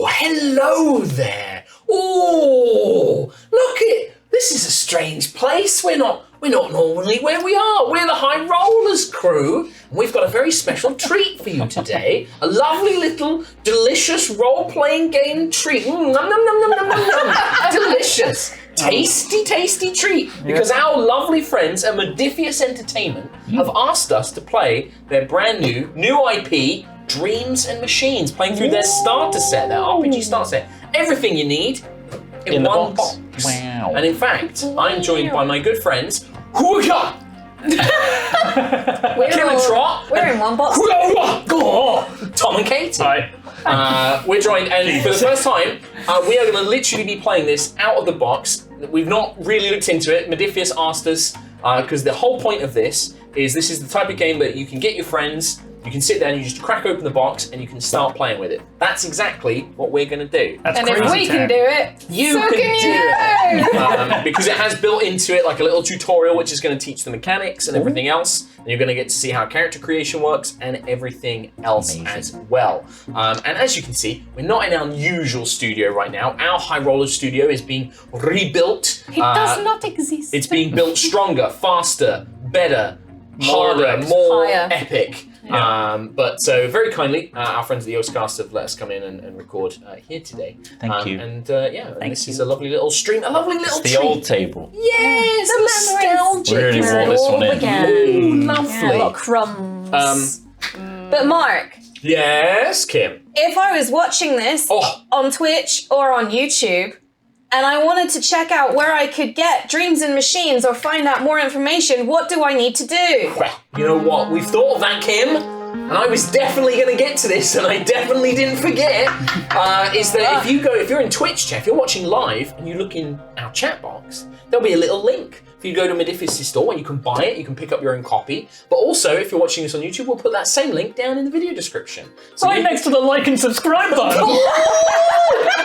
Oh, hello there. Oh, look it. This is a strange place. We're not normally where we are. We're the High Rollers crew, and we've got a very special treat for you today. A lovely little delicious role-playing game treat. Nom, nom, nom, nom, nom, nom, nom. Delicious. Tasty treat. Because our lovely friends at Modiphius Entertainment have asked us to play their brand new IP, Dreams and Machines, playing through their starter set, their RPG starter set. Everything you need in one box. Wow. And in fact, I'm joined by my good friends, Hooyah! Kim and Trot. We're in one box. Tom and Katie. Hi. We're joined, and for the first time, we are going to literally be playing this out of the box. We've not really looked into it. Modiphius asked us, because the whole point of this is the type of game that you can get your friends, you can sit there and you just crack open the box and you can start playing with it. That's exactly what we're going to do. That's And crazy if we can do it, You so can can you! Because it has built into it like a little tutorial which is going to teach the mechanics and everything else, and you're going to get to see how character creation works and everything else as well. And as you can see, we're not in our usual studio right now. Our High Rollers studio is being rebuilt. It does not exist. It's being built stronger, faster, better, harder, epic. more Higher. epic. But so very kindly, our friends at the Oscast have let us come in and record here today. Thank you. And this is a lovely little stream, a lovely little It's treat. the old table. Yes, nostalgic. We already wore this one in. Ooh, Yeah, lovely. got crumbs. But Mark, Yes, Kim. if I was watching this Oh. on Twitch or on YouTube, and I wanted to check out where I could get Dreams and Machines or find out more information, what do I need to do? Well, you know what? We've thought of that, Kim. And I was definitely going to get to this, and I definitely didn't forget. Is that if you're in Twitch chat, if you're watching live and you look in our chat box, there'll be a little link. If you go to Modiphius' store where you can buy it, you can pick up your own copy. But also, if you're watching this on YouTube, we'll put that same link down in the video description. So Right you- next to the like and subscribe button.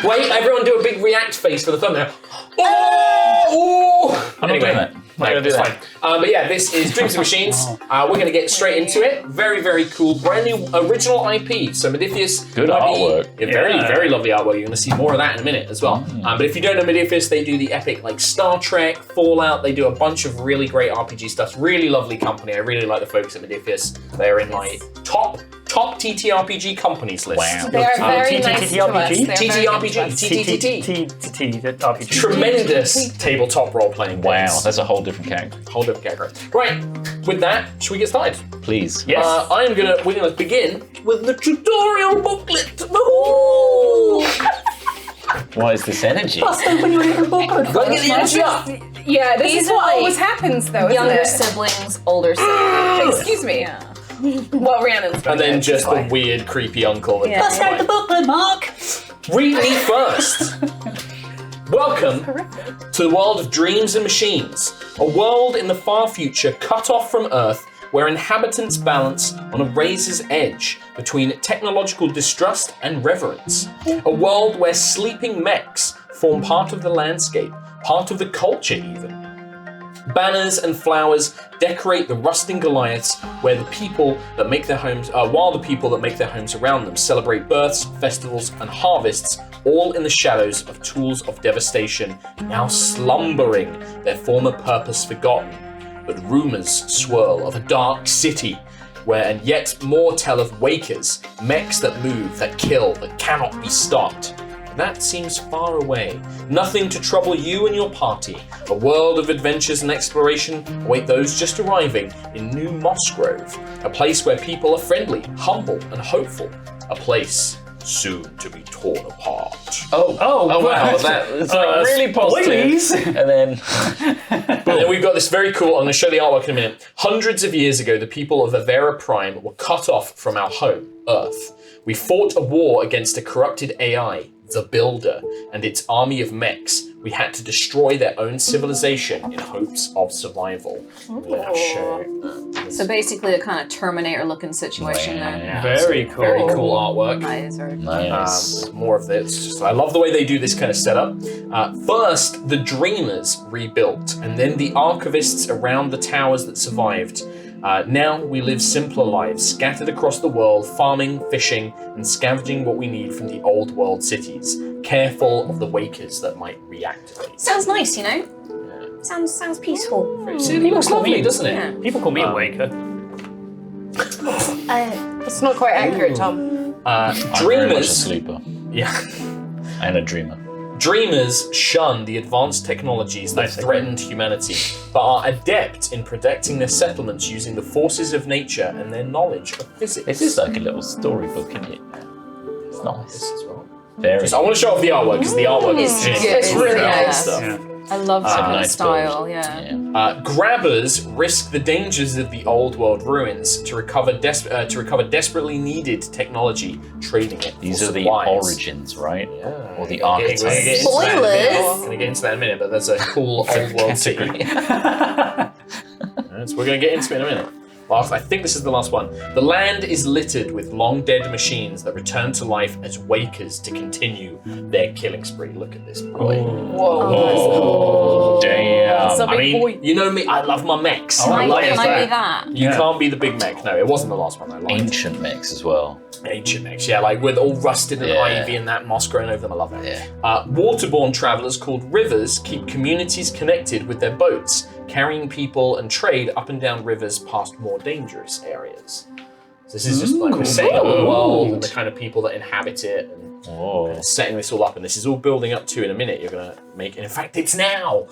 Wait, everyone do a big react face for the thumbnail. Oh! I'm not doing that. I'm not gonna do it's that. fine. But yeah, this is Dreams and Machines. We're going to get straight into it. Very, very cool, brand new original IP. So Modiphius. Good might be- artwork. Yeah, very, Yeah. very lovely artwork. You're going to see more of that in a minute as well. But if you don't know Modiphius, they do the epic like Star Trek, Fallout. They do a bunch of really great RPG stuff. Really lovely company. I really like the folks at Modiphius. They're in my top TTRPG companies list. Wow. They are very nice to us. TTRPG? They're very TTRPG, nice to us. RPG. Tremendous tabletop role-playing Wow, games. that's a whole different character. Hold up, Gagger. Right, with that, should we get started? Please. We're gonna begin with the tutorial booklet. Ooh. What is this energy? Gotta get the energy up. Yeah, this These is are what like always happens though, isn't Younger it? siblings, older siblings. Excuse me. What Rhiannon's And then just the weird, creepy uncle. That Bust out the booklet, Mark. Read me first. Welcome to the world of dreams and machines, a world in the far future cut off from Earth where inhabitants balance on a razor's edge between technological distrust and reverence. A world where sleeping mechs form part of the landscape, part of the culture even. Banners and flowers decorate the rusting Goliaths where the people that make their homes, while the people that make their homes around them celebrate births, festivals, and harvests, all in the shadows of tools of devastation, now slumbering, their former purpose forgotten. But rumors swirl of a dark city where, and yet more tell of wakers, mechs that move, that kill, that cannot be stopped. That seems far away. Nothing to trouble you and your party. A world of adventures and exploration await those just arriving in New Mossgrove. A place where people are friendly, humble, and hopeful. A place soon to be torn apart. Oh wow, that's like really positive. And then And then we've got this very cool, I'm going to show the artwork in a minute. Hundreds of years ago, the people of Avera Prime were cut off from our home, Earth. We fought a war against a corrupted AI, the Builder, and its army of mechs. We had to destroy their own civilization in hopes of survival. I'll show. So basically a kind of Terminator-looking situation there. very cool. Very cool artwork. Eyes are Nice. More of this. Just, I love the way they do this kind of setup. First, the Dreamers rebuilt, and then the Archivists around the towers that survived. Now we live simpler lives, scattered across the world, farming, fishing, and scavenging what we need from the old world cities, careful of the wakers that might reactivate. Sounds nice, you know? Sounds peaceful. It looks lovely, doesn't it? Yeah. People call me a waker. It's not quite accurate, Tom. I'm very much a Dreamers. sleeper Yeah. and a dreamer. Dreamers shun the advanced technologies that Nice. threatened humanity, but are adept in protecting their settlements using the forces of nature and their knowledge of physics. This is like a little storybook, isn't it? It's nice. as well. Very. I want to show off the artwork because the artwork is It's just good. It's really cool nice. stuff. Yeah. I love that nice style. build. Yeah. Grabbers risk the dangers of the old world ruins to recover desperately needed technology, trading it. These for are the supplies. origins, right? Yeah. Or the We're gonna get archetypes. into that in a minute. Spoilers. We're gonna get into that in a minute, but that's a cool old world city. So we're going to get into it in a minute. I think this is the last one. The land is littered with long dead machines that return to life as wakers to continue their killing spree. Look at this boy. Oh, damn. So I mean, you know me, I love my mechs. Oh, I I like like Can that. I be that? You Yeah. can't be the big mech. No, it wasn't the last one I liked. Ancient mechs as well. Ancient mechs, yeah, like with all rusted and Yeah. ivy and that moss growing over them. I love it. Yeah. Waterborne travelers called rivers keep communities connected with their boats, carrying people and trade up and down rivers past more dangerous areas. So this is just like we're setting up the world and the kind of people that inhabit it and Oh. setting this all up, and this is all building up to in a minute. You're gonna make, and in fact, it's now.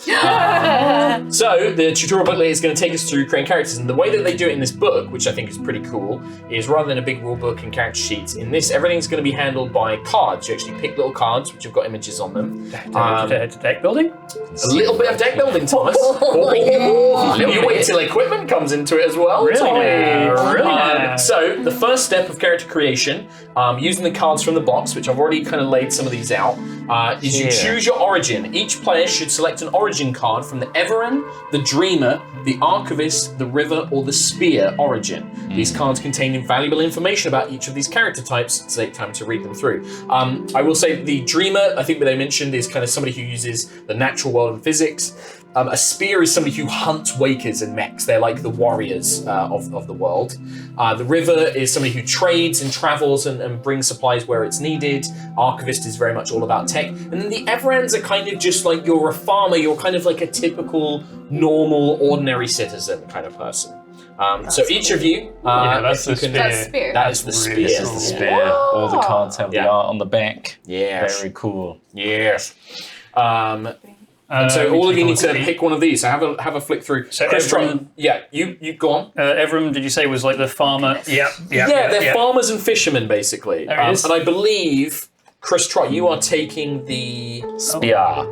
So the tutorial booklet is going to take us through creating characters, and the way that they do it in this book, which I think is pretty cool, is rather than a big rule book and character sheets, in this everything's going to be handled by cards. You actually pick little cards which have got images on them. Deck building? A little bit of deck building, Thomas. You wait till equipment comes into it as well. Really? Tommy. Really? So the first step of character creation, using the cards from the box, which I've already kind of laid some of these out, is you Yeah. choose your origin. Each player should select an origin card from the Everan, the Dreamer, the Archivist, the River, or the Spear origin. These cards contain invaluable information about each of these character types. To take time to read them through. I will say the Dreamer, I think that I mentioned, is kind of somebody who uses the natural world and physics. A spear is somebody who hunts wakers and mechs. They're like the warriors of the world. The River is somebody who trades and travels and brings supplies where it's needed. Archivist is very much all about tech. And then the Everans are kind of just like you're a farmer. You're kind of like a typical, normal, ordinary citizen kind of person. So each of you, Yeah, that's if you the can- spear. That's spear. That is the Really spear. cool. Spear. All the cards have Yeah. the art on the back. Yes. Very cool. Yes. So all of you need to pick one of these. So have a flick through. So Chris Trott, everyone- yeah, you go on. Evram, did you say was like the farmer? Yeah, They're farmers and fishermen basically. There it is. And I believe Chris Trott, you are taking the Spear.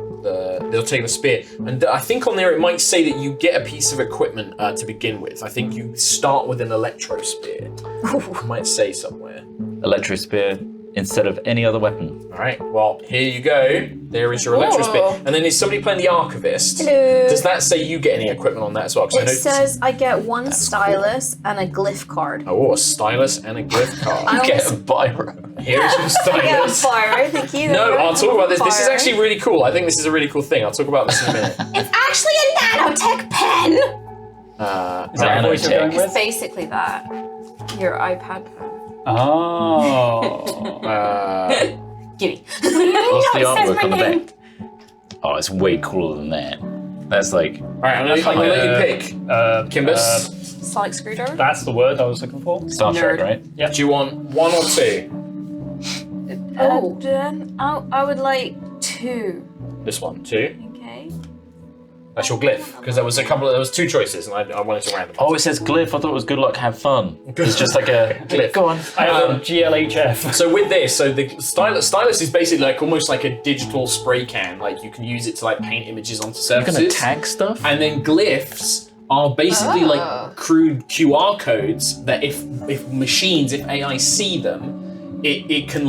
they'll take the spear, and I think on there it might say that you get a piece of equipment to begin with. I think you start with an electro spear. It might say somewhere. Electro spear instead of any other weapon. All right. Well, here you go. There is your electro spear. Whoa. And then is somebody playing the archivist? Hello. Does that say you get any equipment on that as well? 'Cause I It know- says I get one stylus and a glyph card. Oh, a stylus and a gift card. I Get almost- a biro. Here's your I get a stylus. fire, thank you. No, I'll talk about this. This is Fire. actually really cool. I think this is a really cool thing. I'll talk about this in a minute. It's actually a nanotech pen! Is that the voice you're going Nanotech. with? It's basically that. Your iPad phone. Oh. Giddy. What's the it says artwork my on the name. back? Oh, it's way cooler than that. That's like All right, I'm gonna let you pick. Kimbus, Sonic screwdriver. That's the word I was looking for. Star Trek, Nerd. right? do you want one or two? Oh. I would like 2. This one, two. Okay. That's your glyph, because there was two choices, and I wanted to randomize. Oh, it says glyph. I thought it was good luck, have fun. It's just like a Glyph. Go on. I have a GLHF. So with this, the stylus is basically like almost like a digital spray can. Like you can use it to like paint images onto You're surfaces. gonna tag stuff? And then glyphs are basically like crude QR codes that if AI see them, it can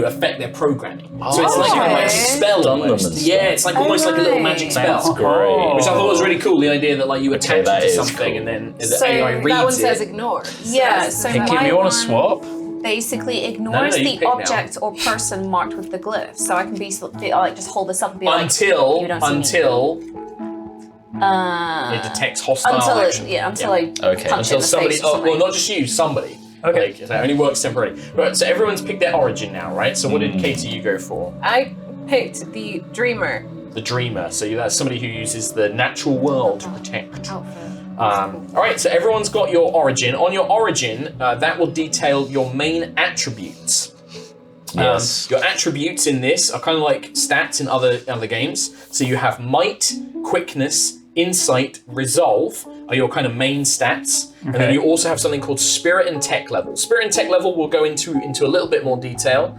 affect their programming. So it's like a magic spell Stun them almost. and stuff. Yeah, it's like almost like a little magic spell. That's great. Which I thought was really cool, the idea that like you attach that it to is something cool. and then the So AI reads that one it. says ignore. Yeah, so Hey, my Kim, you want one to swap? Basically ignores No, you the pick now. object or person marked with the glyph. So I can be like just hold this up and be like until you don't see me. It detects hostile action. Until I punch it in Until the somebody, face or something. well, not just you, somebody. Okay. Like, it only works temporarily. Right, so everyone's picked their origin now, right? So what did Katie you go for? I picked the Dreamer. The Dreamer. So that's somebody who uses the natural world to protect. Outfit. All right, so everyone's got your origin. On your origin, that will detail your main attributes. Yes. Your attributes in this are kind of like stats in other games. So you have might, quickness, insight, resolve are your kind of main stats. And then you also have something called spirit and tech level. Spirit and tech level we'll go into a little bit more detail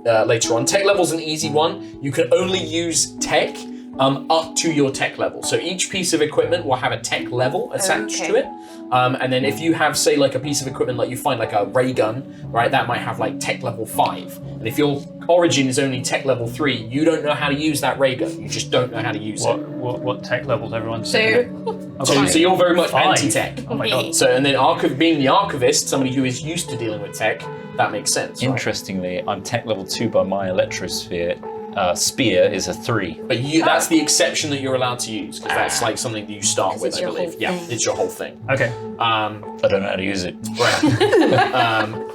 later on. Tech level's an easy one. You can only use tech up to your tech level. So each piece of equipment will have a tech level attached to it. And then if you have, say, like a piece of equipment, like you find like a ray gun, right, that might have like tech level 5. And if your origin is only tech level 3, you don't know how to use that ray gun. You just don't know how to use it. What tech levels everyone's So you're very much 5. anti-tech. Oh my god. So, and then being the archivist, somebody who is used to dealing with tech, that makes sense, right? Interestingly, I'm tech level 2 by my electrosphere. Spear is a 3. But that's the exception that you're allowed to use, because that's like something that you start with, I believe. Yeah, it's your whole thing. Okay. I don't know how to use it. Right.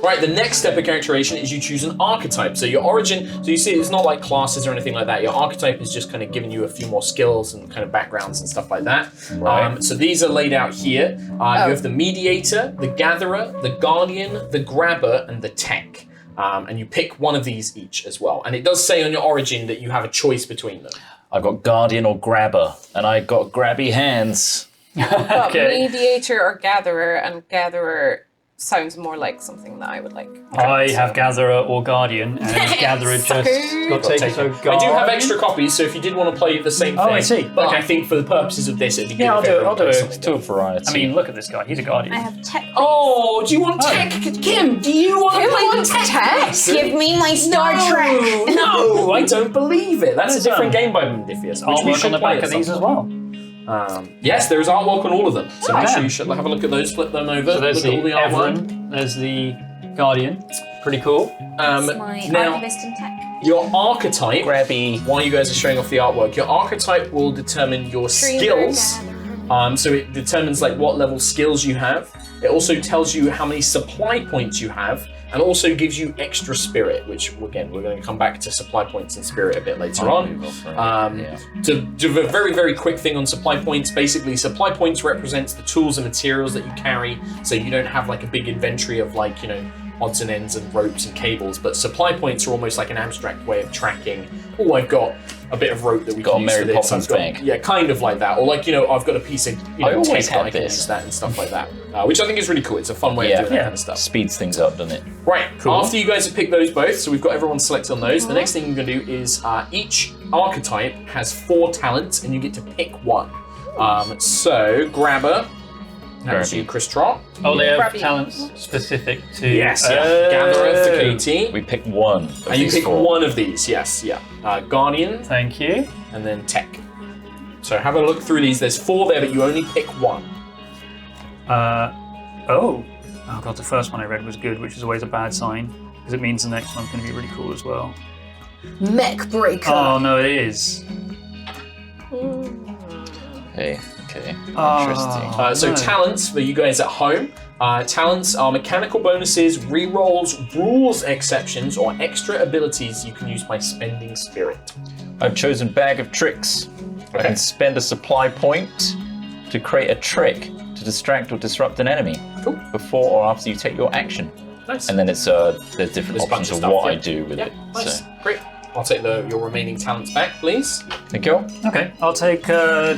Right, the next step of characterization is you choose an archetype. So your origin, so you see it's not like classes or anything like that. Your archetype is just kind of giving you a few more skills and kind of backgrounds and stuff like that. Right. So these are laid out here. You have the mediator, the gatherer, the guardian, the grabber, and the tech. And you pick one of these each as well. And it does say on your origin that you have a choice between them. I've got guardian or grabber, and I got grabby hands. But Okay. mediator or gatherer, and gatherer sounds more like something that I would like. I have Gatherer or Guardian, and Gatherer just got taken. So I do have extra copies, so if you did want to play the same thing. Oh, I see. But Okay. I think for the purposes of this, it'd be good Yeah, I'll if do it. everyone I'll do plays it. something To a different. variety. I mean, look at this guy. He's a Guardian. I have tech. Oh, do you want tech? Kim, do you want to play the tech? Give me my Star Trek. No, I don't believe it. That's a different game by Modiphius, which we Artwork should on the play back at of these some as point. well. Yes, there is artwork on all of them. So make sure damn. you should have a look at those, flip them over, So there's look at all the the artwork. Everin. There's the Guardian. Pretty cool. My Now, archivist and tech. your archetype, Grabby. while you guys are showing off the artwork, your archetype will determine your skills. So it determines like what level skills you have. It also tells you how many supply points you have, and also gives you extra spirit, which again we're going to come back to supply points and spirit a bit later on. To do a very, very quick thing on supply points, basically supply points represents the tools and materials that you carry, so you don't have like a big inventory of like, you know, odds and ends and ropes and cables, but supply points are almost like an abstract way of tracking, oh, I've got a bit of rope that we Got can a use Mary for this. Poppins I've got- bag. Yeah, kind of like that. Or like, you know, I've got a piece of, you I know, always tape that I had can this. use that and stuff like that. Which I think is really cool. It's a fun way of doing that kind of stuff. Speeds things up, doesn't it? Right, after you guys have picked those both, so we've got everyone selected on those, the next thing you're going to do is each archetype has 4 talents and you get to pick one. So, Grabber, that's you, Chris Trott. Oh, they have Grabby. talents specific to. Gatherer for Katie. We pick one. Of And you these pick 4. one of these, yes, yeah. Guardian, Thank you. and then Tech. So have a look through these. There's 4 there, but you only pick one. Oh god, the first one I read was good, which is always a bad sign because it means the next one's going to be really cool as well. Mech breaker. Oh no, it is. Okay. Oh. Interesting. So no. talents for you guys at home. Talents are mechanical bonuses, rerolls, rules exceptions, or extra abilities you can use by spending spirit. I've chosen Bag of Tricks. I Okay. can spend a supply point to create a trick to distract or disrupt an enemy Cool. before or after you take your action. Nice. And then it's there's different There's a bunch options of stuff, what yeah. I do with Yeah, it. nice. So Great. I'll take your remaining talents back, please. thank you. Okay, I'll take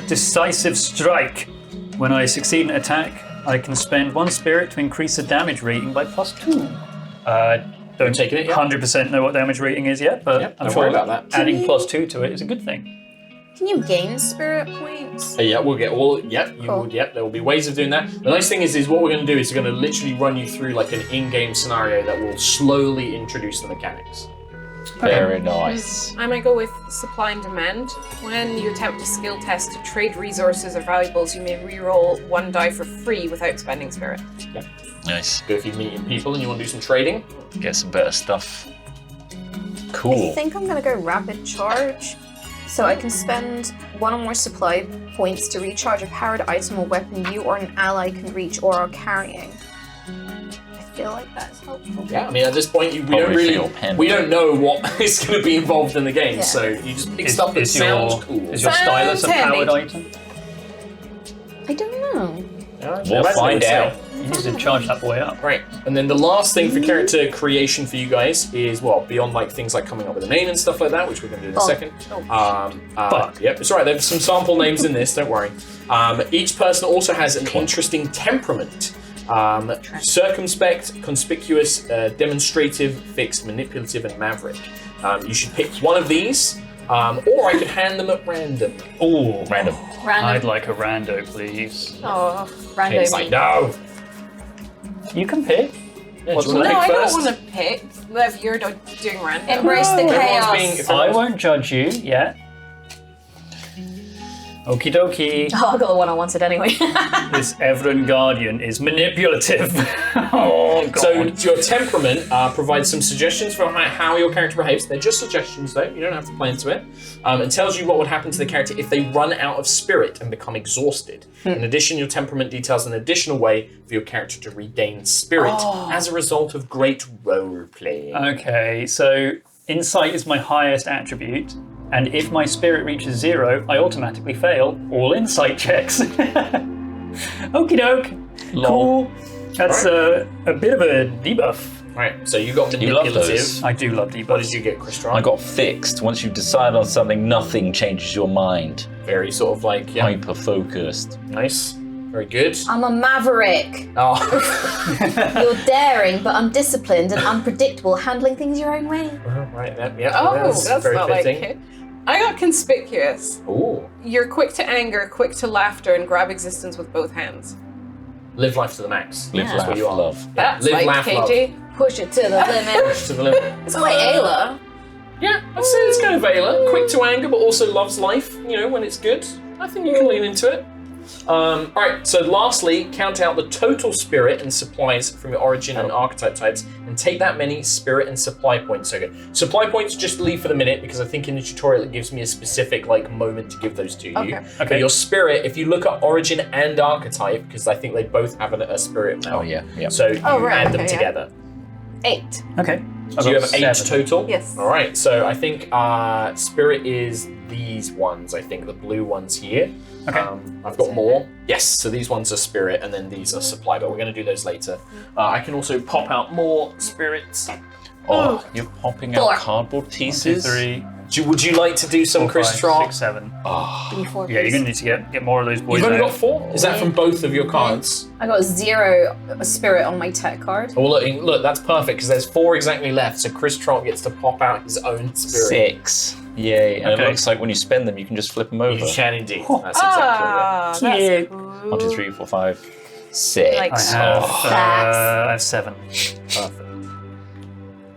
Decisive Strike. When I succeed in an attack, I can spend 1 spirit to increase the damage rating by +2. Don't taking it yet? 100% know what damage rating is yet, but Yep, I'm don't sure worry about that. adding +2 to it is a good thing. Can you gain spirit points? Yeah, we'll get all. Yep, you Cool. would. Yep, there will be ways of doing that. The nice thing is what we're going to do is we're going to literally run you through like an in-game scenario that will slowly introduce the mechanics. Very nice. I might go with supply and demand. When you attempt a skill test to trade resources or valuables, you may reroll 1 die for free without spending spirit. Nice. Go if you're meeting people and you want to do some trading. Get some better stuff. I Cool. think I'm gonna go rapid charge. So I can spend one or more supply points to recharge a powered item or weapon you or an ally can reach or are carrying. I feel like that's helpful. Yeah, I mean, at this point, we don't Probably really, feel pen. we don't know what is going to be involved in the game, Yeah. so you just pick stuff that Is sounds your, cool. is your stylus a Sounds powered handy. item? I don't know. We'll find out. You need to charge that boy up. Right, and then the last thing for character creation for you guys is, well, beyond like things like coming up with a name and stuff like that, which we're going to do in a second. Fuck. Yep, it's all right. There's some sample names in this. Don't worry. Each person also has an interesting temperament: circumspect, conspicuous, demonstrative, fixed, manipulative, and maverick. You should pick one of these, or I could hand them at random. Oh, Random. I'd like a rando, please. Oh, And random. it's like, no. You can pick. Yeah, What's do you want the to No, pick I don't first? want to pick. If you're doing random. Embrace the Everyone's chaos. being- if I everyone's- won't judge you yet. Okie dokie. Oh, I got the one I wanted anyway. This Everin Guardian is manipulative. Oh, God. So your temperament provides some suggestions for how your character behaves. They're just suggestions, though. You don't have to play into it. It tells you what would happen to the character if they run out of spirit and become exhausted. In addition, your temperament details an additional way for your character to regain spirit as a result of great role playing. Okay, so insight is my highest attribute, and if my spirit reaches 0, I automatically fail all insight checks. Okie doke. Lol. Cool. That's a bit of a debuff. Right, so you got You love manipulative. those. I do love debuffs. What did you get, Christron? I got fixed. Once you decide on something, nothing changes your mind. very sort of like, yeah, Hyper focused. nice. Very good. I'm a maverick. Oh, You're daring but undisciplined and unpredictable, handling things your own way. right, yeah, Oh, that's that's very not fitting. like it. I got conspicuous. Ooh. You're quick to anger, quick to laughter, and grab existence with both hands. Live life to the max. Live, Yeah. That's laugh, what you are. love. Yeah, That's live, like laugh, KG. Push it to the limit. love. To the limit. It's quite Ayla. Yeah, I'd say it's kind of Ayla. Quick to anger, but also loves life, you know, when it's good. I think you can lean into it. Alright, so lastly, count out the total spirit and supplies from your origin and archetype types, and take that many spirit and supply points. Okay, supply points just leave for the minute, because I think in the tutorial it gives me a specific like moment to give those to you. Okay. But your spirit, if you look at origin and archetype, because I think they both have a spirit amount. Oh, yeah, yeah. So you right, add them okay, yeah. together. 8. Okay. Do you have 8 total? Yes. All right. So I think spirit is these ones. I think the blue ones here. Okay. I've got more. Yes. So these ones are spirit, and then these are supply. But we're going to do those later. I can also pop out more spirits. Oh, you're popping Four. out cardboard 1, 2, pieces? 3, Would you like to do some 4, 5, Chris Trott? 6, 7. Oh, Before, Yeah, you're gonna need to get more of those boys You've only out. got 4. Is that from both of your cards? I got 0 spirit on my tech card. Well, look, that's perfect because there's 4 exactly left. So Chris Trott gets to pop out his own spirit. 6. Yay. And Okay. it looks like when you spend them, you can just flip them over. You can indeed. That's exactly Ah, Cute. that's cool. 1, 2, 3, 4, 5, 6. Like- I have, Facts. I have 7. Perfect.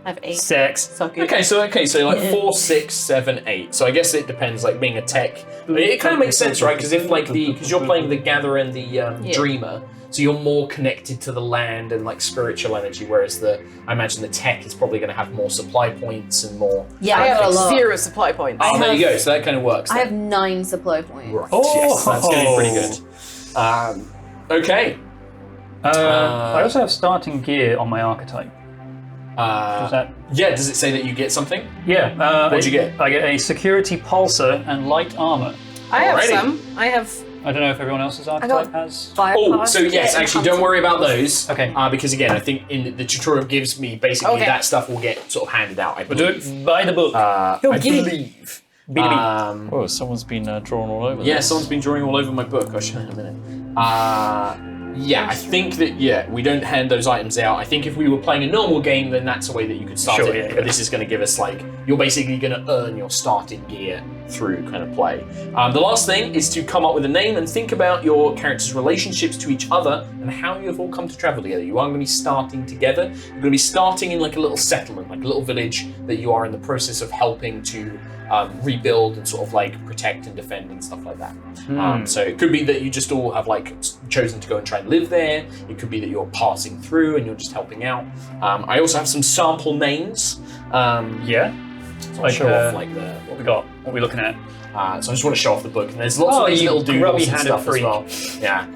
I have 8. 6. So good. Okay, so like 4, 6, 7, 8. So I guess it depends. Like being a tech, it kind of makes sense, right? Because because you're playing the Gatherer and the Dreamer, so you're more connected to the land and like spiritual energy. Whereas I imagine the tech is probably going to have more supply points and more. Yeah, I I got a have lot. 0 supply points. Oh, there you go. So that kind of works. I then. have 9 supply points. Right. Oh. Yes, that's going to be pretty good. Okay. I also have starting gear on my archetype. Does that? Yeah. Does it say that you get something? Yeah. What'd you get? I get a security pulsar and light armor. I have Alrighty. some. I have. I don't know if everyone else's archetype has. Fire Oh, pass, so yes, kit, and actually, don't hunter. worry about those. Okay. Because again, I think in the tutorial gives me basically Okay. that stuff will get sort of handed out. I But do believe. it by the book. I believe. BDB. Oh, someone's been drawn all over Yeah, this. someone's been drawing all over my book. I'll show you in a minute. Yeah, I think that, we don't hand those items out. I think if we were playing a normal game, then that's a way that you could start Sure, it. yeah, yeah. But this is going to give us, you're basically going to earn your starting gear through kind of play. The last thing is to come up with a name and think about your characters' relationships to each other and how you have all come to travel together. You are going to be starting together. You're going to be starting in like a little settlement, like a little village that you are in the process of helping to rebuild and sort of like protect and defend and stuff like that. So it could be that you just all have like chosen to go and try and live there. It could be that you're passing through and you're just helping out. I also have some sample names. Yeah. So I'll Like, show off like the. What we got? What are we looking at? So I just want to show off the book, and there's lots of these you little doodles and grubby-handed stuff freak. as well. Yeah.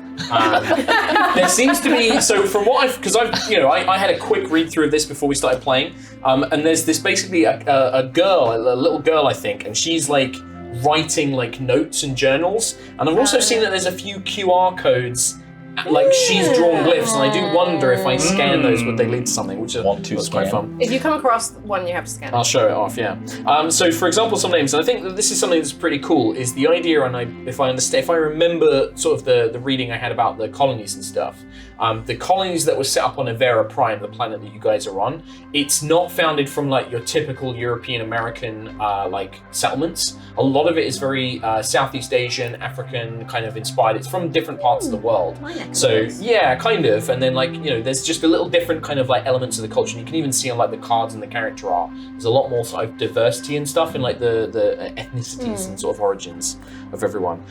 There seems to be from what I had a quick read through of this before we started playing, and there's this basically a little girl I think, and she's like writing like notes and journals, and I've also seen that there's a few QR codes. Like she's drawn glyphs, and I do wonder if I scan those, would they lead to something, which was quite fun. If you come across one, you have to scan it. I'll show it off, yeah. So, for example, some names, and I think that this is something that's pretty cool, is the idea, and if I remember sort of the reading I had about the colonies and stuff, the colonies that were set up on Avera Prime, the planet that you guys are on, it's not founded from like your typical European American like settlements. A lot of it is very Southeast Asian, African kind of inspired. It's from different parts of the world. So yeah, kind of, and then like there's just a little different kind of like elements of the culture. And you can even see on like the cards and the character art. There's a lot more sort of diversity and stuff in like the ethnicities and sort of origins of everyone.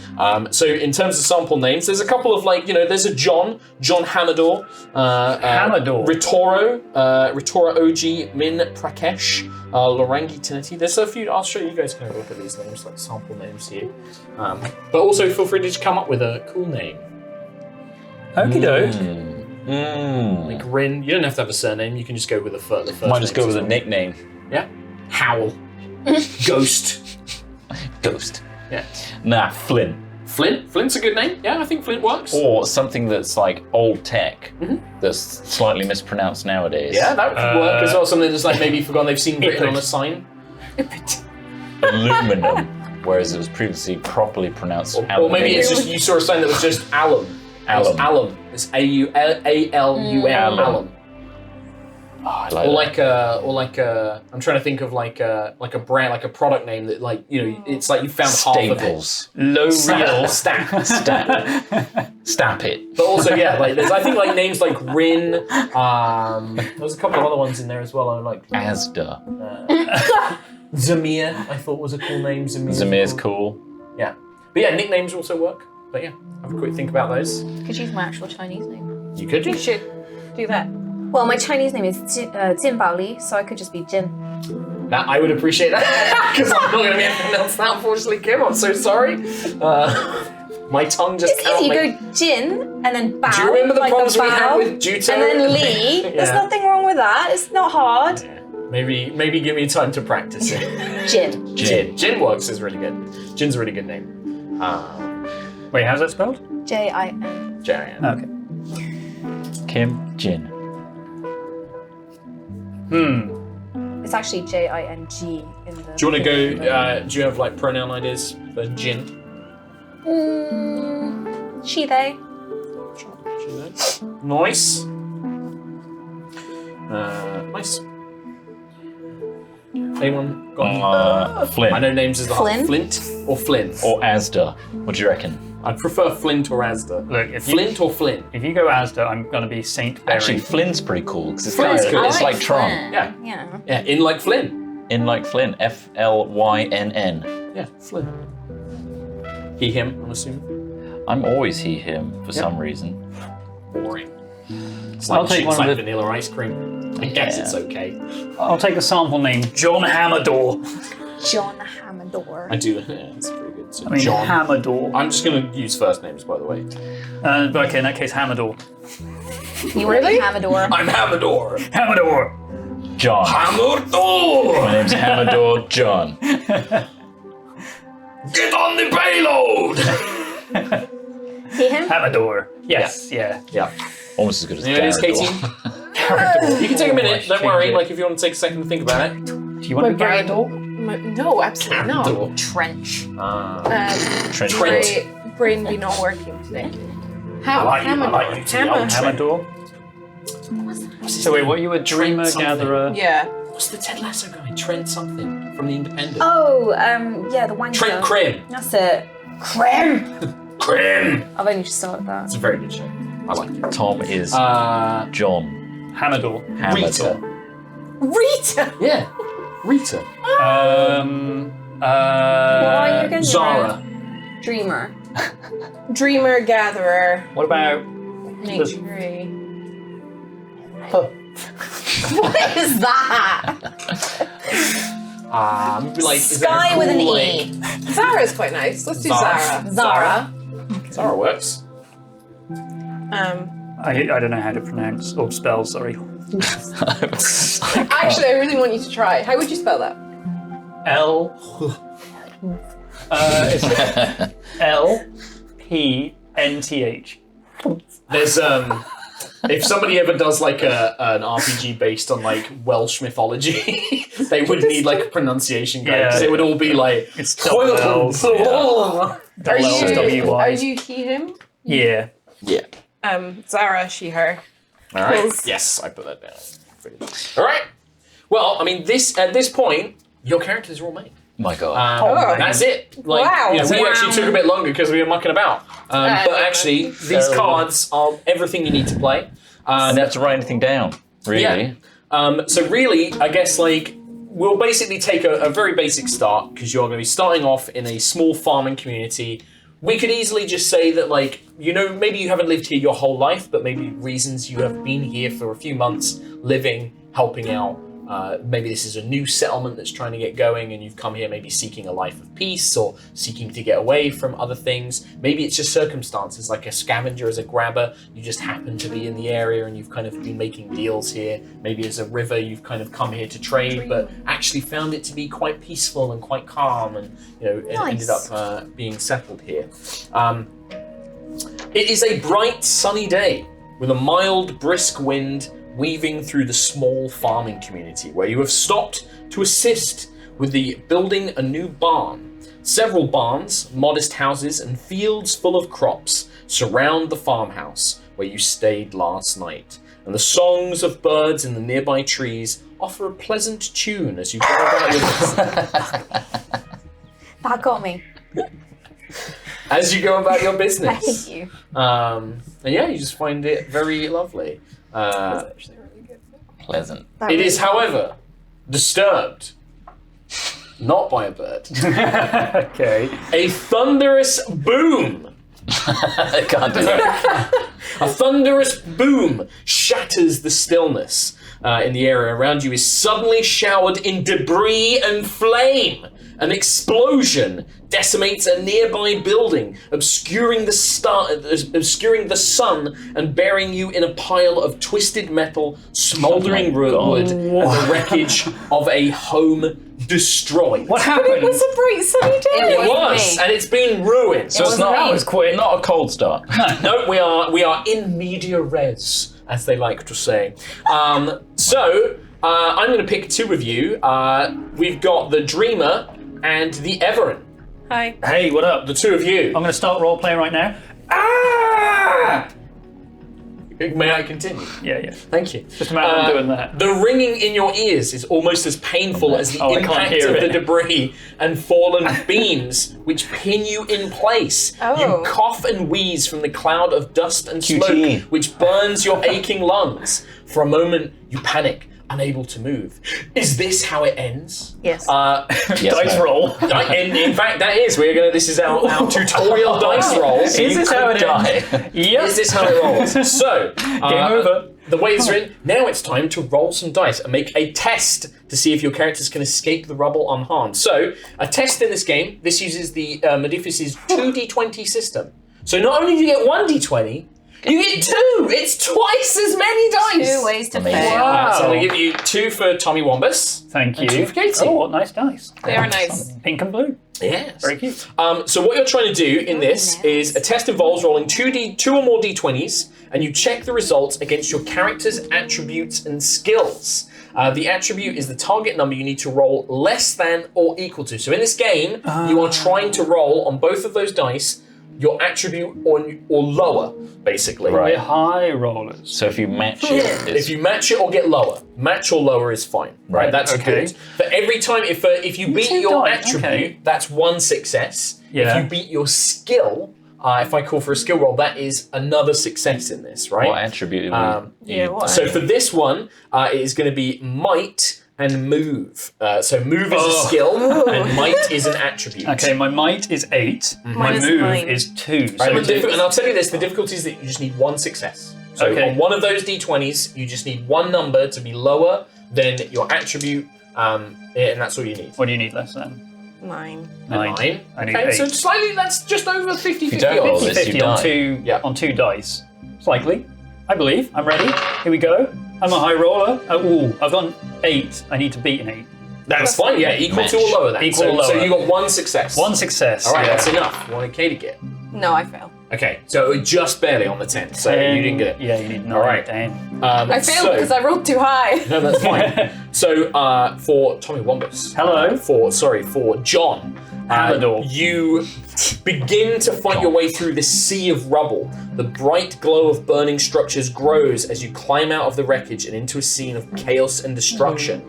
So in terms of sample names, there's a couple of like there's a John Hamador, Ritoro OG, Min Prakesh, Lorangi Tinity. There's a few. I'll show you guys kind of look at these names, like sample names here. But also feel free to just come up with a cool name. Okie doke. Like Rin, you don't have to have a surname. You can just go with the first. Might just go names with as a well. nickname. Yeah. Howl. Ghost. Ghost. Yeah. Nah, Flint. Flint. Flint's a good name. Yeah, I think Flint works. Or something that's like old tech, that's slightly mispronounced nowadays. Yeah, that could work as well. Something that's like maybe forgotten they've seen written Ipid. on a sign. Aluminum, whereas it was previously properly pronounced Or maybe it's just you saw a sign that was just alum. Alum. Alum. It's A-U-L-A-L-U-M. Alum. Oh, I like Or like I'm trying to think of like a brand, like a product name that like it's like you found half of it. Staples. Low real. Stamp it. But also, yeah, like there's I think like names like Rin. There's a couple of other ones in there as well. I like Asda. Zamir. I thought was a cool name. Zamir's cool. Yeah, but yeah, nicknames also work. But yeah, have a quick think about those. Could use my actual Chinese name. You could. You should do that. Well, my Chinese name is Jin Baoli, so I could just be Jin. That I would appreciate that because I'm not going to be able to pronounce that. Unfortunately, Kim, I'm so sorry. My tongue just It's can't easy. make... You go Jin and then Bao. Do you remember the like problems a we had bow, with Juto? and then Li. There's nothing wrong with that. It's not hard. Yeah. Maybe give me time to practice it. Jin. Jin works is really good. Jin's a really good name. Wait, how's that spelled? J-I-N. Jarian. Okay. Kim Jin. It's actually J-I-N-G in the... Do you want to go? Do you have like pronoun ideas for Jin? She, they. Nice. Nice. Anyone got? Flint. I know names as the Flynn? Flint or Flynn. Or Asda. What do you reckon? I'd prefer Flint or Asda. Look, if Flint or Flynn. If you go Asda, I'm gonna be Saint Berry. Actually, Flynn's pretty cool because it's Flynn's kind of, cool. it's like Tron. Flynn. Yeah. Yeah. Yeah, in like Flynn. In like Flynn. F-L-Y-N-N. Yeah, Flynn. He, him, I'm assuming. I'm always he/him for some reason. Boring. It's I'll like, take it's one like of the- vanilla ice cream. I guess Yeah. it's okay. I'll take a sample name, John Hamador. John Hamador. I do. Yeah, it's pretty good. So I mean, John. Hamador. I'm just going to use first names, by the way. Okay, in that case, Hamador. You really? Hamador. I'm Hamador. Hamador! John. Hamador! My name's Hamador John. Get on the payload! He, him? Hamador. Yes, yeah. Yeah. Almost as good as There it is, Garrador. Katie. You can take a minute. Don't worry. Fidget. Like if you want to take a second to think about it. Do you want to be brain- Garrador? No, absolutely not. Hamador. Trench. Trent. Brain be not working today. I like you to the old Trent. Hamador? So wait, what are you, a dreamer, something. gatherer? Yeah. What's the Ted Lasso guy? Trent something from The Independent. Oh, yeah, the wanker. Trent Krim. That's it. Krim! Krim. I've only just started that. It's a very good show. I like it. Tom is John Hamador. Hamador. Rita! Yeah. Rita. What are you again? Zara. Dreamer. Dreamer, gatherer. What about Nature. What is that? Like is there a Sky with an cool, E. Zara's quite nice. Let's do Zara. Zara. Zara works. I don't know how to pronounce or spell, sorry. Actually, I really want you to try. How would you spell that? It's LPNTH. There's if somebody ever does like an RPG based on like Welsh mythology, they would need like a pronunciation guide because it would all be like It's double L's. Are WY. you he, him? Yeah. Yeah. Zara, she, her. All right. Cool. Yes, I put that down. Brilliant. All right. Well, I mean, at this point, your characters are all made. My God. That's it. Like, Wow. you know, we actually took a bit longer because we were mucking about. But actually, these cards are everything you need to play. I don't have to write anything down, really. Yeah. So really, I guess like we'll basically take a very basic start because you're going to be starting off in a small farming community. We could easily just say that, like, you know, maybe you haven't lived here your whole life, but maybe reasons you have been here for a few months, living, helping out. Maybe this is a new settlement that's trying to get going and you've come here maybe seeking a life of peace or seeking to get away from other things. Maybe it's just circumstances, like a scavenger as a grabber. You just happen to be in the area and you've kind of been making deals here. Maybe as a river, you've kind of come here to trade, but actually found it to be quite peaceful and quite calm and, you know, ended up being settled here. It is a bright, sunny day with a mild, brisk wind weaving through the small farming community where you have stopped to assist with the building a new barn. Several barns, modest houses, and fields full of crops surround the farmhouse where you stayed last night, and the songs of birds in the nearby trees offer a pleasant tune as you go about your business. That got me. As you go about your business. I hate you. And yeah, you just find it very lovely. Pleasant. It is, however, disturbed, not by a bird. Okay. A thunderous boom. I can't do that. A thunderous boom shatters the stillness in the area around you is suddenly showered in debris and flame. An explosion decimates a nearby building, obscuring the sun and burying you in a pile of twisted metal, smoldering wood, and the wreckage of a home destroyed. What happened? It was a bright sunny day. It was, and it's been ruined. So it's not, That was quick. not a cold start. No, we are in media res, as they like to say. I'm going to pick two of you. We've got the Dreamer and the Everin. Hi. Hey, what up? The two of you. I'm going to start role playing right now. May I continue? Yeah. Thank you. Just a matter of doing that. The ringing in your ears is almost as painful as the Oh, I can't impact hear of the it. debris and fallen beams which pin you in place. Oh. You cough and wheeze from the cloud of dust and smoke QT. which burns your aching lungs. For a moment, you panic, unable to move. Is this how it ends? Yes. Dice mate. roll. In fact, that is. This is our tutorial dice roll. So Is you this could how it die. ends? Yep. Is this how it rolls? So, Game over. The way it's written, now it's time to roll some dice and make a test to see if your characters can escape the rubble unharmed. So, a test in this game, this uses the Malefic's 2d20 system. So not only do you get 1d20, you get 2! It's twice as many dice! 2 ways to Amazing. fail. Wow. So I'm going to give you 2 for Tommy Wombus. Thank And you. 2 for Katie. Oh, what nice dice. They are nice. Pink and blue. Yes. Very cute. So what you're trying to do in this is a test involves rolling 2 or more d20s, and you check the results against your character's attributes and skills. The attribute is the target number you need to roll less than or equal to. So in this game, you are trying to roll on both of those dice your attribute or lower, basically. Right. We're high rollers. So if you match it, If it's you match it or get lower, match or lower is fine. Right, that's Okay. good. But every time, if you beat two your dice, attribute, okay. that's 1 success. Yeah. If you beat your skill, if I call for a skill roll, that is another success in this, right? what attribute? What? So for this one, it is going to be might and move. So move is a skill, and might is an attribute. Okay, my might is 8. My Mine is move 9. is 2. So Right, it's- and I'll tell you this, the difficulty is that you just need 1 success. So Okay. on one of those d20s, you just need one number to be lower than your attribute And that's all you need. What do you need less than? 9. Nine. I need Okay, 8. so slightly, that's just over 50-50. you don't roll this, 50 you on die. two Yeah. on 2 dice. Slightly. I believe. I'm ready. Here we go. I'm a high roller. I've got an 8. I need to beat an 8. That's fine, yeah, equal Match. to or lower then. Equal so, or so lower. you got 1 success. 1 success. All right, yeah. that's enough. 1 okay to get. No, I fail. Okay, so just barely on the 10, so you didn't get it. Yeah, you need 9. All right. Damn. I failed because I rolled too high. No, that's fine. So for Tommy Wombus. Hello. For John. Amador. You begin to fight your way through this sea of rubble. The bright glow of burning structures grows as you climb out of the wreckage and into a scene of chaos and destruction.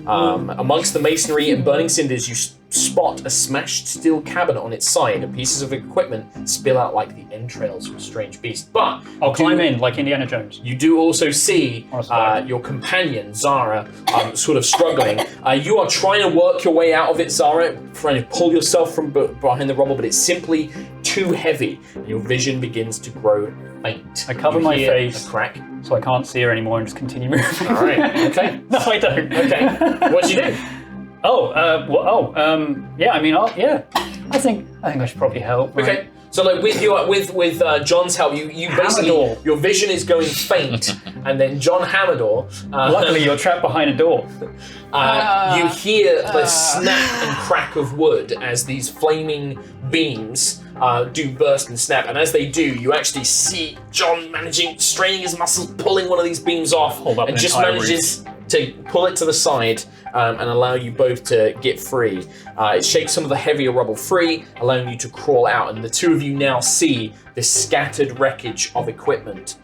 Amongst the masonry and burning cinders, you spot a smashed steel cabinet on its side, and pieces of equipment spill out like the entrails of a strange beast. But I'll climb in like Indiana Jones. you do also see Honestly. your companion, Zara, sort of struggling. You are trying to work your way out of it, Zara, trying to pull yourself from behind the rubble, but it's simply too heavy. And your vision begins to grow faint. I cover You my hear face. a crack. So I can't see her anymore and just continue moving. All right, okay. No, I don't. Okay, what do you do? Yeah. I mean, I think I should probably help. Right? Okay. So like with John's help, you basically Hamador. your vision is going faint, and then John Hamador. Luckily, you're trapped behind a door. You hear the snap and crack of wood as these flaming beams do burst and snap, and as they do, you actually see John straining his muscles, pulling one of these beams off, Hold up and an just entire manages to pull it to the side and allow you both to get free. It shakes some of the heavier rubble free, allowing you to crawl out, and the two of you now see this scattered wreckage of equipment.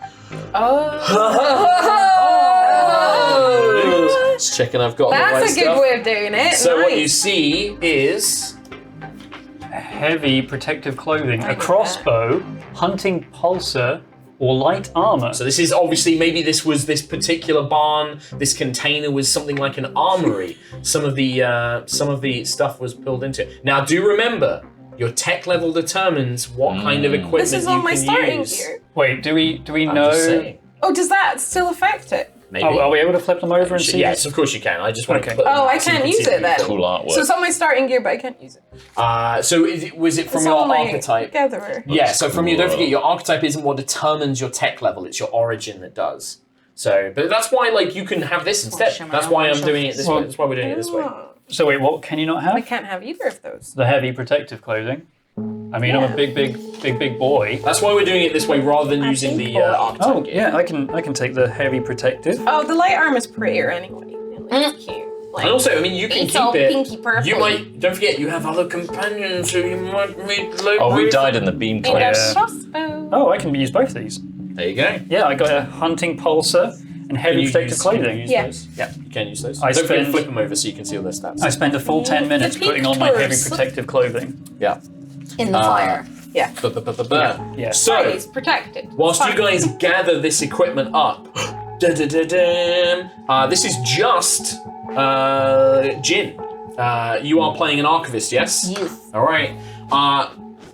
Just checking I've got the right That's a good stuff. way of doing it. So nice. what you see is Heavy protective clothing, a crossbow, hunting pulsar, or light armor. so this is obviously maybe this was this particular barn. This container was something like an armory. Some of the stuff was pulled into it. Now do remember, your tech level determines what kind of equipment This is you on my can starting use. gear. Wait, do we I'm know? just saying. Oh, does that still affect it? Maybe. Oh, are we able to flip them over and see? Yes, of course you can. I just want Okay. to put them Oh, out I so you can't can use see it then. Cool artwork. So it's on my starting gear, but I can't use it. So was it from It's your on my archetype? gatherer. Yeah, so from your, don't forget, your archetype isn't what determines your tech level, it's your origin that does. So, but that's why, like, you can have this instead. shimmer That's on why my I'm doing it this way. Well- That's why we're doing it this way. Oh, So wait, what can you not I have? can't have either of those. The heavy protective clothing. I mean, I'm a big boy. That's why we're doing it this way rather than using the archetype. Oh yeah, I can take the heavy protective. Oh, the light armor's prettier anyway. It looks cute. Like, And also, I mean, you can it's keep all it. pinky purple. You might, don't forget, you have other companions who you might meet later. Oh, we died in the beam and cloud. a Yeah. crossbow. Oh, I can use both these. There you go. Yeah, I got a hunting pulsar and heavy protective clothing. Yeah. Yeah, you can use those. I Don't forget to spend- flip them over so you can see all their stats. I spend a full 10 minutes The putting on my heavy pictures. protective clothing. Yeah. In the fire. Yeah. Yeah. So, It's protected. whilst you Fine. guys gather this equipment up, this is just Jin. You are playing an archivist, yes? Youth. All right.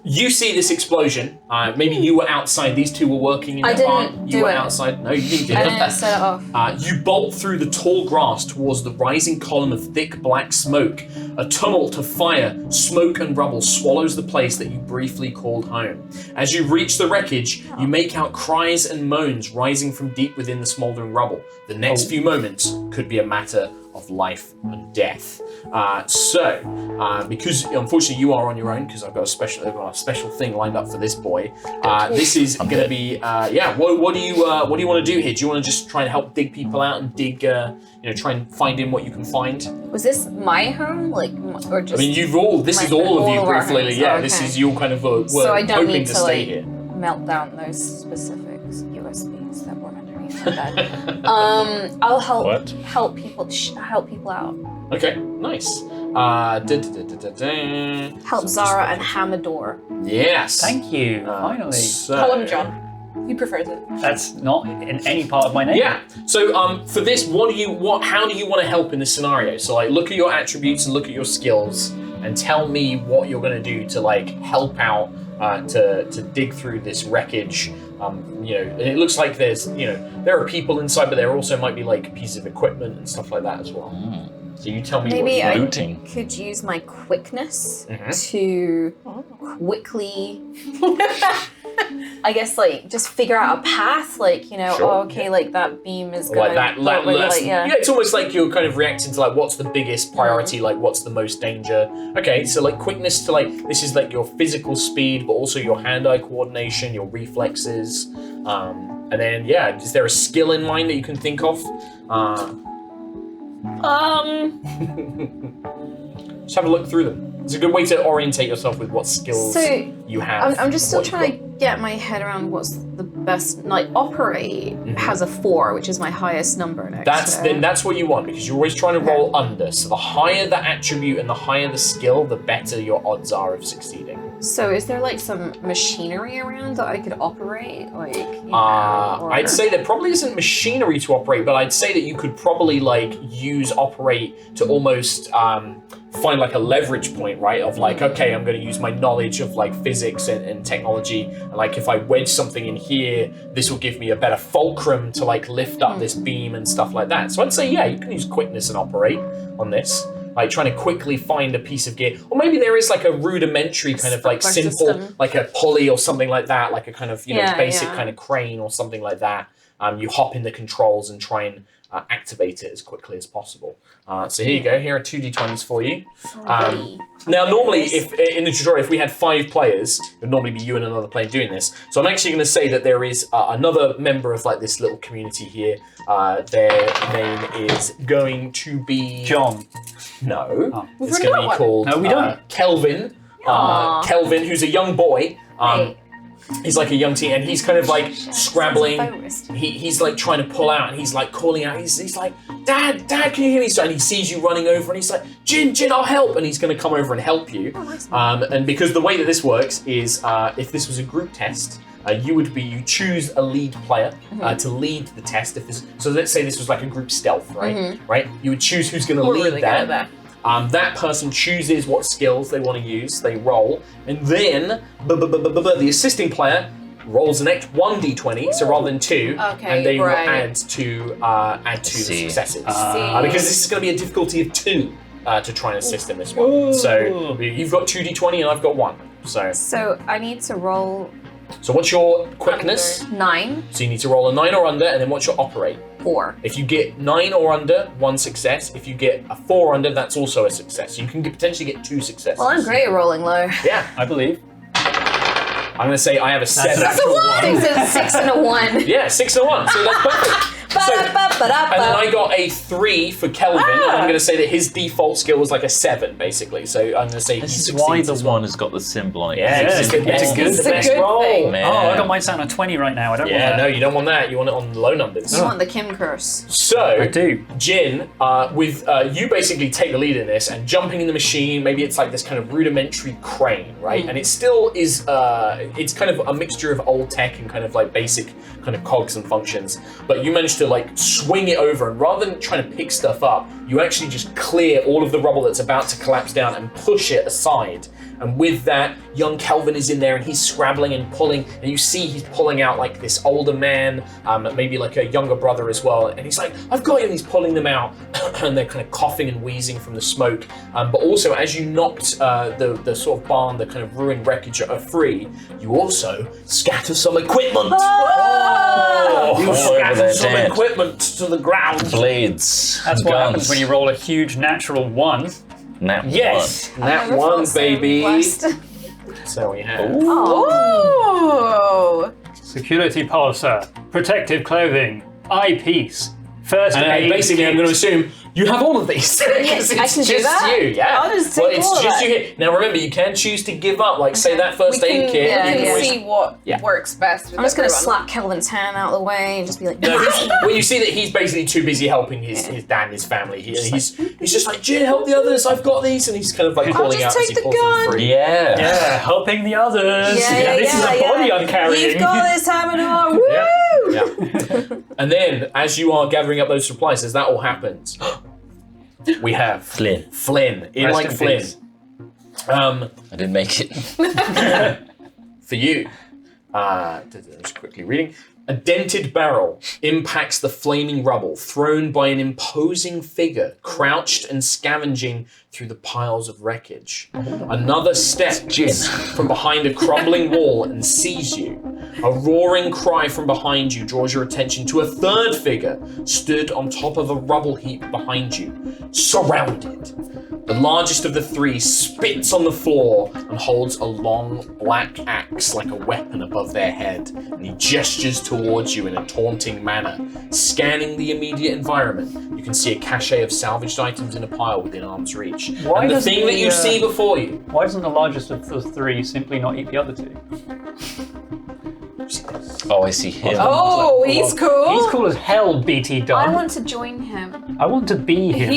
You see this explosion. Maybe you were outside. These two were working in I the didn't barn. You do were it. outside. No, you didn't do I it. didn't set it off. You bolt through the tall grass towards the rising column of thick black smoke. A tumult of fire, smoke, and rubble swallows the place that you briefly called home. As you reach the wreckage, you make out cries and moans rising from deep within the smoldering rubble. The next few moments could be a matter of life and death. Because unfortunately you are on your own, because I've got a special thing lined up for this boy. This is going to be What do you want to do here? Do you want to just try and help dig people out and dig? Try and find in what you can find. Was this my home, or just? I mean, this is all of you all of our briefly. homes. Yeah, Oh, this okay. is your kind of So I don't hoping need to to stay like here. melt down those specifics USBs that were underneath my bed. I'll help What? help people out. Okay, nice. Help Zara and Hamador. Yes. Thank you. Finally. So- Call him John. He prefers it. That's not in any part of my name. Yeah. So for this, how do you want to help in this scenario? So like look at your attributes and look at your skills and tell me what you're going to do to like help out to dig through this wreckage. And it looks like there are people inside, but there also might be like pieces of equipment and stuff like that as well. So you tell me Maybe what I you do. Looting. could use my quickness Mhm. to quickly, I guess, like, just figure out a path. Like, you know, Sure. oh, okay, like that beam is gonna Like that, go over, like, yeah, it's almost like you're kind of reacting to like what's the biggest priority, like what's the most danger. Okay, so like quickness to like this is like your physical speed, but also your hand-eye coordination, your reflexes, and then yeah, is there a skill in mind that you can think of? Just have a look through them. It's a good way to orientate yourself with what skills So, you have. I'm just still what you've trying to get my head around what's the best. Like, operate has a 4, which is my highest number next. That's what you want because you're always trying to roll under. So the higher the attribute and the higher the skill, the better your odds are of succeeding. So, is there like some machinery around that I could operate? Like, you know, or... I'd say there probably isn't machinery to operate, but I'd say that you could probably like use operate to almost find like a leverage point, right? Of like, okay, I'm going to use my knowledge of like physics and technology, and like if I wedge something in here, this will give me a better fulcrum to like lift up this beam and stuff like that. So I'd say, yeah, you can use quickness and operate on this. Like trying to quickly find a piece of gear, or maybe there is like a rudimentary kind of like Sprinkler simple, system. like a pulley or something like that, like a kind of Yeah, basic yeah. kind of crane or something like that. You hop in the controls and try and activate it as quickly as possible. So here you go. Here are 2d20s for you. Alrighty. Now, normally, if in the tutorial, if we had 5 players, it would normally be you and another player doing this. So I'm actually going to say that there is another member of like this little community here. Their name is going to be John. No, Oh. it's going to be called No, we don't. Kelvin. Aw. Kelvin, who's a young boy. Hey. He's like a young teen, and he's kind of like scrabbling. Sounds like He's like trying to pull out, and he's like calling out. He's like, Dad, can you hear me? So, and he sees you running over, and he's like, Jin, I'll help. And he's going to come over and help you. And because the way that this works is, if this was a group test, you choose a lead player to lead the test. So let's say this was like a group stealth, right? Right? You would choose who's going to We're lead really good at that. that. That person chooses what skills they want to use, they roll, and then the assisting player rolls an extra 1d20, so rather than 2, Okay, and they right. will add to the See. successes. See. Because this is going to be a difficulty of 2 to try and assist in this one. So you've got 2d20 and I've got 1. So I need to roll So what's your quickness? 9, So you need to roll a 9 or under, and then what's your operate? 4. If you get 9 or under, 1 success. If you get a 4 or under, that's also a success. So you can potentially get 2 successes. Well, I'm great at rolling low. Yeah, I believe. I'm going to say I have a 7. That's a 6 and a 1. Yeah, 6 and a 1. So that's perfect. And then I got a 3 for Kelvin, and I'm going to say that his default skill was like a 7, basically. So I'm going to say he This is succeeds why the as well. 1 has got the symbol on it. Yeah, Yeah, it's the it's best, a good- it's the it's a best good roll. thing. Man. Oh, I got mine sound on 20 right now. I don't want Yeah, that. no, you don't want that. You want it on low numbers. You want the Kim curse. So, I do. Jin, with you basically take the lead in this and jumping in the machine. Maybe it's like this kind of rudimentary crane, right? And it still is. It's kind of a mixture of old tech and kind of like basic kind of cogs and functions. But you managed to like swing it over, and rather than trying to pick stuff up, you actually just clear all of the rubble that's about to collapse down and push it aside. And with that, young Kelvin is in there and he's scrabbling and pulling, and you see he's pulling out like this older man, maybe like a younger brother as well. And he's like, I've got you, and he's pulling them out, and they're kind of coughing and wheezing from the smoke. But also, as you knocked the sort of barn, the kind of ruined wreckage free, you also scatter some equipment. Oh! You All over scatter their some dead. equipment to the ground. Blades. That's what guns. happens when you roll a huge natural 1. Nat Yes, that Never one, felt so baby. blessed. So we have. Oh! Security pulsar, protective clothing, eyepiece, first And aid basically, I'm kit. going to assume you have all of these. 'Cause I it's can do just that? you, yeah. I'll just Well, take it's all of just that. you here. Now remember, you can choose to give up, like say that first aid kit. yeah, you can You always- can see what Yeah. works best with I'm just going to everyone. slap Kelvin's hand out of the way and just be like, No, well, you see that he's basically too busy helping his dad and his family. He's just like, Jin, help the others. I've got these, and he's kind of like calling just out as take he the pulls them gun. free. Yeah. Yeah, helping the others. Yeah, this is a body I'm carrying. You've got this time and all. Woo! Yeah. Yeah. And then, as you are gathering up those supplies, as that all happens, we have Flynn. Flynn, in Rest like in Flynn. peace. I didn't make it. For you, just quickly reading. A dented barrel impacts the flaming rubble, thrown by an imposing figure crouched and scavenging through the piles of wreckage. Another steps from behind a crumbling wall and sees you. A roaring cry from behind you draws your attention to a third figure stood on top of a rubble heap behind you, surrounded. The largest of the three spits on the floor and holds a long black axe like a weapon above their head, and he gestures towards you in a taunting manner. Scanning the immediate environment, you can see a cache of salvaged items in a pile within arm's reach. Why And the doesn't thing that the, you see before you... Why doesn't the largest of the three simply not eat the other two? Oh, I see him. Oh, he's cool. He's cool as hell, BT I Dom. want to join him. I want to be him.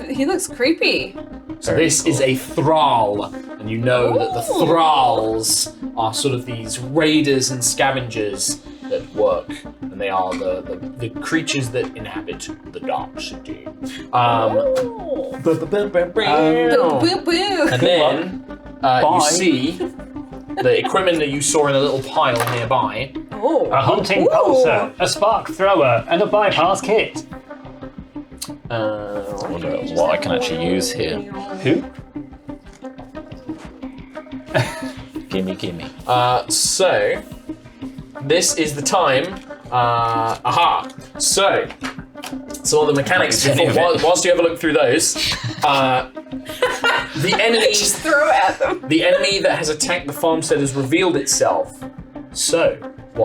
He looks creepy. So this is a thrall, and you know that the thralls are sort of these raiders and scavengers that work, and they are the creatures that inhabit the Dark City. Boo boo boo. And then you see the equipment that you saw in a little pile nearby. Oh. A hunting Ooh. pulsar, a spark thrower, and a bypass kit. I wonder what I can actually use here. Who? Gimme. So this is the time. So some of the mechanics. Whilst you have a look through those, the enemy. Just throw it at them. The enemy that has attacked the farmstead has revealed itself. So,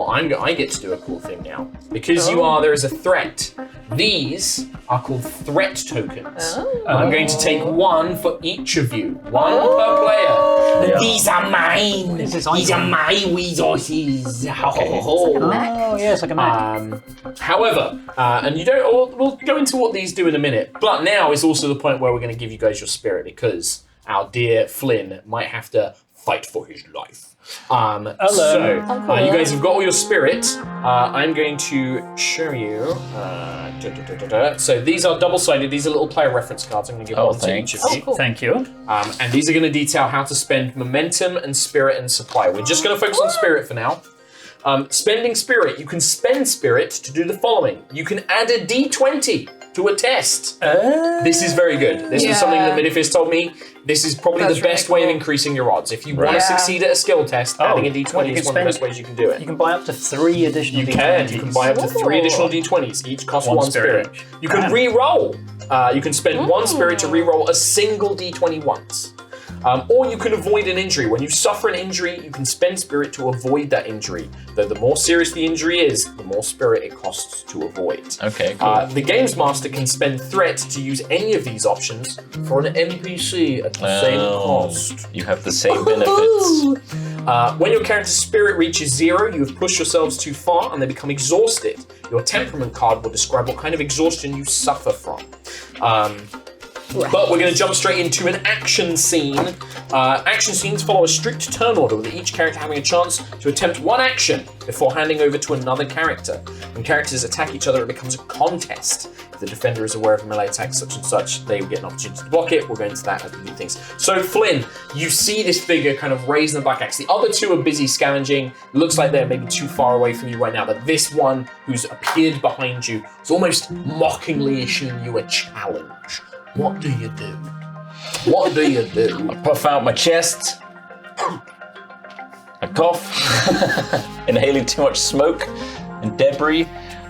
I get to do a cool thing now. Because there is a threat. These are called threat tokens. I'm going to take one for each of you. One per player. Yeah. These are mine. These are my resources. Oh, yes, like a map. However, and you don't. We'll go into what these do in a minute. But now is also the point where we're going to give you guys your spirit because our dear Flynn might have to fight for his life. So you guys have got all your spirit. I'm going to show you. So these are double-sided. These are little player reference cards. I'm going to give one to each of you. Cool. Thank you. And these are going to detail how to spend momentum and spirit and supply. We're just going to focus on spirit for now. Spending spirit. You can spend spirit to do the following. You can add a d20 to a test. This is very good. This is something that Midifis told me. This is probably That's the best really way of cool. increasing your odds. If you want to Yeah. succeed at a skill test, adding a d20 you is can one of the best spend- ways you can do it. You can buy up to 3 additional You D20s. can buy up to 3 additional d20s. Each cost 1 spirit. each. You can Damn. re-roll. You can spend 1 spirit to re-roll a single d20 once. Or you can avoid an injury. When you suffer an injury, you can spend spirit to avoid that injury. Though the more serious the injury is, the more spirit it costs to avoid. Okay, cool. The Games Master can spend threat to use any of these options for an NPC at the same cost. You have the same benefits. When your character's spirit reaches 0, you have pushed yourselves too far and they become exhausted. Your temperament card will describe what kind of exhaustion you suffer from. But we're going to jump straight into an action scene. Action scenes follow a strict turn order, with each character having a chance to attempt one action before handing over to another character. When characters attack each other, it becomes a contest. If the defender is aware of melee attacks such and such, they will get an opportunity to block it. We'll go into that as we do things. So Flynn, you see this figure kind of raising the black axe. The other two are busy scavenging. Looks like they're maybe too far away from you right now, but this one who's appeared behind you is almost mockingly issuing you a challenge. What do you do? What do you do? I puff out my chest. I cough, inhaling too much smoke and debris,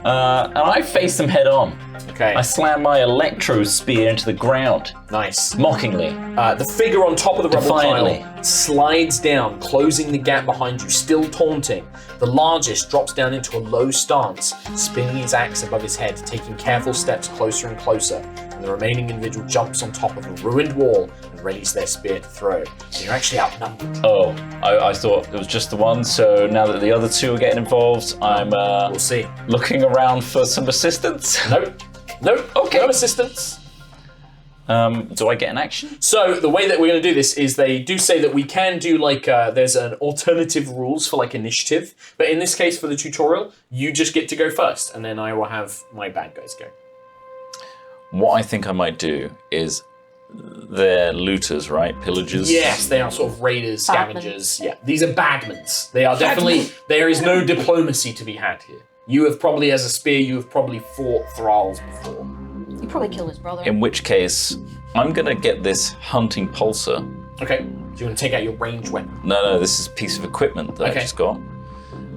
and I face them head on. Okay, I slam my electro spear into the ground, nice. mockingly. The figure on top of the rubble Defiantly. pile slides down, closing the gap behind you, still taunting. The largest drops down into a low stance, spinning his axe above his head, taking careful steps closer and closer. And the remaining individual jumps on top of a ruined wall and readies their spear to throw. So you're actually outnumbered. Oh, I thought it was just the one, so now that the other two are getting involved, I'm We'll see. looking around for some assistance. Nope. Okay. No assistance. Do I get an action? So the way that we're going to do this is they do say that we can do there's an alternative rules for initiative, but in this case for the tutorial, you just get to go first, and then I will have my bad guys go. What I think I might do is they're looters, right? Pillagers. Yes, they are sort of raiders, scavengers. Yeah, these are bagmans. They are definitely. There is no diplomacy to be had here. You have probably, as a spear, you have probably fought thralls before. He probably killed his brother. In which case, I'm gonna get this hunting pulsar. Okay, so you want to take out your ranged weapon? No, this is a piece of equipment that I Okay. just got.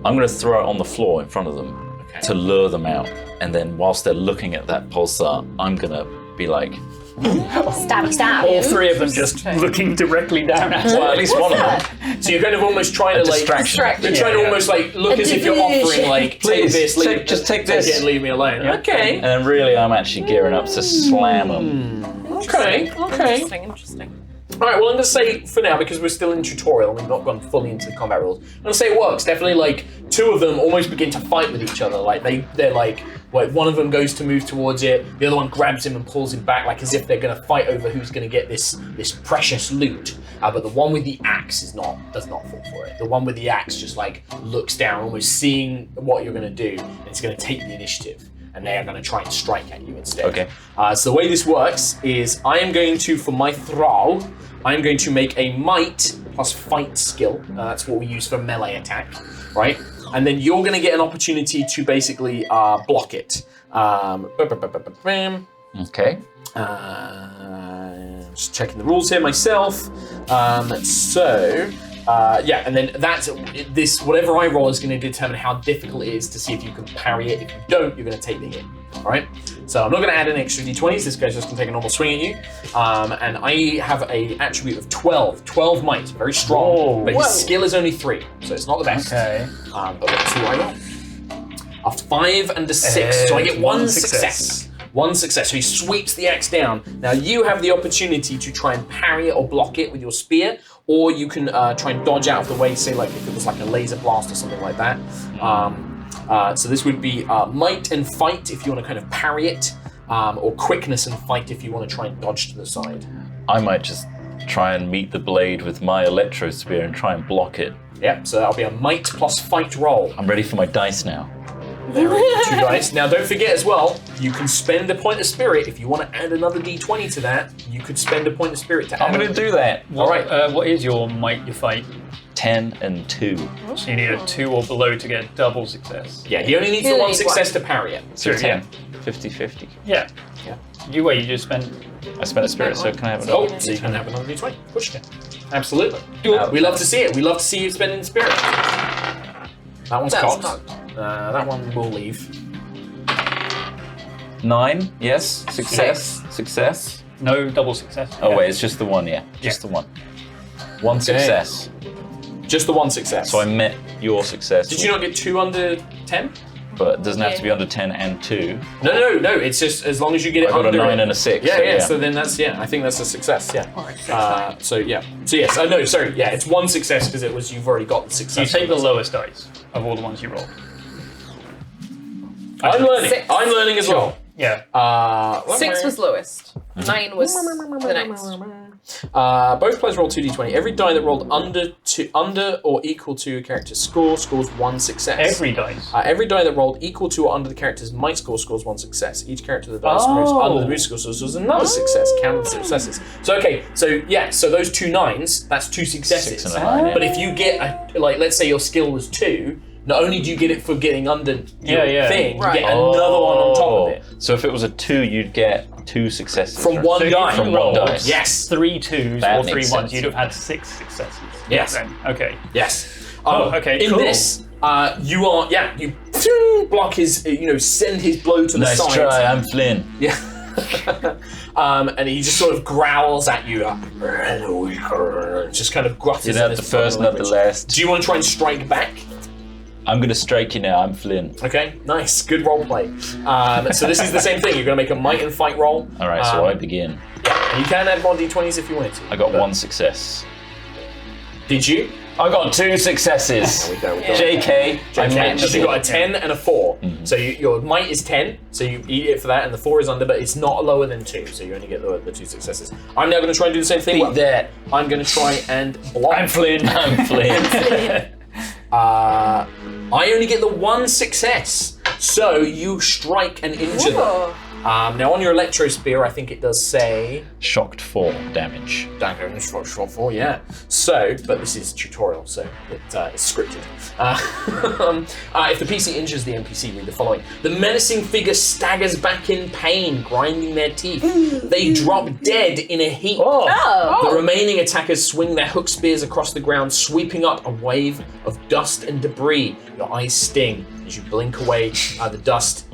I'm gonna throw it on the floor in front of them Okay. to lure them out. And then whilst they're looking at that pulsar, I'm gonna be like, Stabby stab. All three of them just looking directly down at well, her. at least one of them. So you're kind of almost trying to like. Distraction. You're trying to almost like look as if you're offering like, Please, take this, leave, just take this. it and leave me alone. Okay. And then really, I'm actually gearing up to slam them. Okay. Interesting. All right, well, I'm going to say for now, because we're still in tutorial and we've not gone fully into the combat rules, I'm going to say it works. Definitely, like, two of them almost begin to fight with each other. Like, they're like one of them goes to move towards it, the other one grabs him and pulls him back, like as if they're going to fight over who's going to get this precious loot. But the one with the axe does not fall for it. The one with the axe just, like, looks down, almost seeing what you're going to do, and it's going to take the initiative. And they are going to try and strike at you instead. Okay. So the way this works is I am going to, for my thrall, I'm going to make a might plus fight skill. That's what we use for melee attack, right? And then you're going to get an opportunity to basically block it. Okay. Just checking the rules here myself. And then that's this. Whatever I roll is going to determine how difficult it is to see if you can parry it. If you don't, you're going to take the hit. All right. So I'm not going to add an extra d20s. This guy's just going to take a normal swing at you. And I have a attribute of 12. 12 might, very strong. Whoa. But his skill is only 3, so it's not the best. Okay. But let's see what I roll. After 5 and a 6, so I get one success. One success. So he sweeps the axe down. Now you have the opportunity to try and parry it or block it with your spear, or you can try and dodge out of the way, say like if it was like a laser blast or something like that. So this would be might and fight if you want to kind of parry it, or quickness and fight if you want to try and dodge to the side. I might just try and meet the blade with my electro spear and try and block it. Yep, so that'll be a might plus fight roll. I'm ready for my dice now. There we go, 2 dice. Now don't forget as well, you can spend a point of spirit. If you want to add another d20 to that, you could spend a point of spirit to add. I'm going to do that. All right. What is your might, your fight? 10 and 2. So you need a 2 or below to get double success. Yeah, he only needs the He'll one need success to parry it. So True, 10. 50-50. Yeah. Yeah. You just spent. I spent a spirit, so can I have another? Oh, so you can have another d20. Push it. Absolutely. Now- We love to see it. We love to see you spending spirit. That one's That's cocked. That one will leave. 9, yes. Success. Success. No double success. Oh, Yeah. wait, it's just the one, yeah. Just the one. One success. Just the one success. So I met your success. Did you not get 2 under 10? But it doesn't have to be under 10 and 2. No. It's just as long as you get it I got under. a 9 and a 6. Yeah, so yeah. So then that's I think that's a success. Yeah. So yeah. So yes. No. Sorry. Yeah. It's one success because it was you've already got the success. You take the lowest dice of all the ones you roll. I'm learning. 6. I'm learning as well. Yeah. 6 was lowest. 9 was the next. Both players roll 2d20. Every die that rolled under or equal to a character's score scores 1 success. Every dice. Every die that rolled equal to or under the character's might score scores 1 success. Each character the dice moves under the boost score scores another success. Count the successes. So okay, so those 2 9s, that's 2 successes. 6 and a 9, yeah. But if you get let's say your skill was 2, not only do you get it for getting under your thing, Right. you get another one on top of it. So if it was a 2, you'd get 2 successes. From right? one So die. if From you one rolled dice. Yes. 3 2s That or 3 makes 1s, sense. you'd have had 6 successes. Yes. Then. Okay. Yes. Okay, In cool. this, you are you block his send his blow to the Nice side. try, I'm Flynn. Yeah. And he just sort of growls at you, just kind of grutters. You're in not his the first, foreign not the language. last. Do you want to try and strike back? I'm going to strike you now, I'm Flynn. Okay, nice, good role play. So this is the same thing. You're going to make a might and fight roll. Alright, so I begin. Yeah, and you can add more d20s if you wanted to. I got but- 1 success. Did you? I got 2 successes. We go. JK, I met So you you. got a 10 and a 4. So your might is 10, so you eat it for that, and the 4 is under, but it's not lower than 2, so you only get the 2 successes. I'm now going to try and do the same thing. Beat that. I'm going to try and block. I'm Flynn. I'm Flynn. I only get the 1 success, so you strike and injure them. Now on your Electro Spear, I think it does say Shocked 4 damage. short 4, yeah. So, but this is tutorial, so it's scripted. If the PC injures the NPC, read the following. The menacing figure staggers back in pain, grinding their teeth. They drop dead in a heap. The remaining attackers swing their hook spears across the ground, sweeping up a wave of dust and debris. Your eyes sting. As you blink away the dust,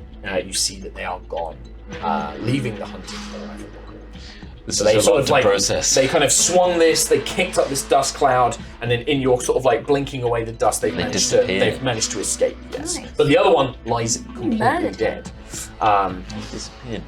you see that they are gone, leaving the hunting forever. This So they is a sort lot of to like process. they kind of swung this, they kicked up this dust cloud, and then in your sort of like blinking away the dust, they've managed to escape. Yes, Nice. but the other one lies completely murdered dead. He disappeared.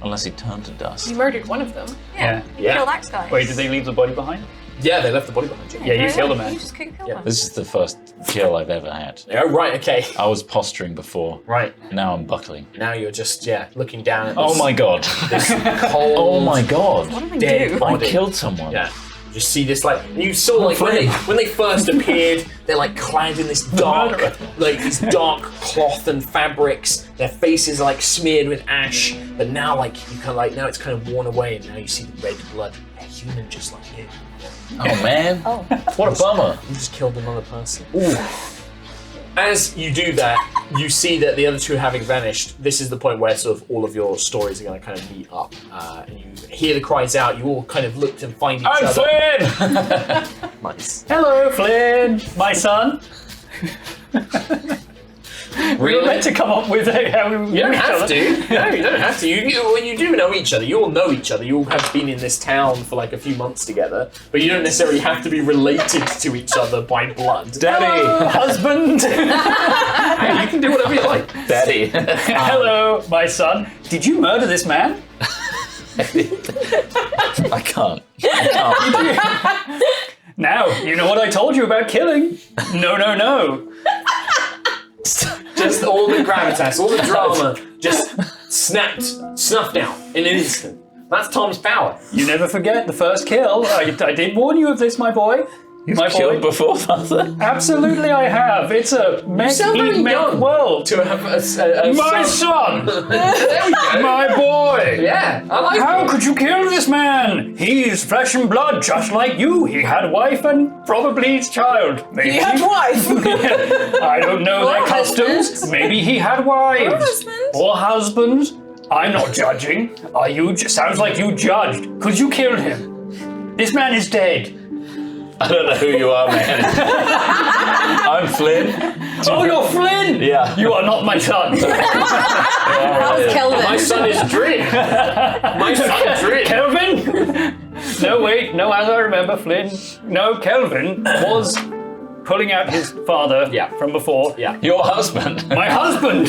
Unless he turned to dust. You murdered one of them. Yeah. Yeah. Kill that guy. Wait, did they leave the body behind? Yeah, they left the body behind you. Yeah, you killed a man. You just couldn't kill Yeah. them. This is the first kill I've ever had. Oh, right, okay. I was posturing before. Right. Now I'm buckling. Now you're just, looking down at this, Oh my god. this cold, Oh my god. What did I dead do? I body. killed someone. Yeah. You just see this you saw like when they first appeared, they're like clad in this dark, like these dark cloth and fabrics. Their faces are like smeared with ash, but now now it's kind of worn away, and now you see the red blood. They're human just like you. Oh man. Oh. What a bummer. You just killed another person. Ooh. As you do that, you see that the other two having vanished. This is the point where sort of all of your stories are going to kind of meet up, and you hear the cries out. You all kind of look to find each I'm other. Flynn! Nice. Hello, Flynn, my son. We were meant to come up with how we You don't knew each have other. to. No, you don't have to. You do know each other. You all know each other. You all have been in this town for like a few months together, but you don't necessarily have to be related to each other by blood. Daddy! Husband. Hey, you can do whatever you like. Daddy! Hello, my son. Did you murder this man? I can't. I can't. Now, you know what I told you about killing. No, no, no. Just all the gravitas, all the drama, just snuffed out in an instant. That's Tom's power. You never forget the first kill. I did warn you of this, my boy. My Killed boy. before, Father? Absolutely, I have. It's a sound very mech young. world. To have a My son. son, There we go. my boy. Yeah, I like How it. could you kill this man? He's flesh and blood, just like you. He had a wife and probably his child. Maybe. He had wife. I don't know their Or customs. husbands. Maybe he had wives. Or husbands. Or husbands. I'm not judging. Are you? Sounds like you judged. Could you kill him? This man is dead. I don't know who you are, man. I'm Flynn. Oh, you're Flynn. Yeah. You are not my son. How's Kelvin? My son is Drin. My son Drin. Kelvin? No, wait. No, as I remember, Flynn. No, Kelvin was pulling out his father from before. Yeah. Your husband. My husband.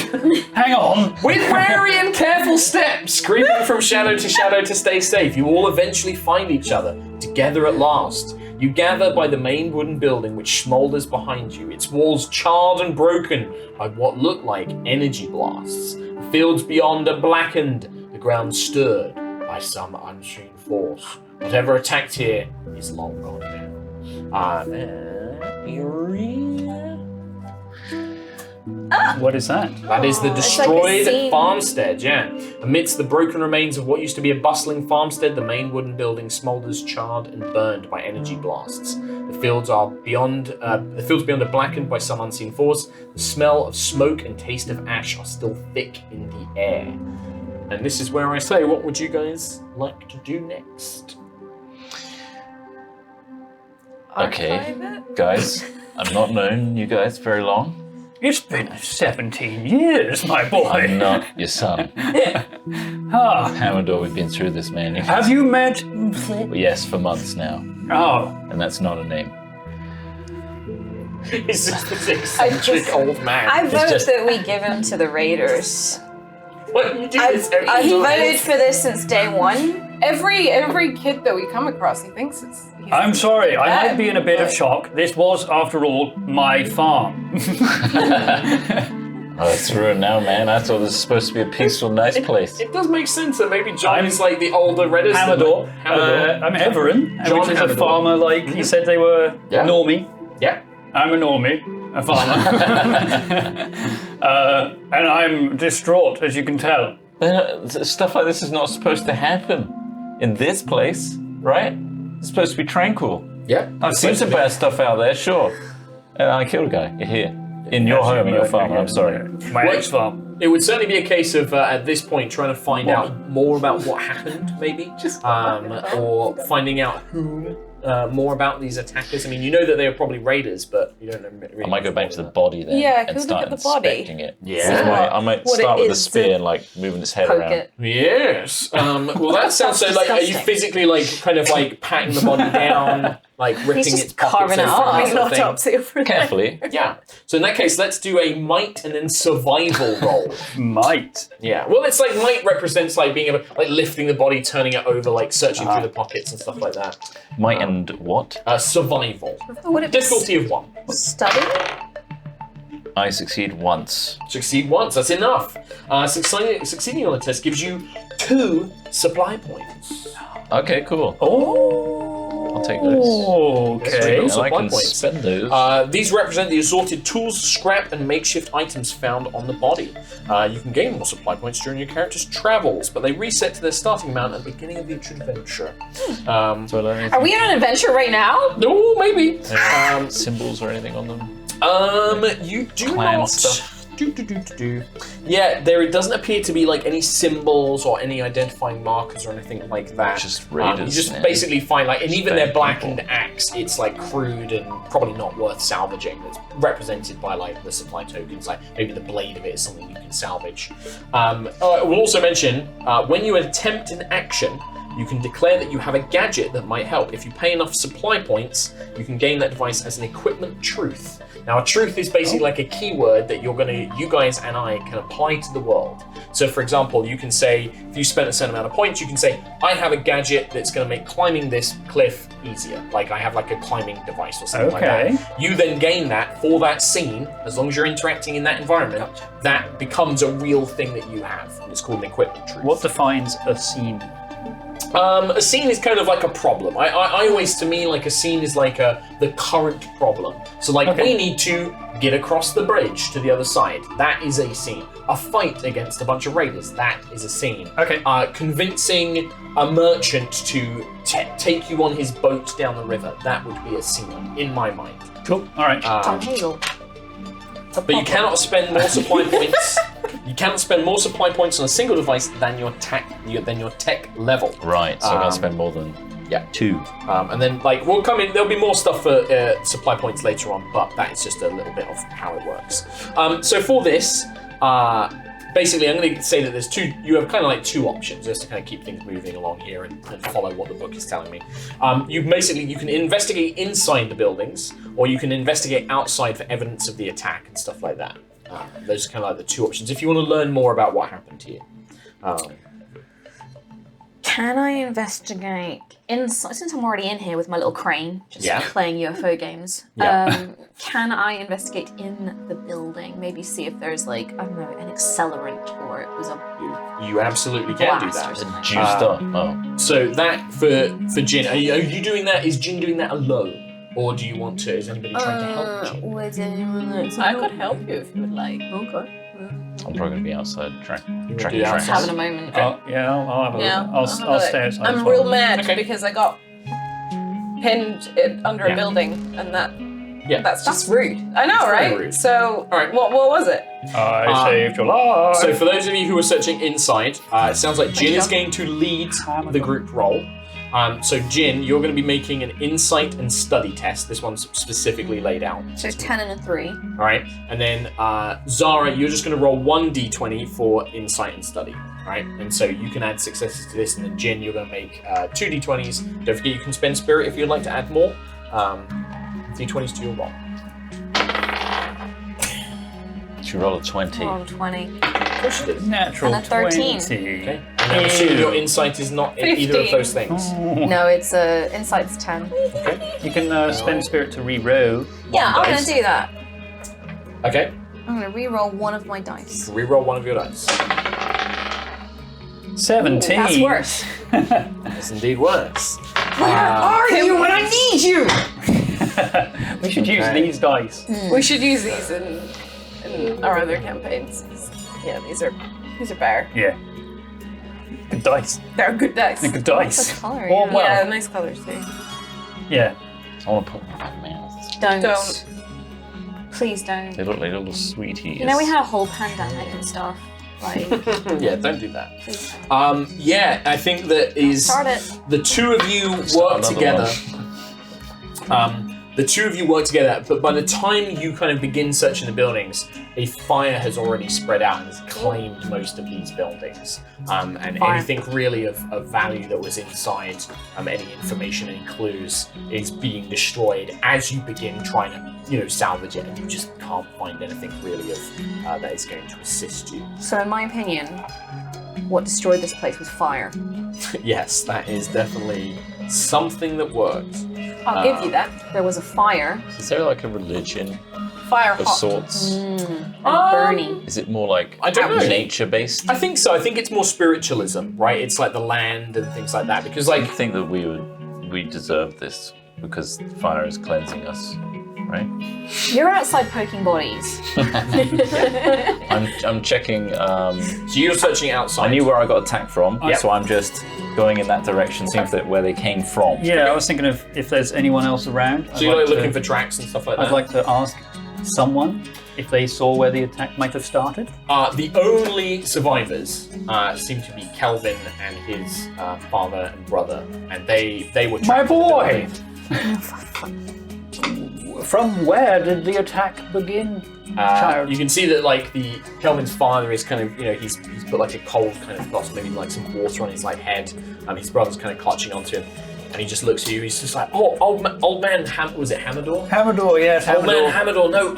Hang on. With wary and careful steps, creeping from shadow to stay safe, you all eventually find each other, together at last. You gather by the main wooden building which smoulders behind you, its walls charred and broken by what look like energy blasts. The fields beyond are blackened, the ground stirred by some unseen force. Whatever attacked here is long gone now. What is that? That is the like a destroyed scene. farmstead, yeah. Amidst the broken remains of what used to be a bustling farmstead, the main wooden building smoulders, charred and burned by energy blasts. The fields beyond are blackened by some unseen force. The smell of smoke and taste of ash are still thick in the air. And this is where I say, what would you guys like to do next? Okay, guys, I've not known you guys very long. It's been 17 years, my boy. I'm not your son. Ah, Hammondor, we've been through this, man. have you met? Yes, for months now. Oh, And that's not a name. He's just this eccentric old man. I vote just- that we give him to the Raiders. What you do I've, this every I've time. voted for this since day one. Every kid that we come across, he thinks he's I'm sorry. I might be in a bit of but- shock. This was, after all, my farm. Oh, it's ruined now, man. I thought this was supposed to be a peaceful, nice place. It does make sense that maybe John I'm- is like the older Reddis. Hamador. Hamador. I'm Everin, John which is a Hamador. farmer like you said they were Yeah. normie. Yeah. I'm a normie, a farmer. And I'm distraught, as you can tell. Stuff like this is not supposed to happen in this place, right? It's supposed to be tranquil. Yeah. I've seen some bad stuff out there, sure. I killed a guy. You're here. In your home, in your farm. I'm sorry. My Wait. ex-farm. It would certainly be a case of, at this point, trying to find out more about what happened, maybe. Or finding out who, more about these attackers. I mean, you know that they are probably raiders, but you don't know really I might go much back more to the than body then Yeah, and go look start at the body. inspecting it. Yeah. I might What start it with the is spear and like moving his head Poke around. it. that. Yes. Well, that sounds so like, are you disgusting. physically like kind of like patting the body down, like ripping just its pockets carving it open, up. that Big sort of thing? autopsy over there. Carefully. Yeah. So in that case, let's do a might and then survival roll. Might. Yeah. Well, it's like might represents like being able, like lifting the body, turning it over, like searching through the pockets and stuff like that. Might and what? Survival. Would it be Difficulty of 1. study? I succeed once. Succeed once. That's enough. Succeeding on the test gives you 2 supply points. Okay, cool. Oh. I'll take those. Okay. Yes, And supply I can points. spend those. These represent the assorted tools, scrap, and makeshift items found on the body. You can gain more supply points during your character's travels, but they reset to their starting amount at the beginning of each adventure. Do I learn anything? Are we on an adventure right now? No, maybe. Symbols or anything on them? You do Clan not. stuff. Yeah, there doesn't appear to be like any symbols or any identifying markers or anything like that. Just raiders, You just yeah. basically find like, and even Just their bad blackened people. axe, it's like crude and probably not worth salvaging. It's represented by like the supply tokens, like maybe the blade of it is something you can salvage. We'll also mention when you attempt an action, you can declare that you have a gadget that might help. If you pay enough supply points, you can gain that device as an equipment truth. Now, a truth is basically like a keyword that you guys and I can apply to the world. So, for example, you can say, if you spent a certain amount of points, you can say, I have a gadget that's going to make climbing this cliff easier. Like, I have like a climbing device or something like Okay. that. You then gain that for that scene, as long as you're interacting in that environment, that becomes a real thing that you have. And it's called an equipment truth. What defines a scene? A scene is kind of like a problem. I always, to me, like a scene is like the current problem. So like Okay. we need to get across the bridge to the other side. That is a scene. A fight against a bunch of raiders. That is a scene. Okay. Convincing a merchant to take you on his boat down the river. That would be a scene in my mind. Cool. All right. Tom Hazel. But you cannot spend more supply points. You cannot spend more supply points on a single device than your tech level. Right, so I'm going to spend more than Yeah. 2. And then, like, we'll come in. There'll be more stuff for supply points later on, but that is just a little bit of how it works. So for this, basically, I'm going to say that there's two. You have kind of like 2 options, just to kind of keep things moving along here and follow what the book is telling me. You can investigate inside the buildings, or you can investigate outside for evidence of the attack and stuff like that. Those are kind of like the 2 options. If you want to learn more about what happened to you. Can I investigate inside? Since I'm already in here with my little crane, just Yeah. playing UFO games. Yeah. Can I investigate in the building? Maybe see if there's like, I don't know, an accelerant or it was a You absolutely can do blast or that. something. Juiced up. Oh. So that for Jin, are you doing that? Is Jin doing that alone, or do you want to? Is anybody trying to help Jin? Was anyone else? I could help you if you would like. Okay. I'm probably going to be outside tracking do trains. outside? Having a moment. Oh, yeah, I'll have a Yeah, look. I'll stay outside. I'm as well. real mad Okay. because I got pinned under Yeah. a building, and Yeah. that's That's rude. I know, very right? rude. So, All right. what was it? I saved your life. So for those of you who are searching inside, it sounds like Jin is going to lead the group roll. So Jin, you're going to be making an insight and study test. This one's specifically laid out. So 10 and a 3. All right, and then Zara, you're just going to roll 1d20 for insight and study. All right, and so you can add successes to this, and then Jin, you're going to make 2d20s. Don't forget you can spend spirit if you'd like to add more. D20s to your roll. Should we roll a 20? Oh, 20. Of course you did. Natural And a 13. 20. Okay. And I'm assuming your insight is not in either of 15. those things. No, it's insight's 10. Okay. You can spend spirit to re-roll. Yeah, I'm dice. gonna do that. Okay. I'm gonna re-roll one of my dice. Reroll one of your dice. 17. That's worse. It's indeed worse. Where are you when I need you? We should use Okay. these dice. We should use these in our other campaigns. Yeah, these are better. Yeah. Good dice. They're good dice. Good dice. The color, Oh, yeah. well. Yeah, nice colors too. Yeah. I want to put one in my mouth. Don't. Please don't. They look like little sweeties. You know we had a whole pandemic and stuff. Like, Yeah, don't do that. please don't. Yeah, I think that is Start it. the two of you Start work another together. The two of you work together, but by the time you kind of begin searching the buildings, a fire has already spread out and has claimed most of these buildings. And Fire. anything really of value that was inside, any information, any clues, is being destroyed as you begin trying to, salvage it, and you just can't find anything really of that is going to assist you. So in my opinion, what destroyed this place was fire. Yes, that is definitely something that worked. I'll give you that. There was a fire. Is there like a religion Fire of hot. sorts? Burning. Is it more like I don't know. nature based? I think so. I think it's more spiritualism, right? It's like the land and things like that. Because, I like, think that we deserve this because fire is cleansing us, right? You're outside poking bodies. I'm checking. so you're searching outside. I knew where I got attacked from, Yeah. so I'm just going in that direction, seeing where they came from. Yeah, I was thinking of if there's anyone else around. So you're like looking for tracks and stuff like that. I'd like to ask someone if they saw where the attack might have started. The only survivors seem to be Kelvin and his father and brother, and they were. My trapped in the boy! building. From where did the attack begin, child? You can see that like Kelvin's father is kind of he's put like a cold kind of glass, maybe like some water on his like head. His brother's kind of clutching onto him, and he just looks at you. He's just like, "Oh, old man, was it Hamador? Hamador, yes, Old man Hamador. Hamador. No,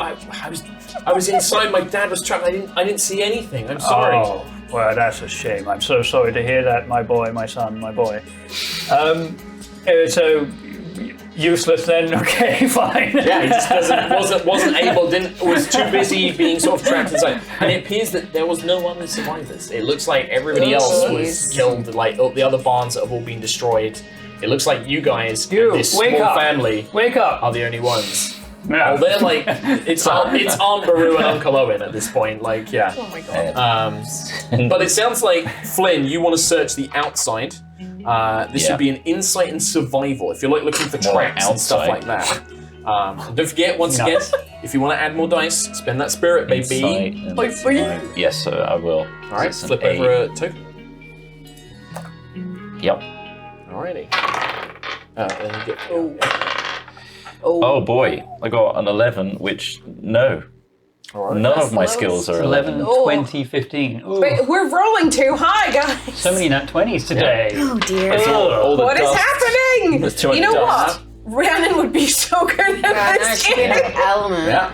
I was inside. My dad was trapped. I didn't see anything. I'm sorry." Oh, well, that's a shame. I'm so sorry to hear that, my boy, my son, my boy. So useless then. Okay, fine. Yeah, he just wasn't able, was too busy being sort of trapped inside. And it appears that there was no other survivors. It looks like everybody else was killed, like the other barns that have all been destroyed. It looks like you guys, and this wake small up. family, Wake up. are the only ones. No. Oh, they're like, it's Aunt Beru and Uncle Owen at this point, like, yeah. Oh my god. But it sounds like, Flynn, you want to search the outside. This Yeah. should be an insight and survival, if you're like looking for More tracks and stuff like outside. that. And don't forget, once again, if you want to add more dice, spend that spirit, baby. Insight and survival. Yes, I will. Alright, It's an flip 8. over a token. Yep. Alrighty. Then you get. Oh boy, I got an 11, which no. Alright. None of my That's skills are 11, 11. Oh. 20, 15. Ooh, Wait, we're rolling too high, guys. so many nat 20s today. Oh dear. It's all the What is dust. happening? There's too much You know dust. what? Rhiannon would be so good at this game. Element. Yeah.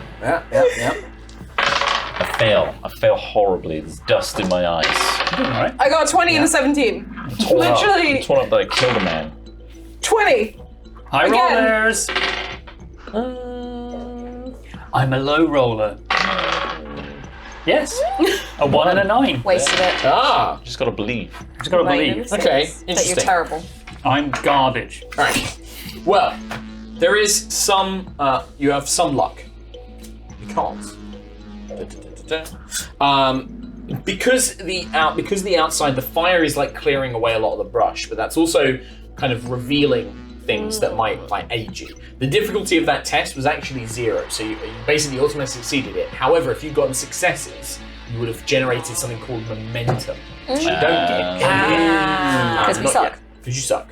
I fail horribly. There's dust in my eyes. Alright. I got 20 and a 17. Literally It's one up that I killed a man. 20. High Again. rollers. I'm a low roller. Yes. A 1 and a 9. Wasted it. Ah, Just gotta believe. Just gotta Right, believe. okay, That you're interesting. terrible. I'm garbage. Alright. Well, there is some, you have some luck. You can't. Because the outside, the fire is like clearing away a lot of the brush, but that's also kind of revealing things that might like aid you. The difficulty of that test was actually 0, so you basically automatically succeeded it. However, if you'd gotten successes, you would have generated something called momentum, which you don't get. Because we suck. Because you suck.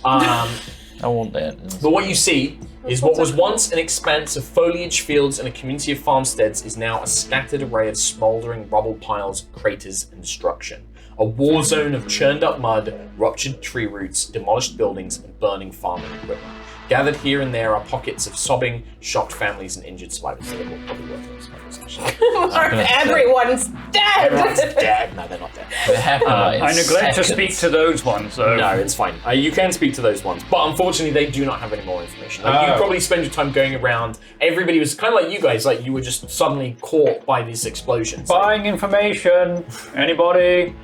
I want that. But what you see is what was once an expanse of foliage fields and a community of farmsteads is now a scattered array of smouldering rubble piles, craters, and destruction. A war zone of churned up mud, ruptured tree roots, demolished buildings, and burning farming equipment. Gathered here and there are pockets of sobbing, shocked families and injured survivors. So they're probably worth those survivors, actually. Everyone's dead. Everyone's dead. No, they're not dead. It happened like I neglect to seconds. speak to those ones, though. No, it's fine. You can speak to those ones, but unfortunately, they do not have any more information. Like, you Oh. probably spend your time going around. Everybody was kind of like you guys, like you were just suddenly caught by these explosions. Buying information. Anybody?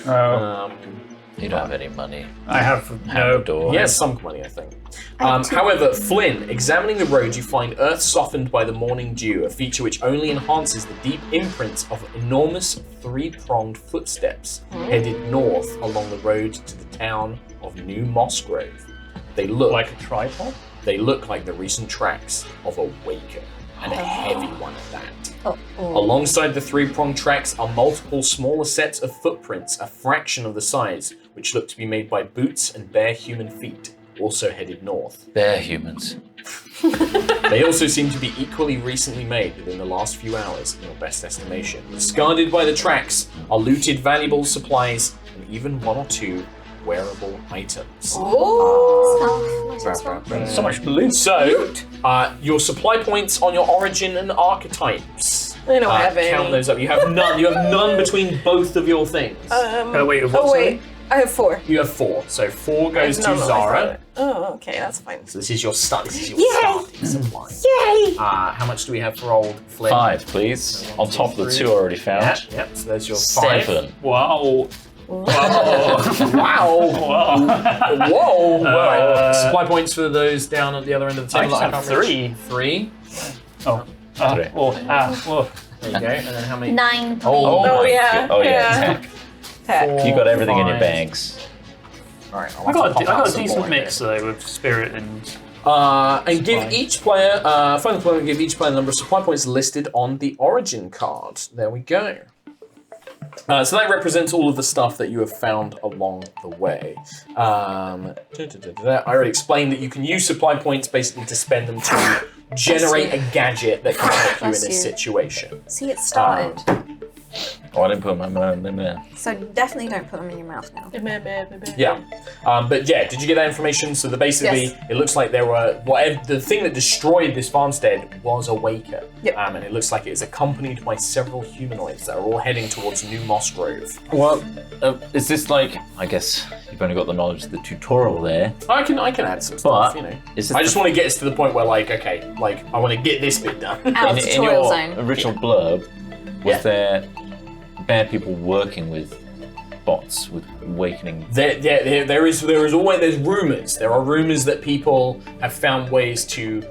Oh. You don't have any money. I have Hammer no. door. He has some money, I think. have two. However, Flynn, examining the road, you find earth softened by the morning dew, a feature which only enhances the deep imprints of enormous three-pronged footsteps headed north along the road to the town of New Mossgrove. They look Like a tripod? They look like the recent tracks of a waker, and a heavy one at that. Alongside the three-pronged tracks are multiple smaller sets of footprints, a fraction of the size, which look to be made by boots and bare human feet, also headed north. They're humans. They also seem to be equally recently made within the last few hours, in your best estimation. Discarded by the tracks are looted valuables, supplies, and even one or two wearable items. So much loot. So, your supply points on your origin and archetypes. I don't have any. Count those up. You have none. You have none between both of your things. Wait, what? Oh wait, I have 4. You have 4. So 4 goes I to have none, I Zara. thought. Oh, okay, that's fine. So this is your start. This is your Yay! starting supply. Yay! How much do we have for old Flynn? 5, please. On top of the 2 I already found. Yeah. So there's your 5. 7. Wow. Wow. Wow. Whoa. Right. Supply points for those down at the other end of the I table. have 3. 3. Oh. Three. Whoa. There you go. And then how many? 9, please. Oh, Oh my yeah. God. Oh yeah. Tech. You got everything in your 5. bags. All right. I got a decent mix though with spirit and. And give each player, final deployment, give each player the number of supply points listed on the origin card. There we go. So that represents all of the stuff that you have found along the way. I already explained that you can use supply points basically to spend them to generate a gadget that can help you in Bless this you. situation. See, it started. Oh, I didn't put my mind in there. So definitely don't put them in your mouth now. Yeah. But yeah, did you get that information? So basically, Yes. it looks like there were the thing that destroyed this farmstead was a waker. Yep. And it looks like it is accompanied by several humanoids that are all heading towards New Mossgrove. Well, is this like? I guess you've only got the knowledge of the tutorial there. I can add some stuff, you know. Is this I just want to get us to the point where I want to get this bit done. Out of the in tutorial your zone. original blurb, was Yeah. there bad people working with bots with awakening? There is always rumors. There are rumors that people have found ways to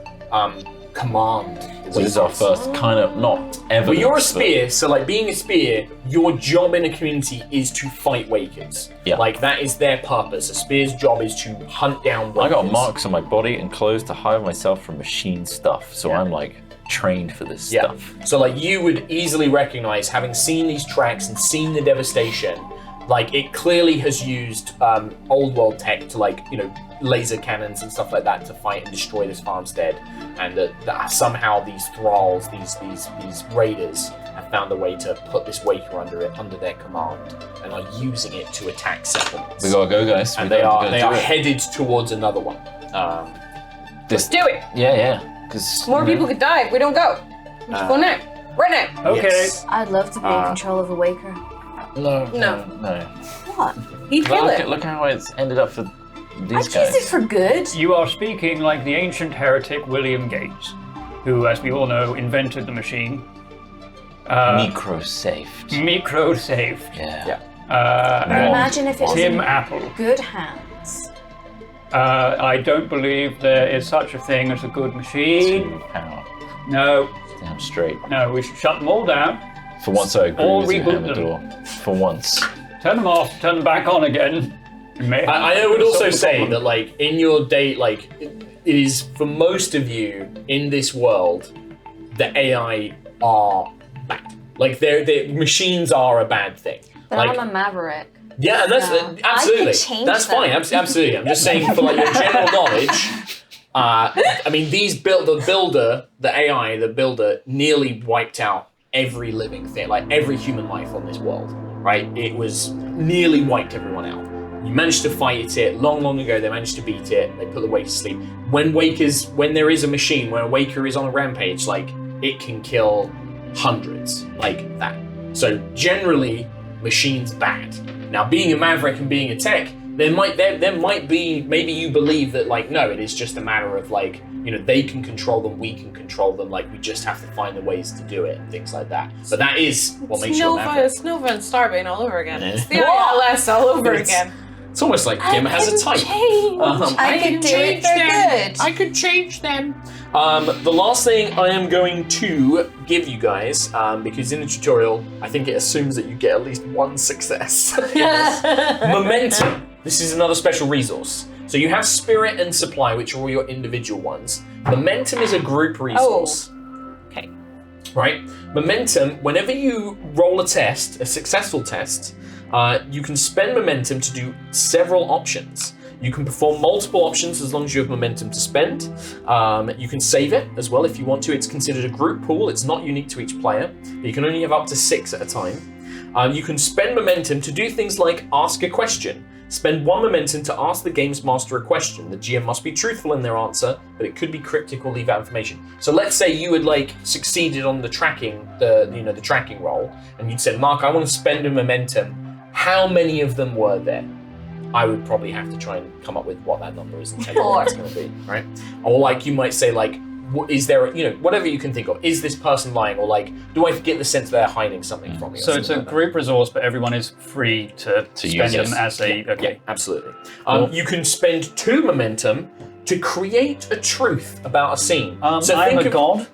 command. the So this is our wakers. first kind of not evidence. But you're a but- spear, so like being a spear, your job in a community is to fight wakers. Yeah. Like that is their purpose. A spear's job is to hunt down wakers. I got marks on my body and clothes to hide myself from machine stuff, so Yeah. I'm like trained for this Yeah. stuff. So like you would easily recognize, having seen these tracks and seen the devastation, like it clearly has used old world tech to laser cannons and stuff like that to fight and destroy this farmstead, and that somehow these thralls, these raiders, have found a way to put this waker under their command and are using it to attack settlements. We gotta go, guys. and We they gotta are do it. headed towards another one. This, Do it. yeah, because More people could die if we don't go. We should go now. Right now. Okay. Yes. I'd love to be in control of a waker. No. No. What? He'd kill Look, it. look how it's ended up for I'd these use guys. it for good. You are speaking like the ancient heretic William Gates, who, as we all know, invented the machine. Micro-saved. Micro-saved. Yeah. And Imagine if it was Tim in Apple. good hands. I don't believe there is such a thing as a good machine. Power. No, Damn straight. no, we should shut them all down. For once I agree Or with you, reboot Amador. For once. Turn them off, turn them back on again. I would also say that, like, in your day, like, it is for most of you in this world, the AI are bad. Like, the machines are a bad thing. But Like, I'm a maverick. yeah, and that's Yeah. I absolutely could change that's them. fine. Absolutely, I'm just saying for like your general knowledge. I mean, the AI, the builder, nearly wiped out every living thing, like every human life on this world. Right? It was nearly wiped everyone out. You managed to fight it long ago. They managed to beat it. They put the Wakers to sleep. When there is a machine, when a Waker is on a rampage, like it can kill hundreds, like that. So generally, machines bad. Now, being a maverick and being a tech, there might be, maybe you believe that, like, no, it is just a matter of, like, you know, they can control them, we can control them, like, we just have to find the ways to do it and things like that. But that is what makes you a maverick. Nova and Starbane all over again. Yeah. It's the ILS all over It's- again. It's almost like Kim has a type. I can do it for good. I could change them. The last thing I am going to give you guys, because in the tutorial, I think it assumes that you get at least one success. Momentum. This is another special resource. So you have Spirit and Supply, which are all your individual ones. Momentum is a group resource. Okay. Right? Momentum, whenever you roll a test, a successful test, you can spend momentum to do several options. You can perform multiple options as long as you have momentum to spend. You can save it as well if you want to. It's considered a group pool. It's not unique to each player. But you can only have up to 6 at a time. You can spend momentum to do things like ask a question. Spend 1 momentum to ask the game's master a question. The GM must be truthful in their answer, but it could be cryptic or leave out information. So let's say you had succeeded on the tracking, the tracking roll, and you'd said, Mark, I want to spend a momentum. How many of them were there? I would probably have to try and come up with what that number is and tell you what it's going to be, right? Or you might say is there, whatever you can think of. Is this person lying? Or do I get the sense they're hiding something from me? So it's a group resource, but everyone is free to spend them as they. Okay. Yeah, absolutely. You can spend 2 momentum to create a truth about a scene. So I'm a god.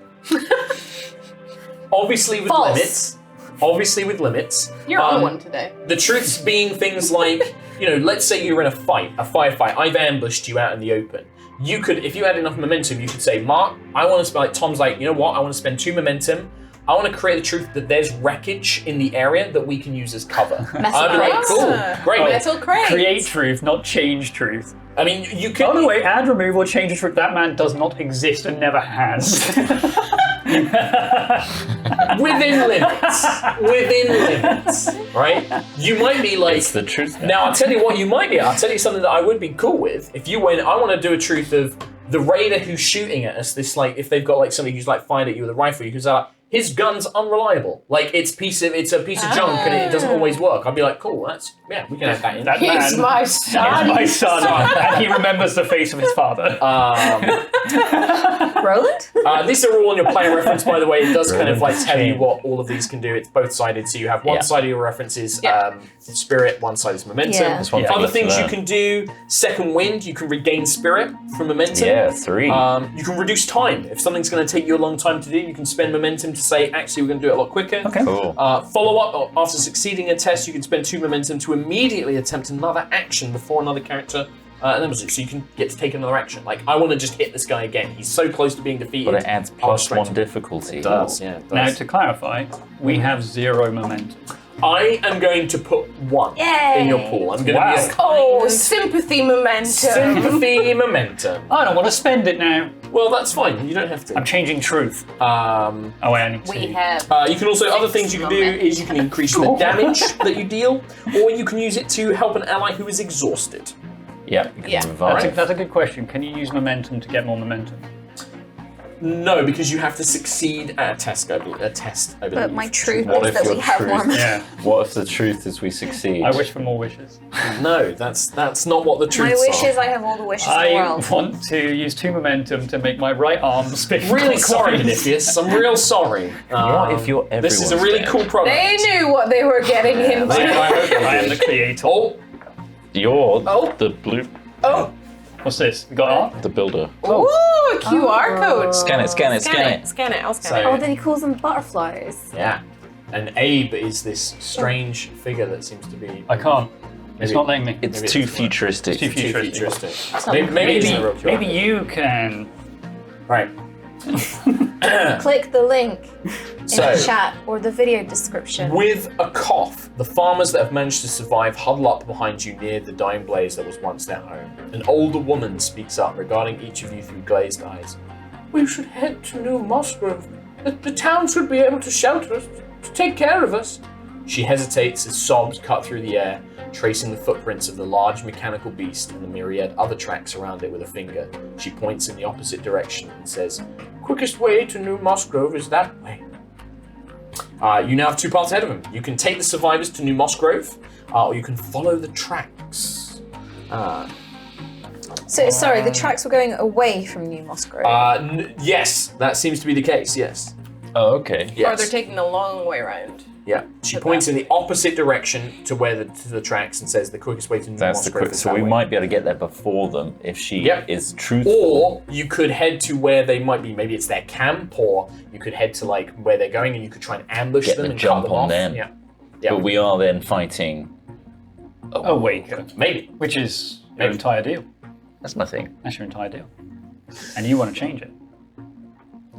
Obviously with False. limits. Obviously with limits. You're on one today. The truths being things like, let's say you're in a firefight. I've ambushed you out in the open. You could, if you had enough momentum, you could say, Mark, I want to spend, Tom's like, you know what? I want to spend 2 momentum. I want to create the truth that there's wreckage in the area that we can use as cover. I'd be like, cool, great. Metal crates. Create truth, not change truth. I mean, you could. Oh no, wait, add, remove, or change a truth. That man does not exist and never has. Within limits, right? You might be like, It's the truth. now I'll tell you what you might be. I'll tell you something that I would be cool with. If you went, I want to do a truth of the raider who's shooting at us, if they've got somebody who's fired at you with a rifle, you could say, his gun's unreliable. It's a piece of junk and it doesn't always work. I'd be like, cool, we can have that in. That He's man my is son. my son, and he remembers the face of his father. Roland? These are all on your player reference, by the way. It does kind of tell you what all of these can do. It's both sided, so you have one side of your reference is spirit, one side is momentum. Yeah. That's one thing Other to things you learn. can do: second wind. You can regain spirit from momentum. Yeah, 3. You can reduce time. If something's going to take you a long time to do, you can spend momentum to say, actually, we're going to do it a lot quicker. Okay. Cool. Follow up after succeeding a test, you can spend 2 momentum to immediately attempt another action before another character. And then so you can get to take another action. I want to just hit this guy again. He's so close to being defeated. But it adds +1 difficulty. It does, yeah. It does. Now, to clarify, we have 0 momentum. I am going to put 1 Yay. in your pool. I'm going Wow. to be a Oh, sympathy momentum. sympathy momentum. I don't want to spend it now. Well, that's fine. You don't have I'm to. changing truth. Um, Oh, wait, I need to. We have. you can also, other things you can do is you can increase the damage that you deal, or you can use it to help an ally who is exhausted. Yeah, you can Yeah. revive. That's a good question. Can you use momentum to get more momentum? No, because you have to succeed at a test, I believe. But my truth What is if that we your have truth- more. Yeah. What if the truth is we succeed? I wish for more wishes. No, that's not what the truth My is. wish is I have all the wishes in the I world. want to use 2 momentum to make my right arm spin. Really sorry, clockwise. Nippius. I'm real sorry. What if you're This is a everyone's really dead? cool product. They knew what they were getting into. I am the creator. Oh, You're Oh. the blue, Oh, What's this? We got art? the builder. ooh, a QR code. Scan it, scan it, scan it. Scan it. I'll scan So- Oh, then he calls them butterflies. yeah. And Abe is this strange figure that seems to be I can't. It's Maybe- not letting me. It's Maybe too it's the futuristic. Too too futuristic. futuristic. Maybe it's a real QR Maybe code. you can. Right. Click the link in So- the chat or the video description. With a cough, the farmers that have managed to survive huddle up behind you near the dying blaze that was once their home. An older woman speaks up, regarding each of you through glazed eyes. We should head to New Musgrove. The town should be able to shelter us, to take care of us. She hesitates as sobs cut through the air, tracing the footprints of the large mechanical beast and the myriad other tracks around it with a finger. She points in the opposite direction and says, "Quickest way to New Musgrove is that way." You now have 2 paths ahead of him. You can take the survivors to New Musgrove, or you can follow the tracks. So, sorry, the tracks were going away from New Musgrove. Yes, that seems to be the case, yes. Oh, okay. Yes. Or they're taking a long way around. Yeah, she points in the opposite direction to where to the tracks and says the quickest way to New That's the Musgrove quick. is So that we way. might be able to get there before them if she Yep. is truthful. Or you could head to where they might be. Maybe it's their camp, or you could head to like where they're going, and you could try and ambush Get them the and jump cut them on off. them. Yeah, yeah, But we are then fighting. A Waker, maybe. which is your Maybe. entire deal. That's my thing. That's your entire deal. And you want to change it.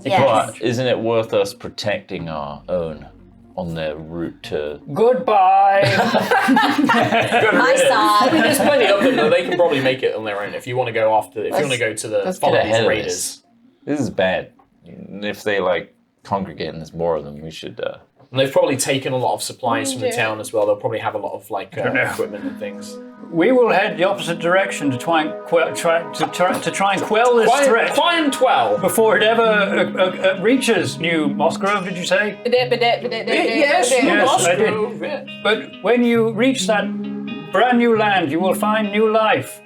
Yes. But isn't it worth us protecting our own on their route to? Goodbye! My I side. mean, there's plenty of them. Though. They can probably make it on their own. If you want to go after, if you want to go to the Let's follow get these ahead of raiders. this. This is bad. If they like congregate and there's more of them, we should. And they've probably taken a lot of supplies from the Yeah. town as well. They'll probably have a lot of like know. equipment and things. We will head the opposite direction to try and try and quell this threat Quiet 12. before it ever reaches New Musgrove. Did you say? Yes, Yes, I did. Musgrove, yeah. But when you reach that brand new land, you will find new life.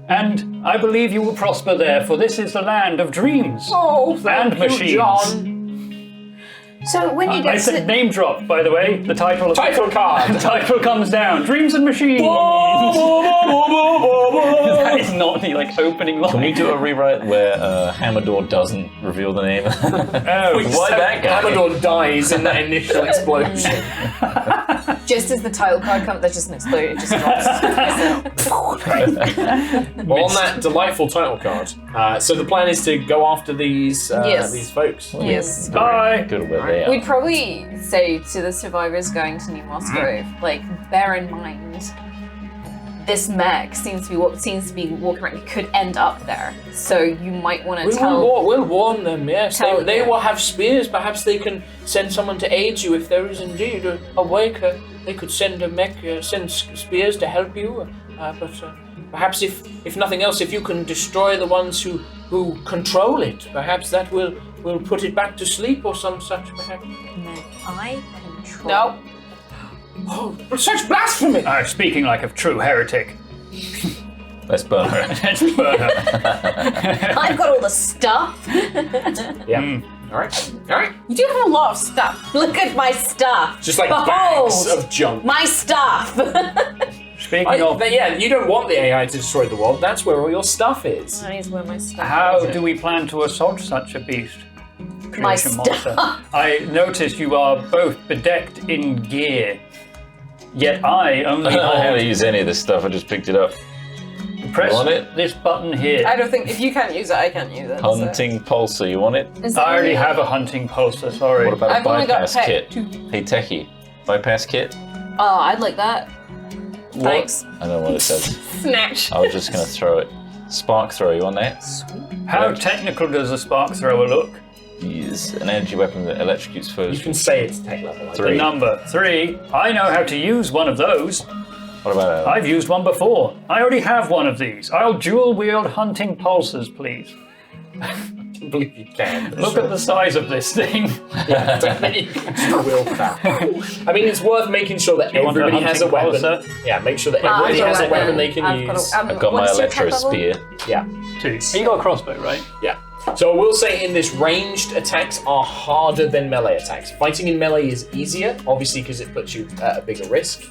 And I believe you will prosper there, for this is the land of dreams Oh, thank and you, machines. John. So when you I get said to name drop, by the way. The title of Title the card. title comes down. Dreams and machines. That is not the opening line. Can we do a rewrite where Hamador doesn't reveal the name? Oh, Why that guy? Amador dies in that initial explosion. just as the title card comes, there's just an explosion. It just drops. Well, on that delightful title card. So the plan is to go after these Yes. these folks. Yes. Bye. Good where they are. We'd probably say to the survivors going to New Musgrove, like, bear in mind, this mech seems to be walking around. It could end up there, so you might want to tell. We'll warn them, yes. Tell They them. will have spears. Perhaps they can send someone to aid you if there is indeed a waker. They could send a mech, send spears to help you. But perhaps if nothing else, if you can destroy the ones who control it, perhaps that will put it back to sleep or some such, perhaps. I control. No. Oh, such blasphemy! Speaking like a true heretic. Let's burn her. Let's burn her. I've got all the stuff. Yeah. All right. You do have a lot of stuff. Look at my stuff. Just like Behold, bags of junk. my stuff. Speaking of, You don't want the AI to destroy the world. That's where all your stuff is. That is where my stuff how is. do we plan to assault such a beast? My Creation stuff. monster. I noticed you are both bedecked in gear. Yet I only I don't know how to hold. use any of this stuff. I just picked it up. Press Want it? this button here. I don't think if you can't use it, I can't use it. so. Hunting pulsar. You want it? I already have a hunting pulsar, sorry. What about I've a only got bypass tech kit? to- Hey, Techie. Bypass kit? Oh, I'd like that. What? Thanks. I know what it says. Snatch. I was just going to throw it. Spark throw. You want that? How technical does a spark thrower look? Use an energy weapon that electrocutes You foes. can say it's tech level. I Three. think. Number 3. I know how to use one of those. What about I've used one before. I already have one of these. I'll dual wield hunting pulsars, please. I believe you can. Look at the size of this thing. Yeah, definitely you can just will that. I mean, it's worth making sure that you want a everybody has a hunting weapon. pulsar? Yeah, make sure that everybody I've has got a weapon they can I've use. I've got my what's your electro tech level? spear. Yeah, 2. You got a crossbow, right? yeah. So I will say in this, ranged attacks are harder than melee attacks. Fighting in melee is easier, obviously, because it puts you at a bigger risk.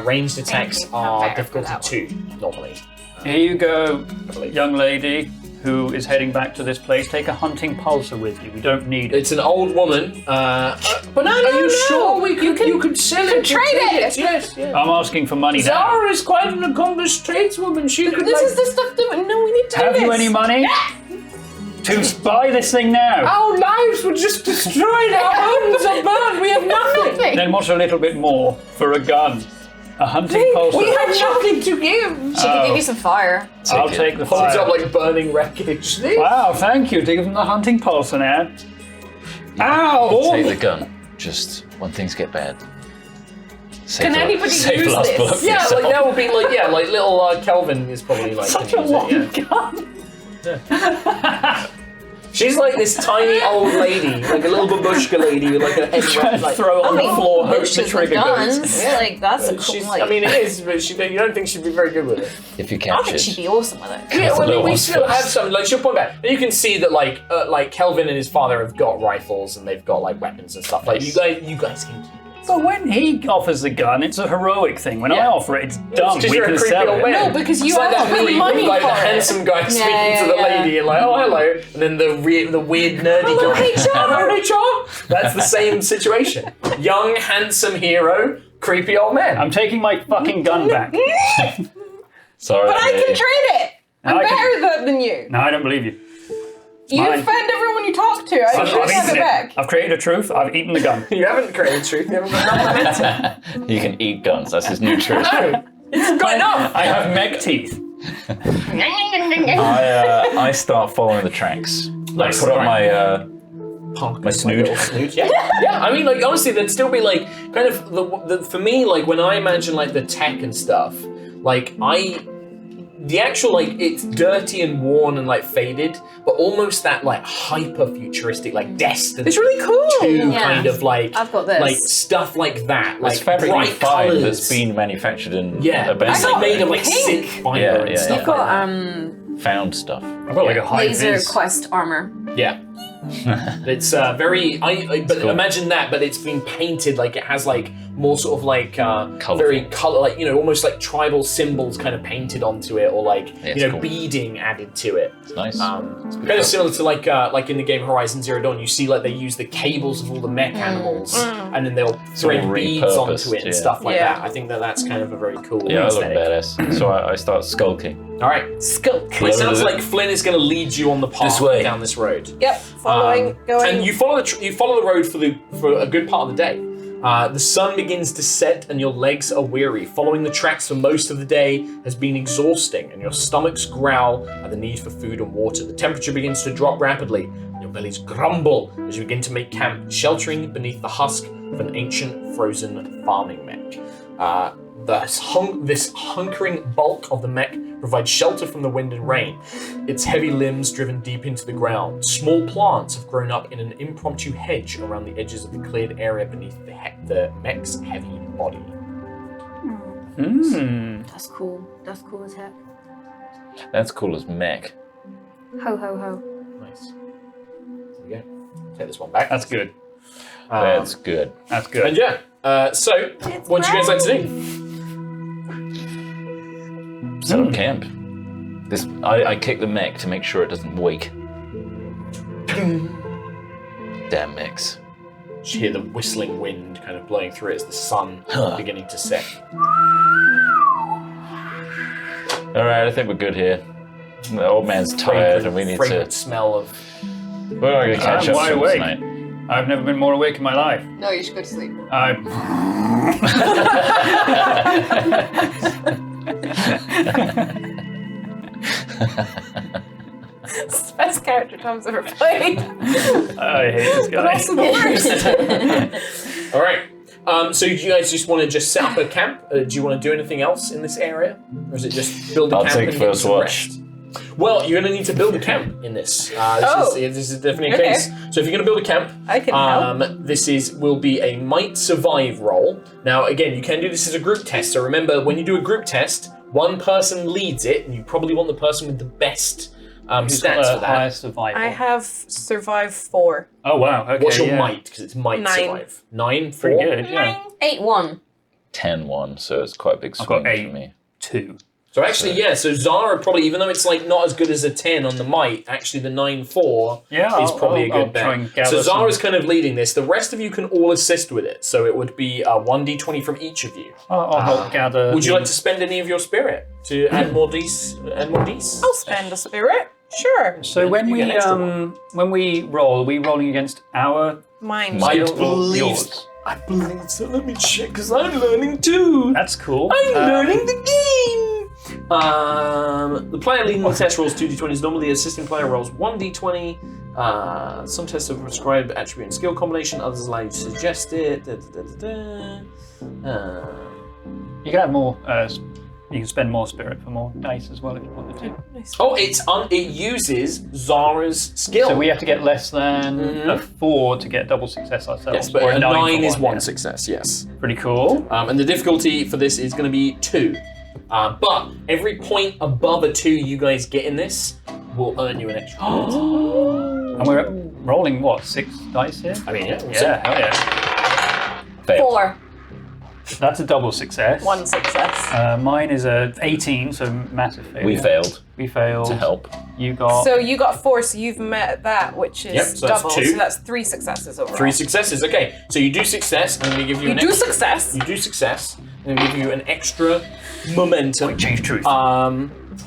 Ranged attacks Anything not are better for difficulty that 2, normally. Here you go, I believe. young lady who is heading back to this place. Take a hunting pulsar with you. We don't need it. It's an old woman. But are you sure you can sell it? trade it. Yes, yes. I'm asking for money now. Zara is quite an accomplished tradeswoman. She could This is the stuff that no, we need to do Have this. you any money? To buy this thing now. Our lives were just destroyed. Our homes are burned. We have nothing. Then what's a little bit more for a gun? A hunting pulsar. We have nothing to give. She could give you some fire. I'll take the Holds up fire. like burning wreckage. Wow, thank you. Give them the hunting pulsar now. Ow! Take the gun. Just when things get bad. Save Can the- anybody save use last this? bullet for Yeah, yourself. like that would be like like little Kelvin is probably like Such a can use long it, yeah. gun. She's like this tiny old lady, like a little babushka lady with like a head wrap, like. Throw it on the floor, hope the Bushes trigger and goes. guns. Like that's a cool. She's, Like, I mean, it is, but you don't think she'd be very good with it. If you I catch think it. she'd be awesome with it. Yeah, the well, little we ones still have first. some. Like she'll point back, and you can see that like Kelvin and his father have got rifles and they've got like weapons and stuff. Like you guys can keep it. But when he offers the gun, it's a heroic thing. When I offer it, it's dumb. Because We you're a can creepy sell old it. man. No, because you it's like have that meme, money like the for it. handsome guy speaking yeah, to the yeah. lady and like, oh hello, and then the weird nerdy Hello, guy. HR. Hello, HR. That's the same situation. Young, handsome hero, creepy old man. I'm taking my fucking gun back. Sorry. But I can trade it. I'm I can- better than you. No, I don't believe you. You mine. offend everyone you talk to. I I've should have eaten it back. I've created a truth. I've eaten the gun. You haven't created truth. You haven't got enough momentum. You can eat guns. That's his new truth. No, it's got enough. I have meg teeth. I start following the tracks. Nice. I put up my My snood. Yeah, yeah. I mean, like honestly, there'd still be like kind of the for me, like when I imagine like the tech and stuff, like the actual like it's dirty and worn and like faded, but almost that like hyper futuristic, like Destiny. It's really cool. 2 Yeah. kind of like I've got this. like stuff like that, like It's fabric bright five colors. that's been manufactured in yeah, a but it's best like made of like pink. synth fiber Yeah, and yeah, stuff. yeah. Got found stuff. I've got like a high laser vis. quest armor. Yeah. It's very. But cool. imagine that, but it's been painted like it has like more sort of like Colourful. very color, like almost like tribal symbols kind of painted onto it, or like it's cool. beading added to it. It's nice. Kind of similar to like in the game Horizon Zero Dawn, you see like they use the cables of all the mech animals, and then they'll thread all beads onto it repurposed, and yeah. stuff like Yeah. that. I think that's kind of a very cool Yeah, I look aesthetic. badass. So I start skulking. All right, Skulk. well, it sounds like Flynn is going to lead you on the path This way. down this road. Yep. Following, going. And you follow the road for a good part of the day. The sun begins to set and your legs are weary. Following the tracks for most of the day has been exhausting, and your stomachs growl at the need for food and water. The temperature begins to drop rapidly, and your bellies grumble as you begin to make camp, sheltering beneath the husk of an ancient frozen farming mech. This hunkering bulk of the mech provides shelter from the wind and rain, its heavy limbs driven deep into the ground. Small plants have grown up in an impromptu hedge around the edges of the cleared area beneath the mech's heavy body. That's cool. That's cool as heck. That's cool as mech. Ho ho ho. Nice. There we go. Take this one back. That's good. That's good. That's And good. yeah, so what do you guys like to do? Set up camp. I kick the mech to make sure it doesn't wake. Damn mechs. You hear the whistling wind kind of blowing through it as the sun beginning to set. Alright, I think we're good here. The old man's tired and we need fragrant to. smell of. We're not gonna catch I'm up wide soon awake. tonight. I've never been more awake in my life. No, you should go to sleep. It's the best character Tom's ever played. I hate this guy. Also the worst. All right. So do you guys just want to just set up a camp? Do you want to do anything else in this area, or is it just build a I'll camp take and get first some watch. rest? Well, you're going to need to build a camp in this. This is definitely a Okay. case. So if you're going to build a camp, I can help. this will be a might survive roll. Now, again, you can do this as a group test. So remember, when you do a group test, one person leads it, and you probably want the person with the best Who's got stats the for that. highest survival? I have survived 4. Oh wow. Okay. What's your yeah. might? Because it's might 9. survive. 9, 4. Pretty good. Yeah. 8-1. 10-1, so it's quite a big I've swing got for 8. me. 2. So actually, yeah. So Zara probably, even though it's like not as good as a 10 on the might, actually the 9-4 Yeah, is probably I'll a good try bet. and gather So Zara's some- kind of leading this. The rest of you can all assist with it. So it would be 1d20 from each of you. I'll help gather. Would you the- like to spend any of your spirit to add more dice? Add more dice? I'll spend a spirit. Sure. So when You we get an extra one. when we roll, are we rolling against our Mine. skill or believe- yours? I believe so. Let me check because I'm learning too. That's cool. I'm learning the game. The player leading the test rolls 2d20s. Normally, the assisting player rolls 1d20. Some tests have prescribed attribute and skill combination. Others allow you to suggest it. You can have more. You can spend more spirit for more dice as well if you wanted to. Oh, it uses Zara's skill. So we have to get less than a 4 to get double success ourselves. yes, but or a 9 for is one yeah. success. Yes. Pretty cool. And the difficulty for this is going to be 2. But every point above a 2 you guys get in this will earn you an extra point. And we're rolling what, 6 dice here? I mean, yeah. Yeah, hell yeah. Failed. 4. That's a double success. 1 success. Mine is a 18, so massive failure. We failed We failed. to help. You got. So you got 4, so you've met that, which is Yep, so that's double. 2. So that's 3 successes overall. 3 successes. Okay, so you do success, and we give you You an do extra, success. You do success, and we give you an extra momentum. Change truth.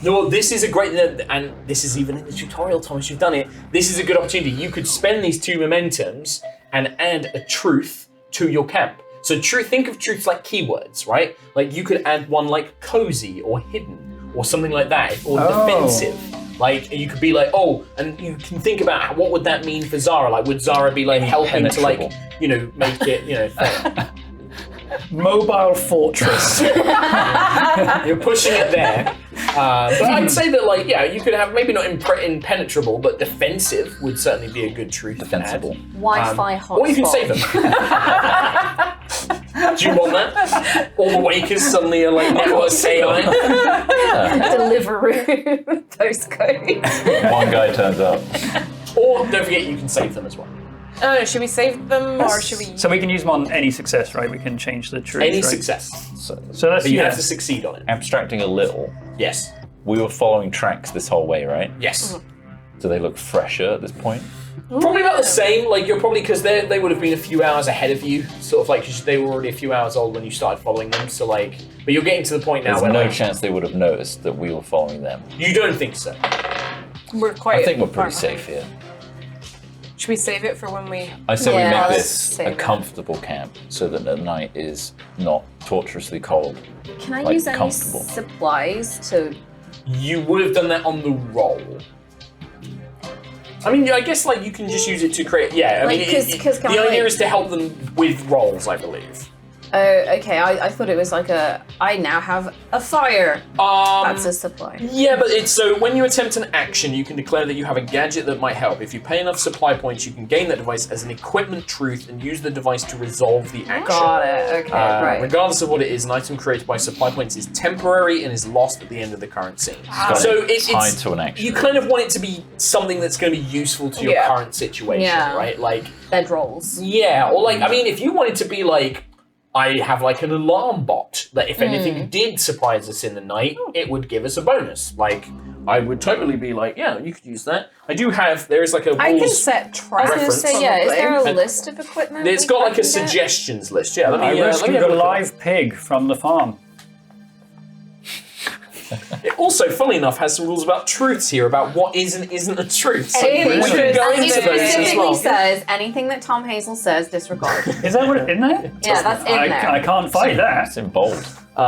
No, this is a great, and this is even in the tutorial, Thomas. You've done it. This is a good opportunity. You could spend these 2 momentums and add a truth to your camp. So think of truths like keywords, right? Like you could add one like cozy or hidden or something like that, or defensive. Like you could be like, oh, and you can think about what would that mean for Zara? Like, would Zara be like helping to like, Impenetrable. make it, fair? Mobile fortress. You're pushing it there. But I'd say that, like, yeah, you could have maybe not impenetrable, but defensive would certainly be a good truth. to add. Defensible. Wi-Fi hotspot. Or you can save them. Do you want that? All the Wakers suddenly are like network AI. Deliveroo postcode. One guy turns up. Or don't forget, you can save them as well. Should we save them or should we? So we can use them on any success, right? We can change the truth. Any right? success. So that's But you have to succeed on it. Abstracting a little, Yes. we were following tracks this whole way, right? Yes. Do they look fresher at this point? Probably about the same. Like, you're probably, because they would have been a few hours ahead of you. Sort of like, because they were already a few hours old when you started following them. So, like, but you're getting to the point now There's where, no like, chance they would have noticed that we were following them. you don't think so. We're quite. I think we're far pretty behind. safe here. Should we save it for when we? I say Yeah, we make let's this save a it. comfortable camp so that the night is not torturously cold. Can I Like, use any comfortable. supplies to? You would have done that on the roll. I mean, I guess like you can just use it to create. Yeah, I Like, mean, 'cause can the I, idea like- is to help them with rolls, I believe. Oh, okay. I thought it was like I now have a fire. That's a supply. Yeah, but it's so when you attempt an action, you can declare that you have a gadget that might help. If you pay enough supply points, you can gain that device as an equipment truth and use the device to resolve the action. Got it. Okay. right. Regardless of what it is, an item created by supply points is temporary and is lost at the end of the current scene. Got So it. it's Tied to an action. You kind of want it to be something that's going to be useful to your Yeah. current situation, Yeah. right? Like, Bedrolls. yeah, or like, I mean, if you wanted to be like, I have like an alarm bot that if anything did surprise us in the night, it would give us a bonus. Like, I would totally be like, yeah, you could use that. I do have, there is like a I can rules. set traps. I was gonna say, yeah. Is probably. there a And list of equipment? It's we got like a can get? suggestions list. Yeah, let me, I let me rescued have a look at that. live pig from the farm. It also, funnily enough, has some rules about truths here, about what is and isn't a truth. So Hey, we can really? go And it into those as specifically well. says anything that Tom Hazel says disregard. Is that what it in there? Yeah, that's in there. I can't fight that. It's in bold. They're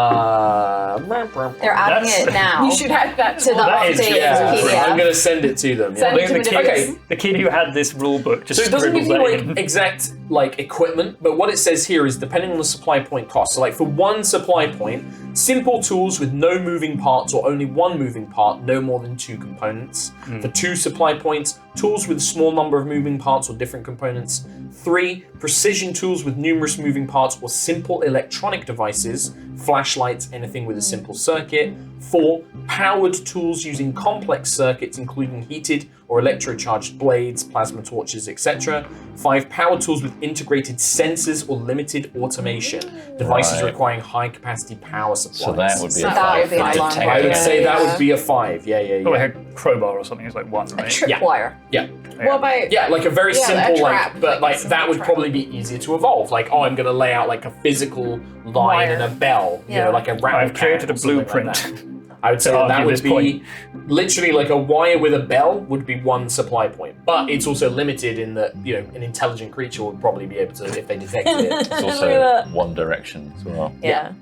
adding That's- it now. You should add that to the That is- updated Yeah, PDF. I'm going to send it to them. Send Yeah. it to me. Okay, The kid who had this rule book just so it doesn't give scribbled you that like in. exact like equipment, but what it says here is depending on the supply point cost. So like for one supply point, simple tools with no moving parts or only one moving part, no more than 2 components. For 2 supply points, tools with a small number of moving parts or different components. 3, precision tools with numerous moving parts or simple electronic devices, flashlights, anything with a simple circuit. 4, powered tools using complex circuits, including heated or electrocharged blades, plasma torches, etc. 5, power tools with integrated sensors or limited automation, devices Right. requiring high capacity power supplies. So that would be So a that 5 would be for my line. detector. I would say that Yeah. would be a 5. Yeah. Like a crowbar or something is like 1, right? Tripwire. Yeah. What about? Yeah, like a very Yeah, simple, a trap, like, but like like a that simple would trap. probably be easier to evolve. Like, oh, I'm going to lay out like a physical line Wire. and a bell, you Yeah. know, like a rattle I've created can a or something like blueprint. that. I would say to that argue would this be point. literally like a wire with a bell would be 1 supply point, but it's also limited in that an intelligent creature would probably be able to if they detected it. It's Look also at that. one direction as well. Yeah.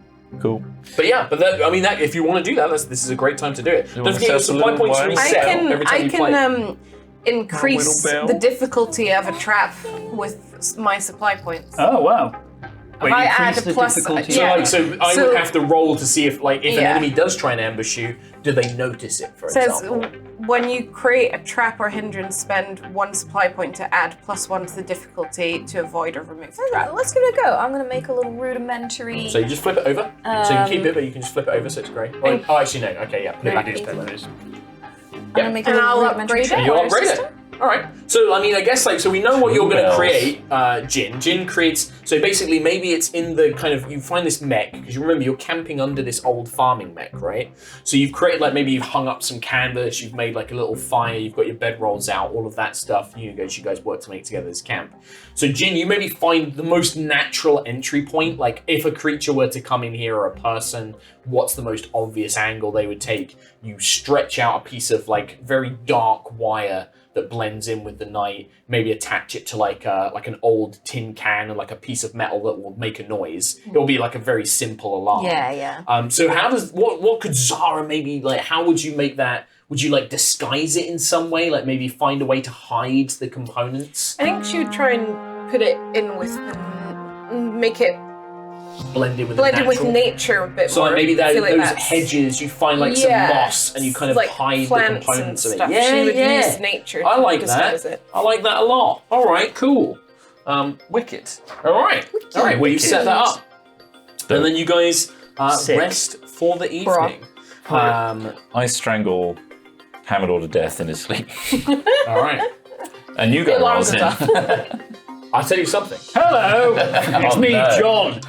Cool. But yeah, that if you want to do that, this is a great time to do it. you Don't wanna forget your set up a supply little points wire? reset every time you play. Increase Whittle bell. the difficulty of a trap with my supply points. Oh, wow. Wait, If I increase add a the plus, difficulty? yeah. So I So- would have to roll to see if an Yeah. enemy does try and ambush you, do they notice it, for Says example? when you create a trap or hindrance, spend 1 supply point to add +1 to the difficulty to avoid or remove the trap. Let's give it a go. I'm gonna make a little rudimentary. So you just flip it over. So you can keep it, but you can just flip it over, so it's grey. Oh, actually no. Okay, yeah. Put it back Maybe into it play. is. I'm gonna make a And little I'll rudimentary upgrade it. And you'll tripwire upgrade system. it. All right. So I mean, I guess so we know what you're going to bells. create. Jin. Jin creates. So basically, maybe it's in the kind of you find this mech because you remember you're camping under this old farming mech, right? So you've created like maybe you've hung up some canvas, you've made like a little fire, you've got your bedrolls out, all of that stuff. You guys work to make together this camp. So Jin, you maybe find the most natural entry point. Like if a creature were to come in here or a person, what's the most obvious angle they would take? You stretch out a piece of like very dark wire that blends in with the night, maybe attach it to like an old tin can and like a piece of metal that will make a noise. It'll be like a very simple alarm. Yeah. So what could Zara maybe like, how would you make that? Would you like disguise it in some way? Like maybe find a way to hide the components? I think she would try and put it in with make it Blended with nature a bit So more. like maybe I feel like those that's- hedges, you find like some Yeah, moss and you kind of like hide the plants components and of stuff. it. She would use nature I to like disguise that. it. I like that a lot. All right, cool. Wicked. All right. Well, you set that up. And then you guys Sick. rest for the evening. I strangle Hamador to death in his sleep. All right. And you go alarms Rosin. are I'll tell you something. Hello, it's me, no. John.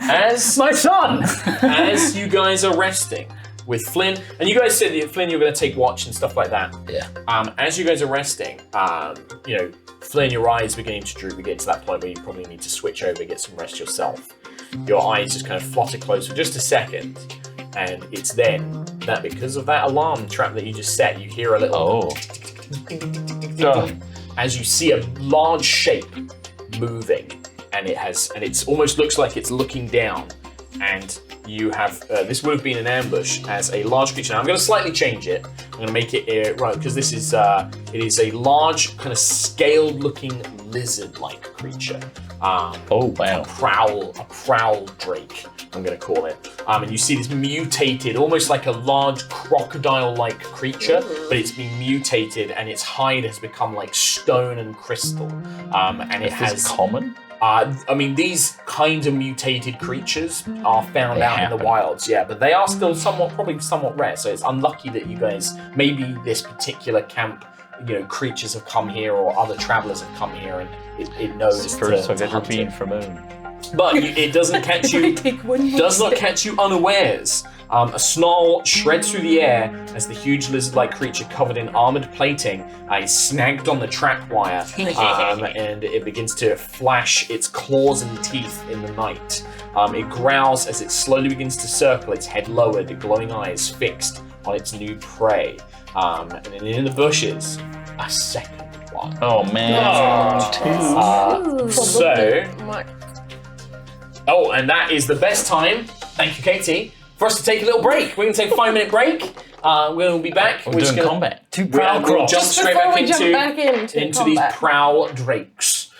As My son. as you guys are resting with Flynn, and you guys said that Flynn, you're going to take watch and stuff like that. Yeah. As you guys are resting, Flynn, your eyes are beginning to droop. We get to that point where you probably need to switch over, get some rest yourself. Your eyes just kind of flutter close for just a second, and it's then that because of that alarm trap that you just set, you hear a little as you see a large shape moving, and it's almost looks like it's looking down, and you have this would have been an ambush as a large creature. Now I'm going to slightly change it. I'm going to make it right because this is it is a large kind of scaled-looking lizard-like creature. Oh wow. A prowl drake, I'm going to call it. And you see this mutated, almost like a large crocodile-like creature, but it's been mutated and its hide has become like stone and crystal. And it Is this has common? I mean, these kinds of mutated creatures are found They out in happen. the wilds, yeah, but they are still probably somewhat rare. So it's unlucky that you guys, maybe this particular camp, creatures have come here or other travelers have come here, and it knows It's the first to I've ever hunt been it. from home. But it doesn't catch you. Does not catch you unawares. A snarl shreds through the air as the huge lizard-like creature covered in armored plating is snagged on the trap wire, and it begins to flash its claws and teeth in the night. It growls as it slowly begins to circle, its head lowered, glowing eyes fixed on its new prey. And then in the bushes, a second one. Oh man. And that is the best time, thank you Katie, for us to take a little break. We're going to take a 5-minute break. We're going to be back. We're doing gonna, combat. We'll jump straight back into these combat. prowl drakes.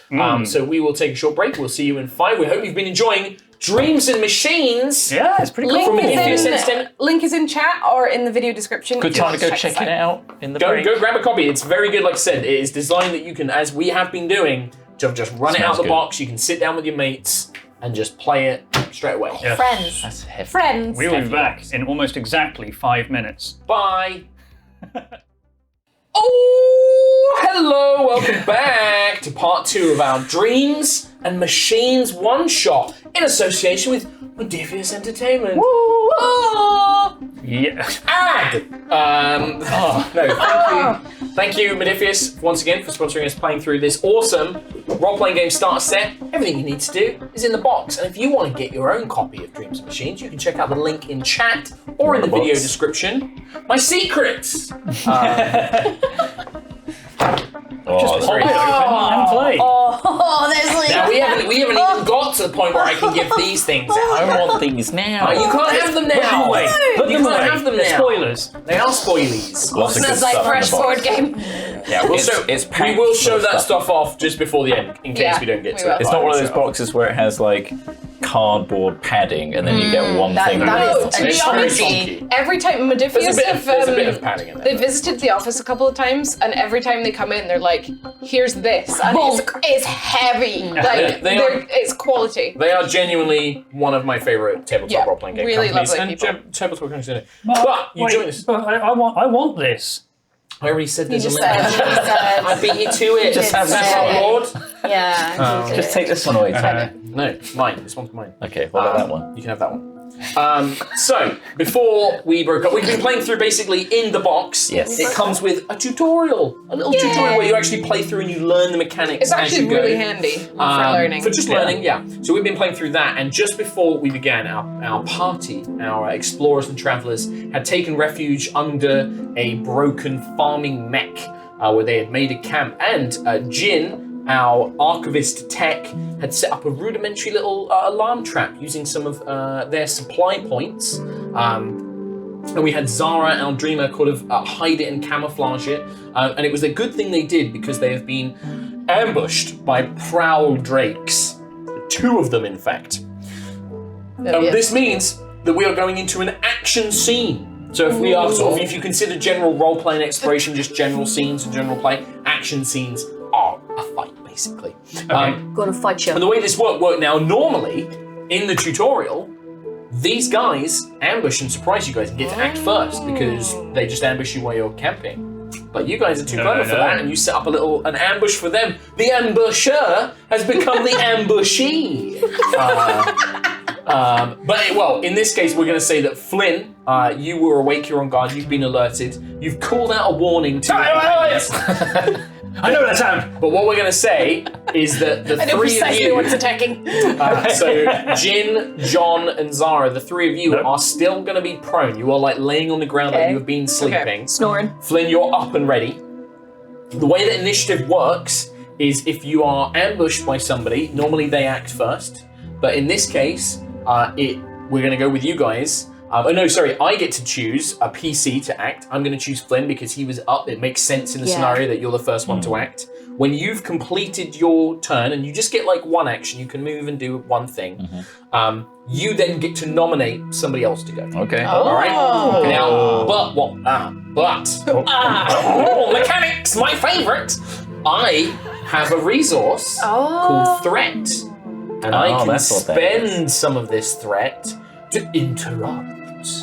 So we will take a short break. We'll see you in 5. We hope you've been enjoying Dreams and Machines. Yeah, it's pretty cool. Link is in chat or in the video description. Good time to go check it out in the break. Go grab a copy. It's very good, like I said. It is designed that you can, as we have been doing, to just run it out of the good. box. You can sit down with your mates and just play it straight away. Yeah. Friends. That's heavy. Friends. We will be back in almost exactly 5 minutes. Bye. Oh, hello. Welcome back to part 2 of our Dreams and Machines one-shot in association with Modifius Entertainment. Oh. Yeah. Ad! No, thank you, Modifius, once again for sponsoring us playing through this awesome role-playing game starter set. Everything you need to do is in the box, and if you want to get your own copy of Dreams and Machines, you can check out the link in chat or in the video description. My secrets! Just pop it open and play. Oh, there's like. Now we haven't even got to the point where I can give these things out. I want things now. You can't have them Put them now. away. Put You them can't away. have them They're now. spoilers. They are spoilies. Lots of good Smells like stuff in fresh the box. sword game. Yeah, we'll It's we packed will full show of that stuff. stuff off just before the end, in case Yeah, we don't get we to will. it. It's not one of So- those boxes where it has like cardboard padding and then you get one that- thing. that with is it. To be It's very honest, chunky. every time There's Modifius there's a bit of padding in they there. visited the office a couple of times, and every time they come in, they're like, "Here's this," and it's heavy. Like They are- it's quality. They are genuinely one of my favorite tabletop Yeah, role-playing game really companies. lovely And people. tabletop companies in it. But you join us. But I want this. I already said there's just a limit. said, you said. I beat you to it. Just have That's this not one. Lord. Yeah. you Just did. take this one away, Tom. No, it's mine. This one's mine. Okay, what about that one? You can have that one. So, before we broke up, we've been playing through basically in the box. Yes. It comes with a tutorial, a little tutorial where you actually play through and you learn the mechanics It's as actually you go. really handy for learning. For just learning, yeah. So we've been playing through that, and just before we began, our party, our explorers and travelers, had taken refuge under a broken farming mech where they had made a camp, and Jin, our archivist tech, had set up a rudimentary little alarm trap using some of their supply points. And we had Zara, our dreamer, kind of hide it and camouflage it. And it was a good thing they did because they have been ambushed by prowl drakes. 2 of them, in fact. This means that we are going into an action scene. So if we are if you consider general role-play and exploration just general scenes and general play, action scenes are a fight, basically. Gonna fight you. And the way this worked now, normally, in the tutorial, these guys ambush and surprise you guys and get to act first because they just ambush you while you're camping. But you guys are too clever for that, and you set up an ambush for them. The ambusher has become the ambushee. But in this case, we're going to say that Flynn, you were awake, you're on guard, you've been alerted, you've called out a warning to your companions. I know that sound. But what we're going to say is that the I know 3 of precisely you, what's attacking. so Jin, John, and Zara, the 3 of you are still going to be prone. You are like laying on the ground like you have been sleeping. Snoring. Flynn, you're up and ready. The way that initiative works is if you are ambushed by somebody, normally they act first. But in this case, we're going to go with you guys. I get to choose a PC to act. I'm going to choose Flynn because he was up. It makes sense in the scenario that you're the first one to act. When you've completed your turn, and you just get like one action, you can move and do one thing. You then get to nominate somebody else to go. Okay. All right. Now, mechanics, my favorite. I have a resource called Threat, and I can that's what that is. spend some of this threat to interrupt.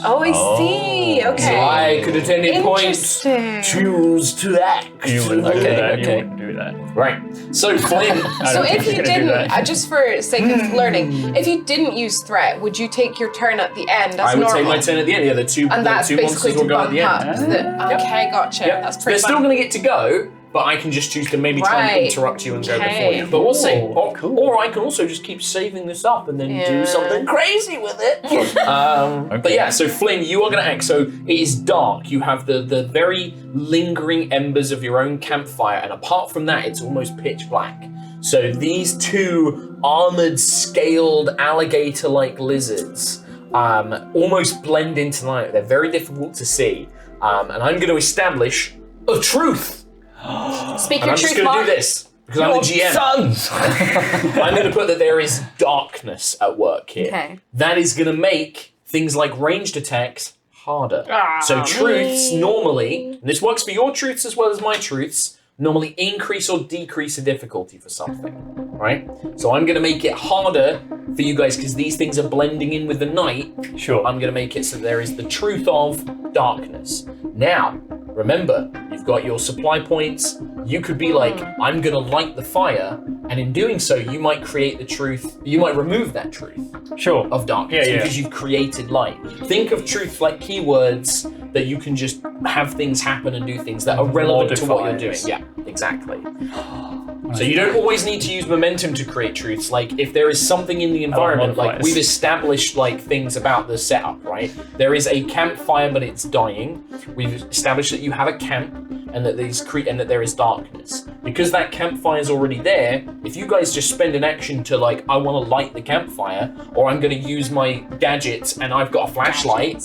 Oh, I see. So Okay. I could at any point Interesting. choose to act. You wouldn't do Okay, that. okay. You wouldn't do that. Right. So Flynn. I So don't think if you're you gonna do didn't, that. just for sake of learning, if you didn't use threat, would you take your turn at the end? That's I would normal. take my turn at the end. Yeah, the two And that's monsters basically will to go at bump the up. end. Okay, gotcha. Yep. That's They're pretty still fun. going to get to go, but I can just choose to maybe try and Right. interrupt you and go before Okay. you. But we'll see. Cool. Or I can also just keep saving this up and then do something crazy with it. But yeah, so Flynn, you are going to act. So it is dark. You have the very lingering embers of your own campfire, and apart from that, it's almost pitch black. So these 2 armored, scaled, alligator-like lizards almost blend into the light. They're very difficult to see. And I'm going to establish a truth. Speak And your I'm just truth, going to Mark. do this because I'm the GM. Sons! I'm going to put that there is darkness at work here. Okay. That is going to make things like ranged attacks harder. So truths normally, and this works for your truths as well as my truths, normally increase or decrease the difficulty for something, right? So I'm going to make it harder for you guys because these things are blending in with the night. Sure. I'm going to make it so there is the truth of darkness. Now, remember, you've got your supply points. You could be like, I'm going to light the fire, and in doing so, you might create the truth. You might remove that truth Sure. of darkness Yeah. because you've created light. Think of truth like keywords that you can just have things happen and do things that are relevant to what you're doing. Modifiers. Yeah, exactly. So you don't always need to use momentum to create truths. Like if there is something in the environment, like modifiers. we've established like things about the setup, right? There is a campfire, but it's dying. We've established that you have a camp and that there is darkness. Because that campfire is already there, if you guys just spend an action to like, I want to light the campfire, or I'm going to use my gadgets and I've got a flashlight,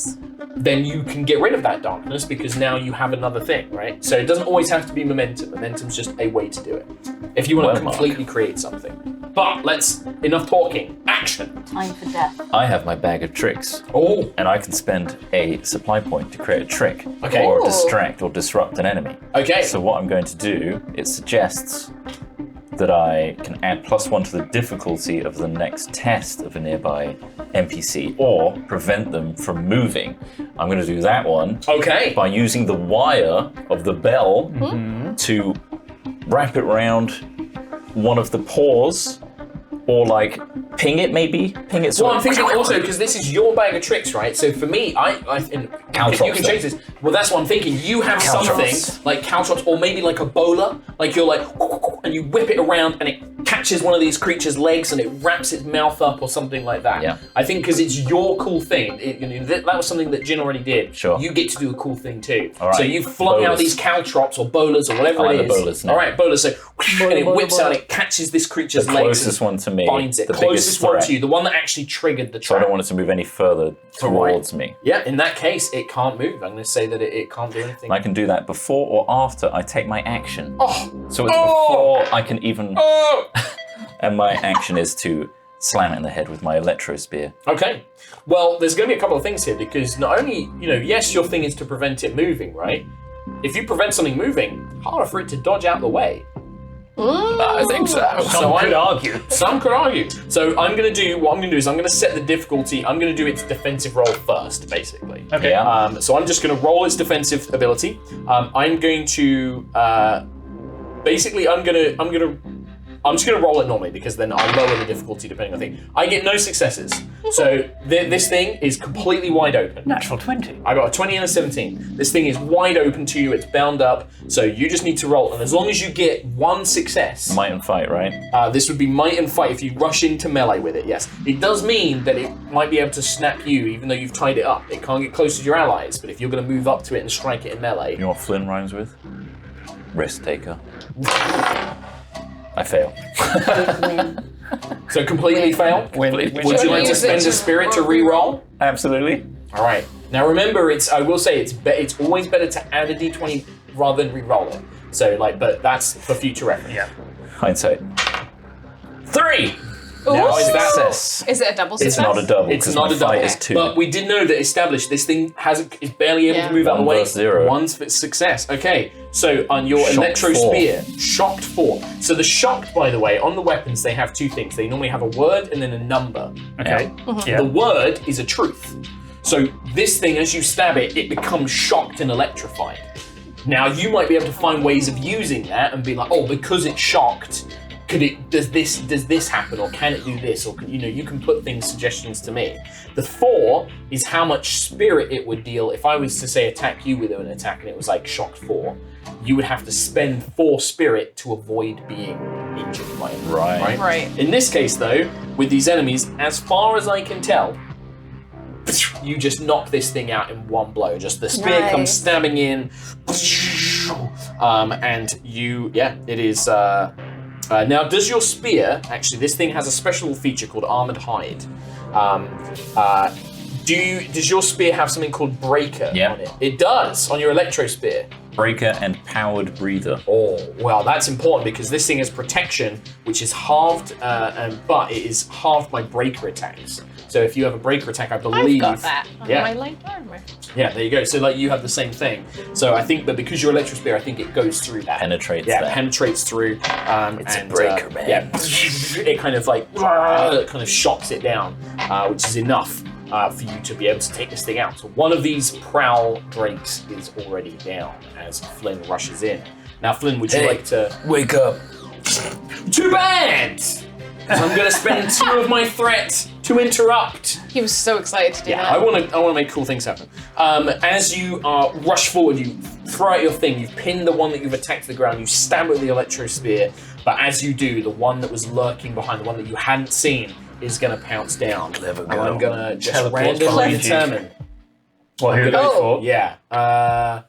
then you can get rid of that darkness because now you have another thing, right? So it doesn't always have to be momentum. Momentum's just a way to do it. If you want to Well, Mark. completely create something. But enough talking. Action. Time for death. I have my bag of tricks, Oh, and I can spend a supply point to create a trick, Okay. or Ooh. distract or disrupt an enemy. okay. So what I'm going to do, it suggests that I can add +1 to the difficulty of the next test of a nearby NPC or prevent them from moving. I'm going to do that one Okay. by using the wire of the bell to wrap it around one of the paws, or like ping it so Well, I'm thinking also because this is your bag of tricks, right? So for me, you Caltrops, can change this. Well, that's what I'm thinking. You have something like caltrops, or maybe like a bowler. Like you're like, and you whip it around, and it catches one of these creatures' legs, and it wraps its mouth up, or something like that. Yeah. I think because it's your cool thing. That was something that Jin already did. Sure. You get to do a cool thing too. All right. So you flung out Bowlers. these caltrops or bowlers or whatever I like it is. the bowlers now. All right, bowlers. So and it whips out, it catches this creature's The legs. closest and one to me, binds it. the Closest biggest one threat. to you, the one that actually triggered the So I trap. don't want it to move any further towards me. Yeah, in that case, it can't move. I'm going to say that it can't do anything. I can do that before or after I take my action. Oh! So it's Oh! before I can even, Oh! and my action is to slam it in the head with my electro spear. Okay. Well, there's going to be a couple of things here because not only, yes, your thing is to prevent it moving, right? If you prevent something moving, harder for it to dodge out the way. I think so. Some could argue. Some could argue. So what I'm going to do is I'm going to set the difficulty. I'm going to do its defensive roll first, basically. Okay. Yeah. So I'm just going to roll its defensive ability. I'm going to basically I'm just going to roll it normally because then I'll lower the difficulty depending on the thing. I get no successes. So this thing is completely wide open. Natural 20. I got a 20 and a 17. This thing is wide open to you. It's bound up. So you just need to roll. And as long as you get one success, Might and fight, right? this would be might and fight if you rush into melee with it, yes. It does mean that it might be able to snap you even though you've tied it up. It can't get close to your allies, but if you're going to move up to it and strike it in melee... You know what Flynn rhymes with? Risk taker. I fail. So completely fail? Would you like to use it spend to a spirit to re-roll? Absolutely. All right. Now remember, I will say it's always better to add a d20 rather than re-roll it. So but that's for future reference. Yeah. Hindsight. 3! Now is that Success. Is it a double success? It's not a double. It's 'cause not my a double. fight is 2. But we did know that established this thing is barely able Yeah. to move out of the 1 way. versus 0. One's for success. Okay, so on your Shocked electro 4. spear, shocked 4. So the shocked, by the way, on the weapons they have two things. They normally have a word and then a number. Okay. Yeah. The word is a truth. So this thing, as you stab it, it becomes shocked and electrified. Now you might be able to find ways of using that and be like, oh, because it's shocked, does this happen, or can it do this, or you can put suggestions to me. The 4 is how much spirit it would deal if I was to say attack you with an attack and it was like shocked 4. You would have to spend 4 spirit to avoid being injured by it. Right. Right. In this case, though, with these enemies, as far as I can tell, you just knock this thing out in one blow. Just the spear Nice. comes stabbing in, and it is. Now, does your spear actually? This thing has a special feature called Armored Hide. Does your spear have something called Breaker Yeah. on it? It does on your electro spear. Breaker and powered breather. Oh, well, that's important because this thing has protection, which is halved, but it is halved by breaker attacks. So if you have a breaker attack, I believe. I've got that on Yeah. my light armor. Yeah, there you go. So you have the same thing. So I think that because you're electro spear, I think it goes through that. Penetrates Yeah, that. penetrates through. It's a breaker, man. Yeah, it kind of it kind of shocks it down, which is enough for you to be able to take this thing out. So one of these prowl drakes is already down as Flynn rushes in. Now, Flynn, would you Hey. like to? Wake up. Too bad. 'Cause I'm going to spend 2 of my threat to interrupt. He was so excited to do Yeah, that. I want to make cool things happen. As you rush forward, you throw out your thing. You pin the one that you've attacked to the ground. You stab it with the electro spear. But as you do, the one that was lurking behind, the one that you hadn't seen, is going to pounce down. Clever And girl. I'm going to just Teleport randomly behind you. determine. Well, who I'm goes gonna- for? Yeah.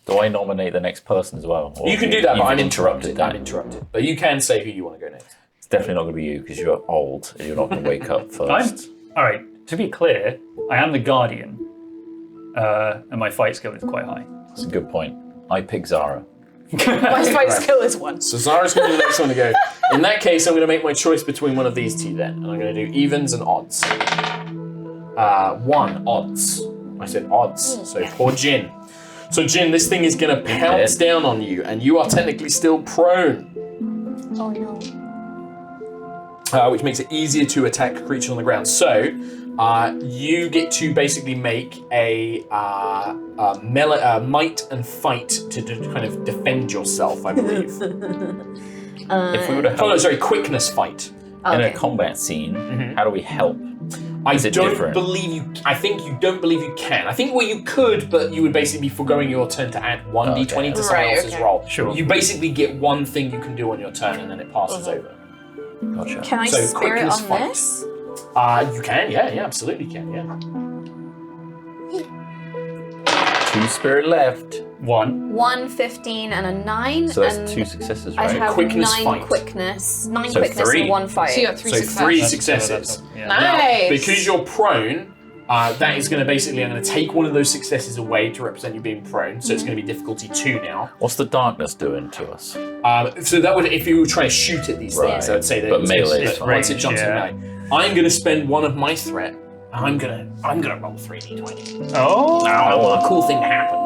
Do I nominate the next person as well? Or You can do that, but you've I'm interrupted. that? I'm interrupted. But you can say who you want to go next. It's definitely not going to be you because you're old and you're not going to wake up first. All right. To be clear, I am the guardian, and my fight skill is quite high. That's a good point. I pick Zara. My fight skill is 1. So Zara's going to be the next one to go. In that case, I'm going to make my choice between one of these two then. And I'm going to do evens and odds. 1, odds. I said odds. So poor Jin. So Jin, this thing is going to pounce down on you, and you are technically still prone. Oh no. Which makes it easier to attack a creature on the ground. So, you get to basically make a might and fight to kind of defend yourself, I believe. If we were to Oh help no, sorry, quickness fight. in a combat scene, how do we help? I Is it don't different? believe you. I think you don't believe you can. I think well, you could, but you would basically be foregoing your turn to add one d20 to someone Right, else's okay. roll. Sure. You basically get one thing you can do on your turn, and then it passes over. Gotcha. Can I So, spirit quickness on fight. this? You can, yeah, absolutely can, yeah. 2 spirit left. 1. 1, 15, and a 9. So that's and 2 successes, I right? have Quickness 9 fight. quickness. 9 So quickness 3. and 1 fight. So you got 3 So successes. 3 So successes. yeah. Now, Nice. because you're prone, that is going to basically, I'm going to take one of those successes away to represent you being prone, so it's going to be difficulty 2 now. What's the darkness doing to us? So that would, if you were trying to shoot at these things, Right. I would say that But it's melee it's is once it range, jumps yeah. in melee. I'm going to spend one of my threat. I'm gonna roll 3d20. Oh! I want a cool thing to happen.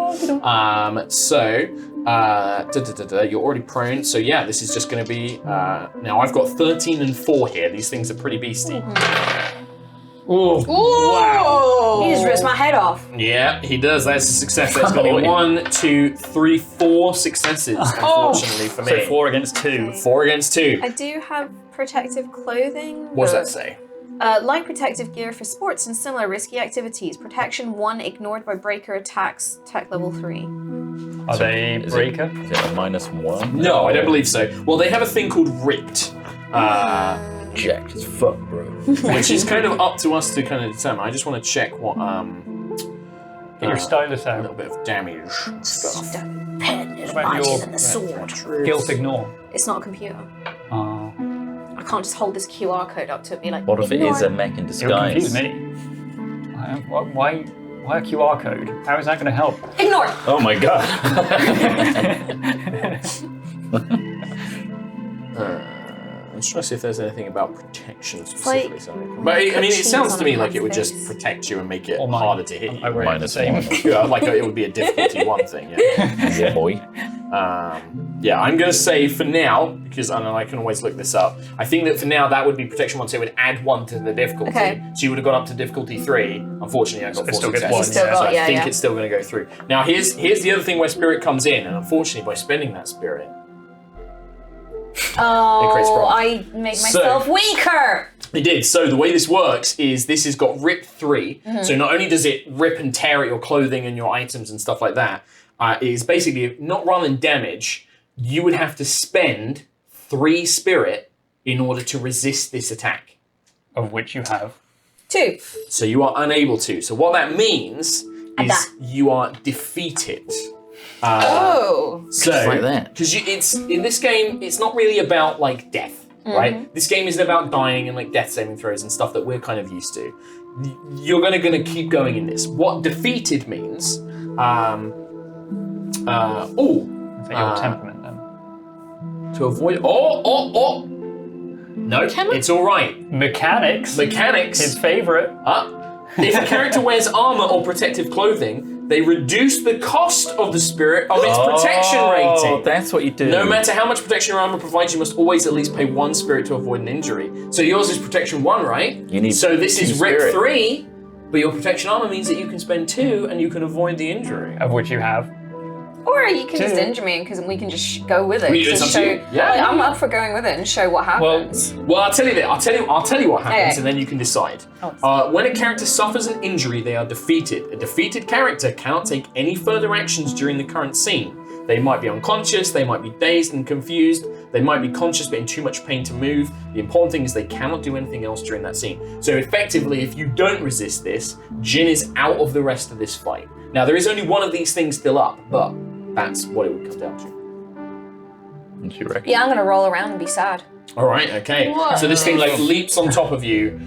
You're already prone, so yeah, this is just going to be. Now I've got 13 and 4 here. These things are pretty beastie. Ooh. Ooh! He just rips my head off. Yeah, he does. That's a success. That's going to Oh, be yeah. 1, 2, 3, 4 successes. Unfortunately for me, So 4 against 2. 4 against 2. I do have protective clothing. What does but- that say? Light protective gear for sports and similar risky activities. Protection 1 ignored by breaker attacks. Tech level 3. Are they Is breaker? Is it a -1? No, I don't believe so. Well, they have a thing called Ripped. Jacked as fuck, bro. Which is kind of up to us to kind of determine. I just want to check what Get your stylus a out. little bit of damage and stuff. Pen is What about mightier your- than the sword. Guilt ignore. It's not a computer. Oh. I can't just hold this QR code up to it and be like, What if it is a ignore. mech in It would confuse disguise? me. Why a QR code? How is that going to help? Ignore! Oh my god. I'm just trying to see if there's anything about protection like specifically. Something. when But you I put mean, it cheese sounds on to me a like it would man's just face. protect you and make it Or mine. harder to hit you. I wear it the same. -1. Yeah, like it would be a difficulty 1 thing. Yeah. Yeah, boy. Yeah, I'm gonna say for now, because I know I can always look this up. I think that for now that would be protection 1, so it would add 1 to the difficulty. Okay. So you would have gone up to difficulty 3. Unfortunately, I got It 4 still gets successes. 1, yeah. So I yeah, think yeah. it's still gonna go through. Now here's the other thing where spirit comes in, and unfortunately, by spending that spirit, creates Oh, problems. I made myself weaker! it did. So the way this works is this has got rip 3. So not only does it rip and tear at your clothing and your items and stuff like that, it is basically not rather than damage. You would have to spend 3 spirit in order to resist this attack. Of which you have. 2. So you are unable to. So what that means is that. you are defeated. Oh. So, Just like that. because it's in this game, it's not really about like death, right? This game isn't about dying and like death saving throws and stuff that we're kind of used to. You're gonna keep going in this. What defeated means, Is that your temperament then? to avoid. No, it's all right. Mechanics. Mechanics. His favorite. If a character wears armor or protective clothing, they reduce the cost of the spirit of its protection Oh, rating. that's what you do. No matter how much protection your armor provides, you must always at least pay 1 spirit to avoid an injury. So yours is protection 1, right? You need So this 2 is rip spirit. 3, but your protection armor means that you can spend 2 and you can avoid the injury. Of which you have. Or you can just 2. injure me because we can just go with it. It's to up to show, you. Yeah. I'm up for going with it and show what happens. Well, I'll tell you that. I'll tell you what happens, Okay. and then you can decide. Oh. When a character suffers an injury, they are defeated. A defeated character cannot take any further actions during the current scene. They might be unconscious, they might be dazed and confused, they might be conscious but in too much pain to move. The important thing is they cannot do anything else during that scene. So effectively, if you don't resist this, Jin is out of the rest of this fight. Now, there is only one of these things still up, but that's what it would come down to. What do you reckon? Yeah, I'm gonna roll around and be sad. All right, okay. So this thing like leaps on top of you.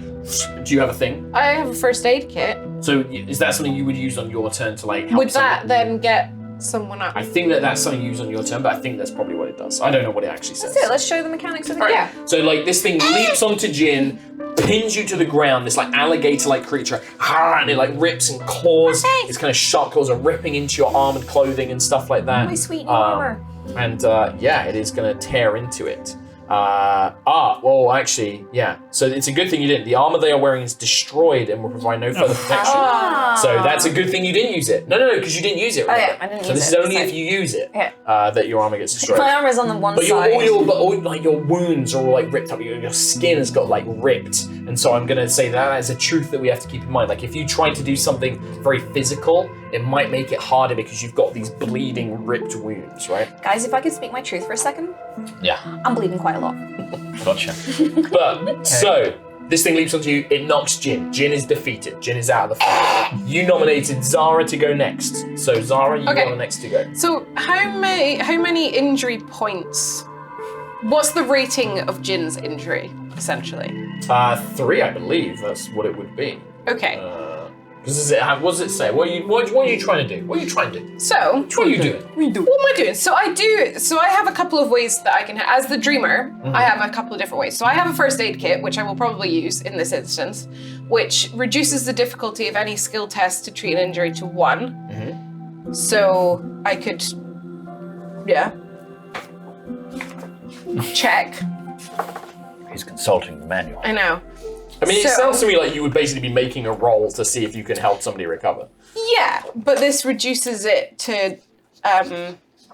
Do you have a thing? I have a first aid kit. So is that something you would use on your turn to like help Would that someone? then get someone up? I think that's something you use on your turn, but I think that's probably what it does. I don't know what it actually says. That's it, let's show the mechanics of the All right. game. So like this thing leaps onto Jin, pins you to the ground. This like alligator-like creature, and it like rips and claws. Okay. Its kind of sharp claws are ripping into your armored clothing and stuff like that. My sweet new armor. And yeah, it is going to tear into it. Well, actually, yeah. So it's a good thing you didn't. The armor they are wearing is destroyed and will provide no further protection. So that's a good thing you didn't use it. No, because you didn't use it. Remember? yeah, I didn't so use this it, is only so- if you use it Yeah. that your armor gets destroyed. My armor's on the one But side. your wounds are all like ripped up. Your skin has got like ripped, and so I'm gonna say that is a truth that we have to keep in mind. Like if you try to do something very physical, it might make it harder because you've got these bleeding, ripped wounds, right? Guys, if I could speak my truth for a second, Yeah, I'm bleeding quite a lot. gotcha. But so this thing leaps onto you. It knocks Jin. Jin is defeated. Jin is out of the fight. You Zara to go next. So Zara, you Okay. are the next to go. So how many injury points? What's the rating of Jin's injury, essentially? 3, I believe. That's what it would be. Okay. Because what does it say? What are you trying to do? What are you trying to do? So What are you doing? what am I doing? So I have a couple of ways that I can, as the dreamer, I have a couple of different ways. So I have a first aid kit, which I will probably use in this instance, which reduces the difficulty of any skill test to treat an injury to 1. So I could, check. He's consulting the manual. I know. I mean, it So- sounds to me like you would basically be making a roll to see if you can help somebody recover. Yeah, but this reduces it to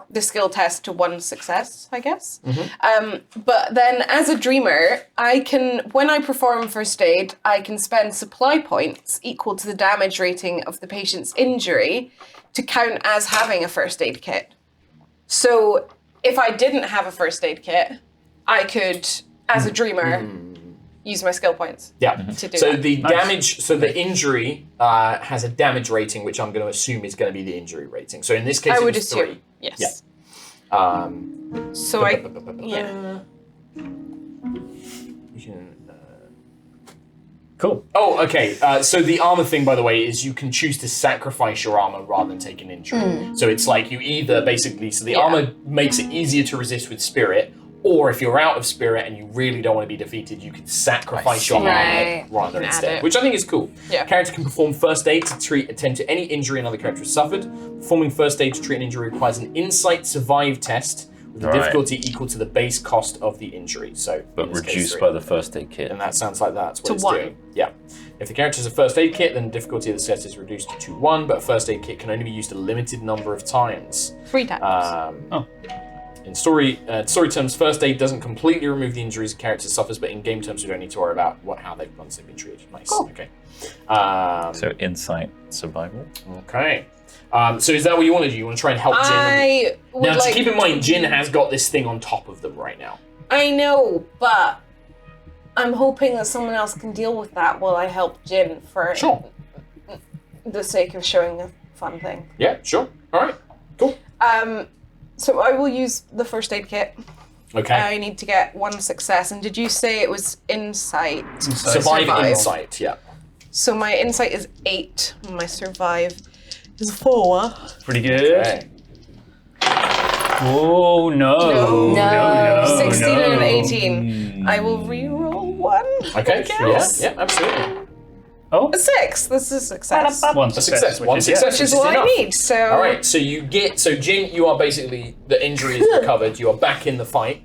the skill test to 1 success, I guess. But then as a dreamer, I can, when I perform first aid, I can spend supply points equal to the damage rating of the patient's injury to count as having a first aid kit. So if I didn't have a first aid kit, I could, as a dreamer, use my skill points. Yeah. To do So that. the damage, so the injury has a damage rating, which I'm going to assume is going to be the injury rating. So in this case, I it would was assume. 3. Yes. Yeah. So I, yeah. You can, Cool. Oh, okay. So the armor thing, by the way, is you can choose to sacrifice your armor rather than take an injury. So it's like you either basically, so the armor makes it easier to resist with spirit, or if you're out of spirit and you really don't want to be defeated, you can sacrifice your armor Right. rather add instead, it. which I think is cool. Yeah. Character can perform first aid to attend to any injury another character has suffered. Performing first aid to treat an injury requires an insight survive test with a Right. difficulty equal to the base cost of the injury. So, But in this case, reduced 3. by the first aid kit. And that sounds like that's what To it's 1. doing. Yeah. If the character has a first aid kit, then the difficulty of the set is reduced to 1, but a first aid kit can only be used a limited number of times. 3 times. In story terms, first aid doesn't completely remove the injuries a character suffers, but in game terms, we don't need to worry about how they've been treated. Nice. Cool. Okay. So insight, survival. Okay. So is that what you want to do? You want to try and help Jin? I would Now, like. to keep in mind, Jin has got this thing on top of them right now. I know, but I'm hoping that someone else can deal with that while I help Jin for Sure. the sake of showing a fun thing. Yeah, sure. All right. Cool. So I will use the first aid kit. Okay. I need to get 1 success. And did you say it was insight? Survive insight, yeah. So my insight is 8. And my survive is 4. Pretty good. Okay. Oh no. No. 16 and an no. 18. I will re-roll 1. Okay. I guess. Yeah, absolutely. Oh, A 6. This is a success. one A success. success. One which is- success. Which is This is what I enough. need. So All right, so Jin, you are basically, the injury is recovered. You are back in the fight.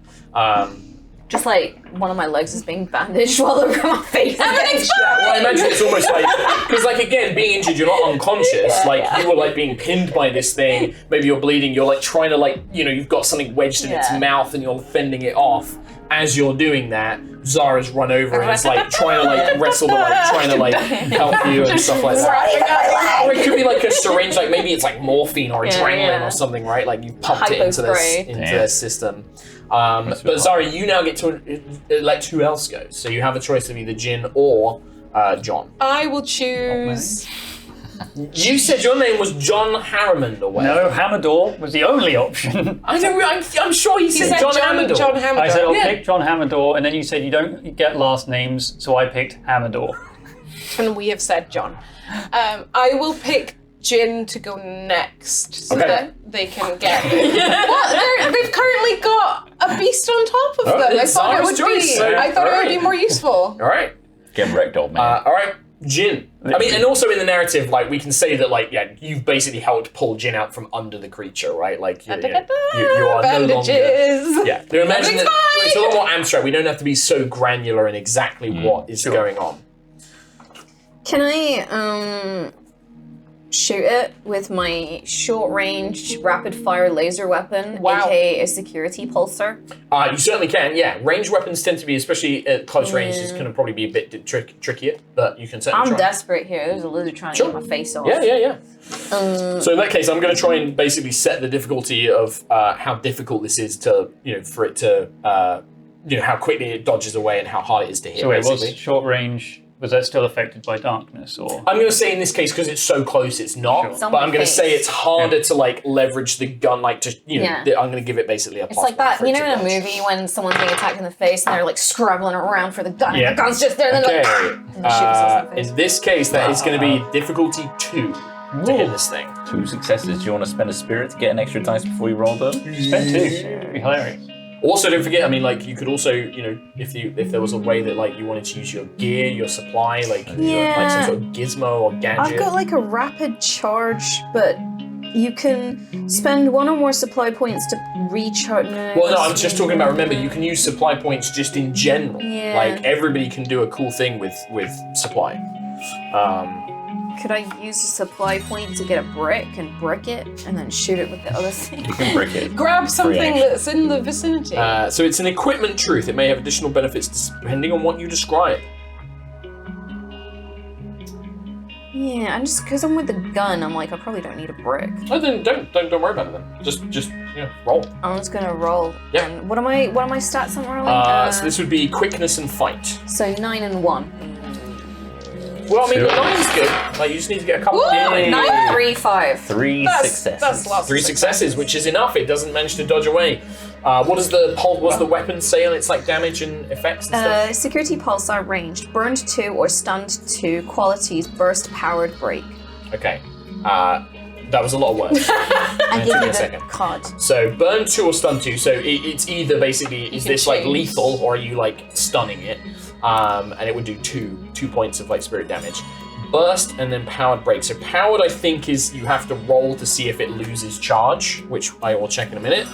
Just like one of my legs is being bandaged while the rest of my face is getting shot. Well, I imagine it's almost like, because like again, being injured, you're not unconscious. You were like being pinned by this thing. Maybe you're bleeding. You're like trying to you've got something wedged in its Yeah. mouth and you're fending it off. As you're doing that, Zara's run over and is like trying to wrestle the trying to help you and stuff like that. Or it could be like a syringe, like maybe it's like morphine or adrenaline yeah. or something, right? Like you pumped it into Hypospray. their system. But Zara, you now get to elect who else goes. So you have a choice of either Jin or John. I will choose. You said your name was John Harriman or whatever. No, Hamador was the only option. I'm sure he He said said John John Hammondor. Hammondor. I said I'll Yeah. pick John Hamador, and then you said you don't get last names, so I picked Hamador. And we have said John. I will pick Jin to go next so Okay. that they can get. They've currently got a beast on top of Oh, them. I it's thought it Zara's would choice, be. so- I thought it would be alright. more useful. All right. Get wrecked, old man. All right. Jin. I mean, and also in the narrative, we can say that, you've basically helped pull Jin out from under the creature, right? You are no longer. Bandages. Yeah, you imagine that Everything's it's a lot more abstract. We don't have to be so granular in exactly what is going on. Can I shoot it with my short-range, rapid-fire laser weapon, Wow. aka a security pulsar? You certainly can, yeah. Ranged weapons tend to be, especially at close range, is going to probably be a bit trickier, but you can certainly I'm try. desperate here. There's a lizard trying to Sure. get my face off. Yeah. So in that case, I'm going to try and basically set the difficulty of how difficult this is to, for it to, how quickly it dodges away and how hard it is to hit, So wait, basically. was short range? Was that still affected by darkness, or? I'm going to say in this case, because it's so close, it's not. Sure. It's on But my I'm going to face. say it's harder to leverage the gun, Yeah. I'm going to give it basically a It's like that, in a movie when someone's being attacked in the face and they're like scrabbling around for the gun, Yeah. and the gun's just there, and then Okay. like, and they shoot themselves in the face. In this case, that is going to be difficulty 2 to hit this thing. 2 successes. Do you want to spend a spirit to get an extra dice before you roll them? Spend 2. It'd be hilarious. Also, don't forget. I mean, you could also, if there was a way that you wanted to use your gear, your supply, like some sort of gizmo or gadget. I've got like a rapid charge, but you can spend 1 or more supply points to recharge. Well, no, I'm just talking about. Remember, you can use supply points just in general. Yeah. Like everybody can do a cool thing with supply. Could I use a supply point to get a brick and brick it, and then shoot it with the other thing? You can break it. Grab something action. that's in the vicinity. So it's an equipment truth. It may have additional benefits depending on what you describe. Yeah, I'm just because I'm with the gun. I'm like, I probably don't need a brick. Oh, then don't worry about it then. Just roll. I'm just gonna roll. Yeah. And what are my stats I'm rolling? So this would be quickness and fight. So 9 and 1. Well, I mean, Sure. 9's good. Like you just need to get a couple. Woo! Yay. 9, 3, 5. 3 That's successes. lots. 3 successes, which is enough. It doesn't manage to dodge away. What does the weapon say on its damage and effects and stuff? Security pulsar ranged, burned 2 or stunned 2 qualities, burst powered break. Okay. That was a lot of words. I Took give me you a the second. card. So burn 2 or stun 2. So it's either basically is can this change. lethal or are you stunning it? And it would do 2 points of spirit damage. Burst and then powered break. So powered I think is you have to roll to see if it loses charge, which I will check in a minute.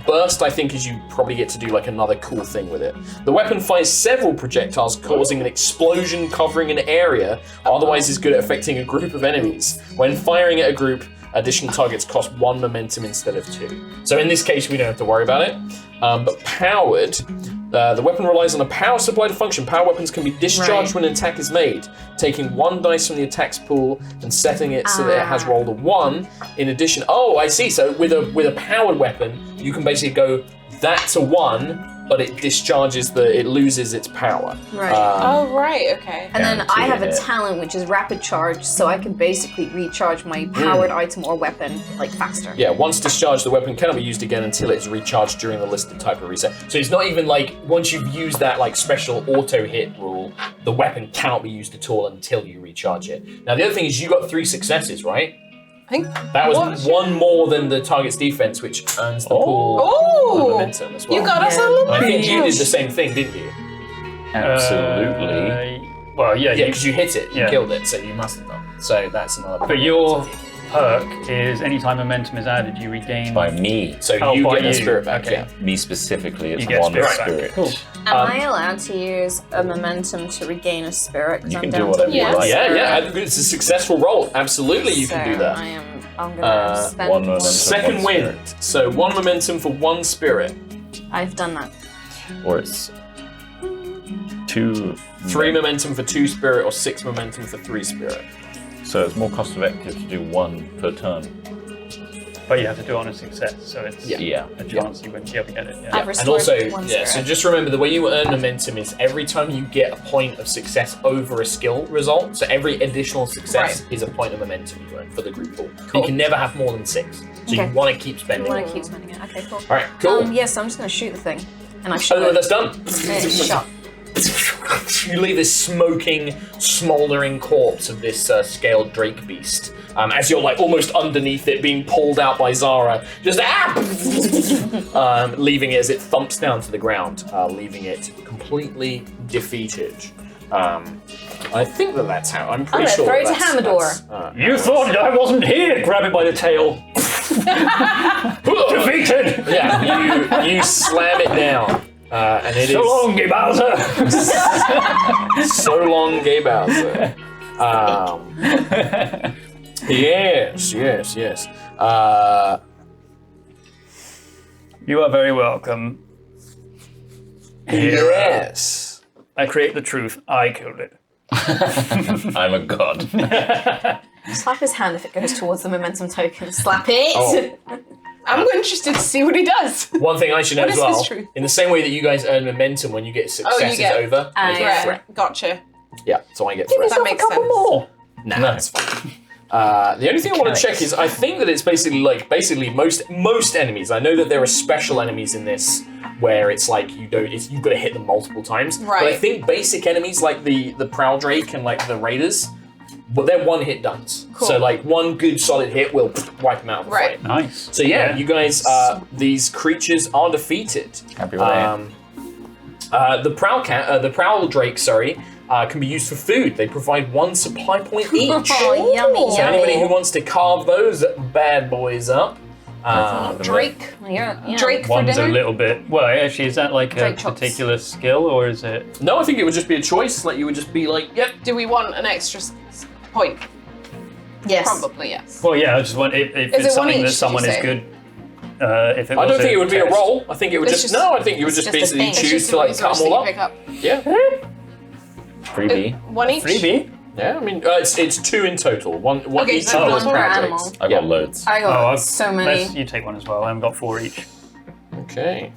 Burst I think is you probably get to do another cool thing with it. The weapon fires several projectiles causing an explosion covering an area, otherwise is good at affecting a group of enemies. When firing at a group, additional targets cost 1 momentum instead of 2. So in this case we don't have to worry about it. But powered, the weapon relies on a power supply to function. Power weapons can be discharged when an attack is made, taking 1 dice from the attack's pool and setting it so that it has rolled a 1. In addition, I see. So with a powered weapon, you can basically go, that's a 1, but it discharges it loses its power. Right. Oh, right, okay. And then I have a Guaranteed. talent which is rapid charge, so I can basically recharge my powered item or weapon faster. Yeah, once discharged, the weapon cannot be used again until it is recharged during the listed type of reset. So it's not even once you've used that special auto hit rule, the weapon cannot be used at all until you recharge it. Now the other thing is you got 3 successes, right? I think That was What? 1 more than the target's defense, which earns the pool Oh! momentum as well. you got us a Yeah. little I think you bit. did the same thing, didn't you? Absolutely. Well, yeah. Yeah, because you hit it, you Yeah. killed it, so you must have done. So that's another. But your perk is anytime momentum is added, you regain. By me. So Oh, you by get a you. spirit back. Okay. Yeah. Me specifically, it's You get 1 spirit spirit. back. Cool. Am I allowed to use a momentum to regain a spirit? 'Cause You I'm can down do to whatever you one like. Yeah, spirit. yeah. I think it's a successful roll. Absolutely, you can do So that. I'm gonna spend 1 momentum. Second one wind. So 1 momentum for 1 spirit. I've done that. Or it's 2. 3 momentum for 2 spirit, or 6 momentum for 3 spirit. So it's more cost effective to do 1 per turn. But you have to do it on a success, so it's Yeah. a chance you wouldn't be able to get it. Yeah. I've And restored also, 1 yeah, spirit. so just remember the way you earn momentum is every time you get a point of success over a skill result, so every additional success is a point of momentum you earn for the group pool. You can never have more than 6. So you Okay. want to keep I spending. want to keep spending it. Okay, cool. Alright, cool. Yes, I'm just gonna shoot the thing, and I Oh, shot no, it. that's done. And it's shot. You leave this smoking, smouldering corpse of this scaled drake beast as you're almost underneath it, being pulled out by Zara, just leaving it as it thumps down to the ground, leaving it completely defeated. I think that's how. I'm pretty gonna sure. throw it to that's- Hamador. that's, You thought I wasn't here! Grab it by the tail. Defeated! yeah, you slam it down. And it is So long, Gay Bowser! so long, Gay Bowser. Yes. You are very welcome. Here, Yes. I create the truth. I killed it. I'm a god. Slap his hand if it goes towards the momentum token. Slap it! Oh. I'm interested to see what he does. One thing I should know What as is his well, truth? in the same way that you guys earn momentum when you get successes get- over, I get yeah. threat. Gotcha. Yeah, so I get threat. That makes sense. More. Nah, that's fine. The only thing I want to check is I think that it's basically most enemies. I know that there are special enemies in this where it's like you've got to hit them multiple times. But I Right. think basic enemies like the Prowl Drake and like the Raiders, but they're one hit duns. Cool. So like one good solid hit will wipe them out of the Right. fight. Nice. So yeah, you guys, these creatures are defeated. Happy with that. The Prowl Drake, can be used for food. They provide 1 supply point each. Oh, yummy, So anybody who wants to carve those bad boys up, Drake. Yeah. Drake for One's a dinner. little bit. Well, actually, is that like a Drake chops. particular skill, or is it? no, I think it would just be a choice. Like you would just be like, yep. Do we want an extra point? Yes. Probably yes. Well, yeah. I just want if Is it's it one something each, that did someone you is say? good. If it I was don't think it would be a test. roll. I think it would It's just just- no. I think you would it's just just a basically thing. It's choose Just to a like cut resource them all that you up. pick up. Yeah, Freebie. One each. Freebie. yeah. I mean, it's 2 in total. One Okay, each so of one those per Prowl animal. Drakes. I got loads. I got I've- so many. You take one as well. I've got 4 each. Okay.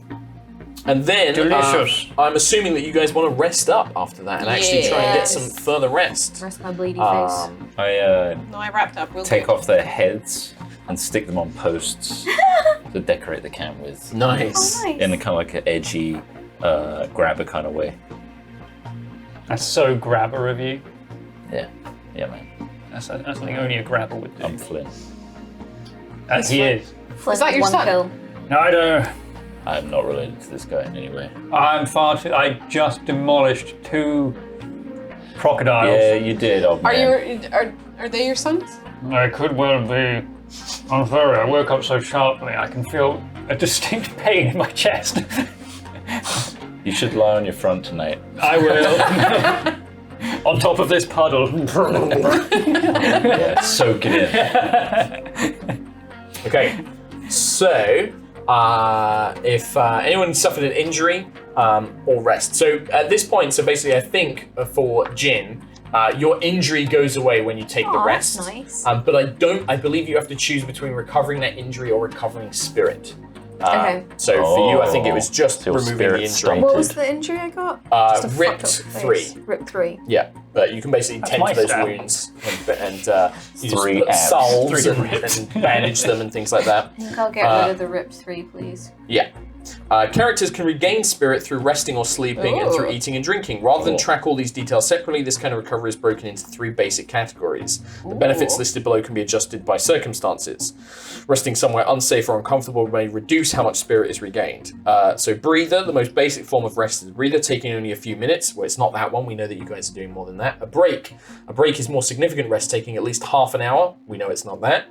And then Delicious. I'm assuming that you guys want to rest up after that and actually try and get some Yes. further rest. Rest my bleedy face. I No, I wrapped up. We'll take do. off their heads and stick them on posts to decorate the camp with. Nice. Oh, nice. In a kind of like an edgy, grabber kind of way. That's so grabber of you. Yeah. Yeah, man. That's something only a grabber would do. I'm Flynn. As he is. Flint that with your one son? kill. No, I don't. I'm not related to this guy in any way. I'm far too. I just demolished 2 crocodiles. Yeah, you did, old Are man. you? Are they your sons? I could well be. I'm sorry, I woke up so sharply. I can feel a distinct pain in my chest. You should lie on your front tonight. I will. On top of this puddle. Yeah, soak it in. Okay. So, if anyone suffered an injury or rest. So at this point, so basically, I think for Jin, your injury goes away when you take the Aw, rest. that's nice. But I believe you have to choose between recovering that injury or recovering spirit. Okay. So for you, I think it was just Your removing the spirit injury. stunk. What was the injury I got? Just a ripped fucked up face. 3. Ripped 3. Yeah, but you can basically tend my to those stab. wounds and you just 3 put abs. salves 3 and rips. bandage them and things like that. I think I'll get rid of the ripped 3, please. Yeah. Characters can regain spirit through resting or sleeping and through Ooh. eating and drinking. Rather than Cool. track all these details separately, this kind of recovery is broken into 3 basic categories. The benefits listed below can be adjusted by circumstances. Resting somewhere unsafe or uncomfortable may reduce how much spirit is regained. So breather, the most basic form of rest is a breather, taking only a few minutes. Well, it's not that one. We know that you guys are doing more than that. A break is more significant rest, taking at least half an hour. We know it's not that.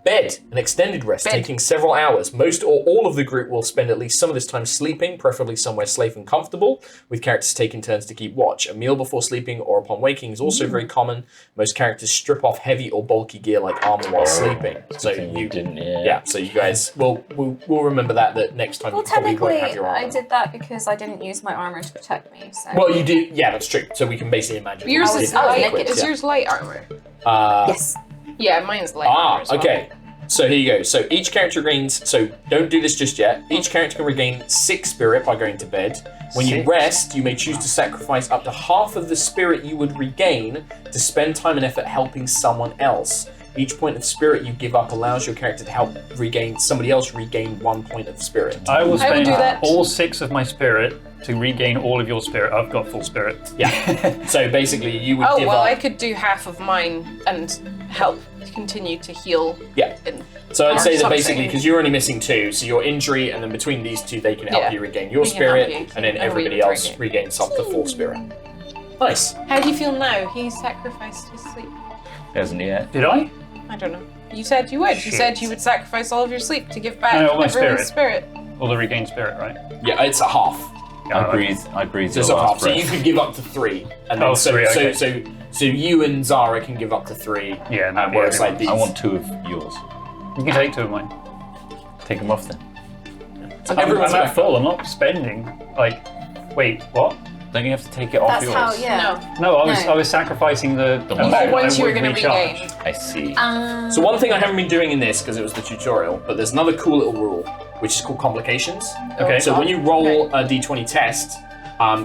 Bed, an extended rest, taking several hours. Most or all of the group will spend at least some of this time sleeping, preferably somewhere safe and comfortable, with characters taking turns to keep watch. A meal before sleeping or upon waking is also very common. Most characters strip off heavy or bulky gear like armor while sleeping. So Something you didn't, yeah, so you guys will remember that next time Well, you probably won't technically, have your armor. I did that because I didn't use my armor to protect me. So. Well, you did, yeah, that's true. So we can basically imagine. Yours you is did I was light. naked. Is yours light armor? yes. Yeah, mine's light armor. As well. Okay. So here you go. So each character regains. So don't do this just yet. Each character can regain 6 spirit by going to bed. When you 6? rest, you may choose to sacrifice up to half of the spirit you would regain to spend time and effort helping someone else. Each point of spirit you give up allows your character to help somebody else regain 1 point of spirit. I will I will spend do that. all 6 of my spirit to regain all of your spirit. I've got full spirit. Yeah. So basically, you would Oh give well, up. I could do half of mine and help continue to heal. Yeah. In, So I'd or say that something. basically, because you're only missing 2, so your injury, and then between these 2, they can help Yeah. you regain your We can help spirit, you, and then and we everybody would else regains up to full spirit. Nice. How do you feel now? He sacrificed his sleep. Hasn't yet. Did I? I don't know. You said you would. You Shit. said you would sacrifice all of your sleep to give back No, all my everyone's spirit. All the regained spirit, right? Yeah, it's a half. I breathe So your it's a half. last So you breath. could give up to 3, and then Oh, so 3, okay. so you and Zara can give up to 3. Yeah, no, whereas yeah, like these. I want 2 of yours. You can take 2 of mine. Take them off then. Everyone's I'm back at full. I'm not spending. Like, wait, what? Don't you have to take it off That's yours? how, yeah. No. No, I was sacrificing the. The one- amount Oh, Once I you were would going to recharge. regain. I see. So one thing I haven't been doing in this because it was the tutorial, but there's another cool little rule which is called complications. Okay. So when you roll a d20 test,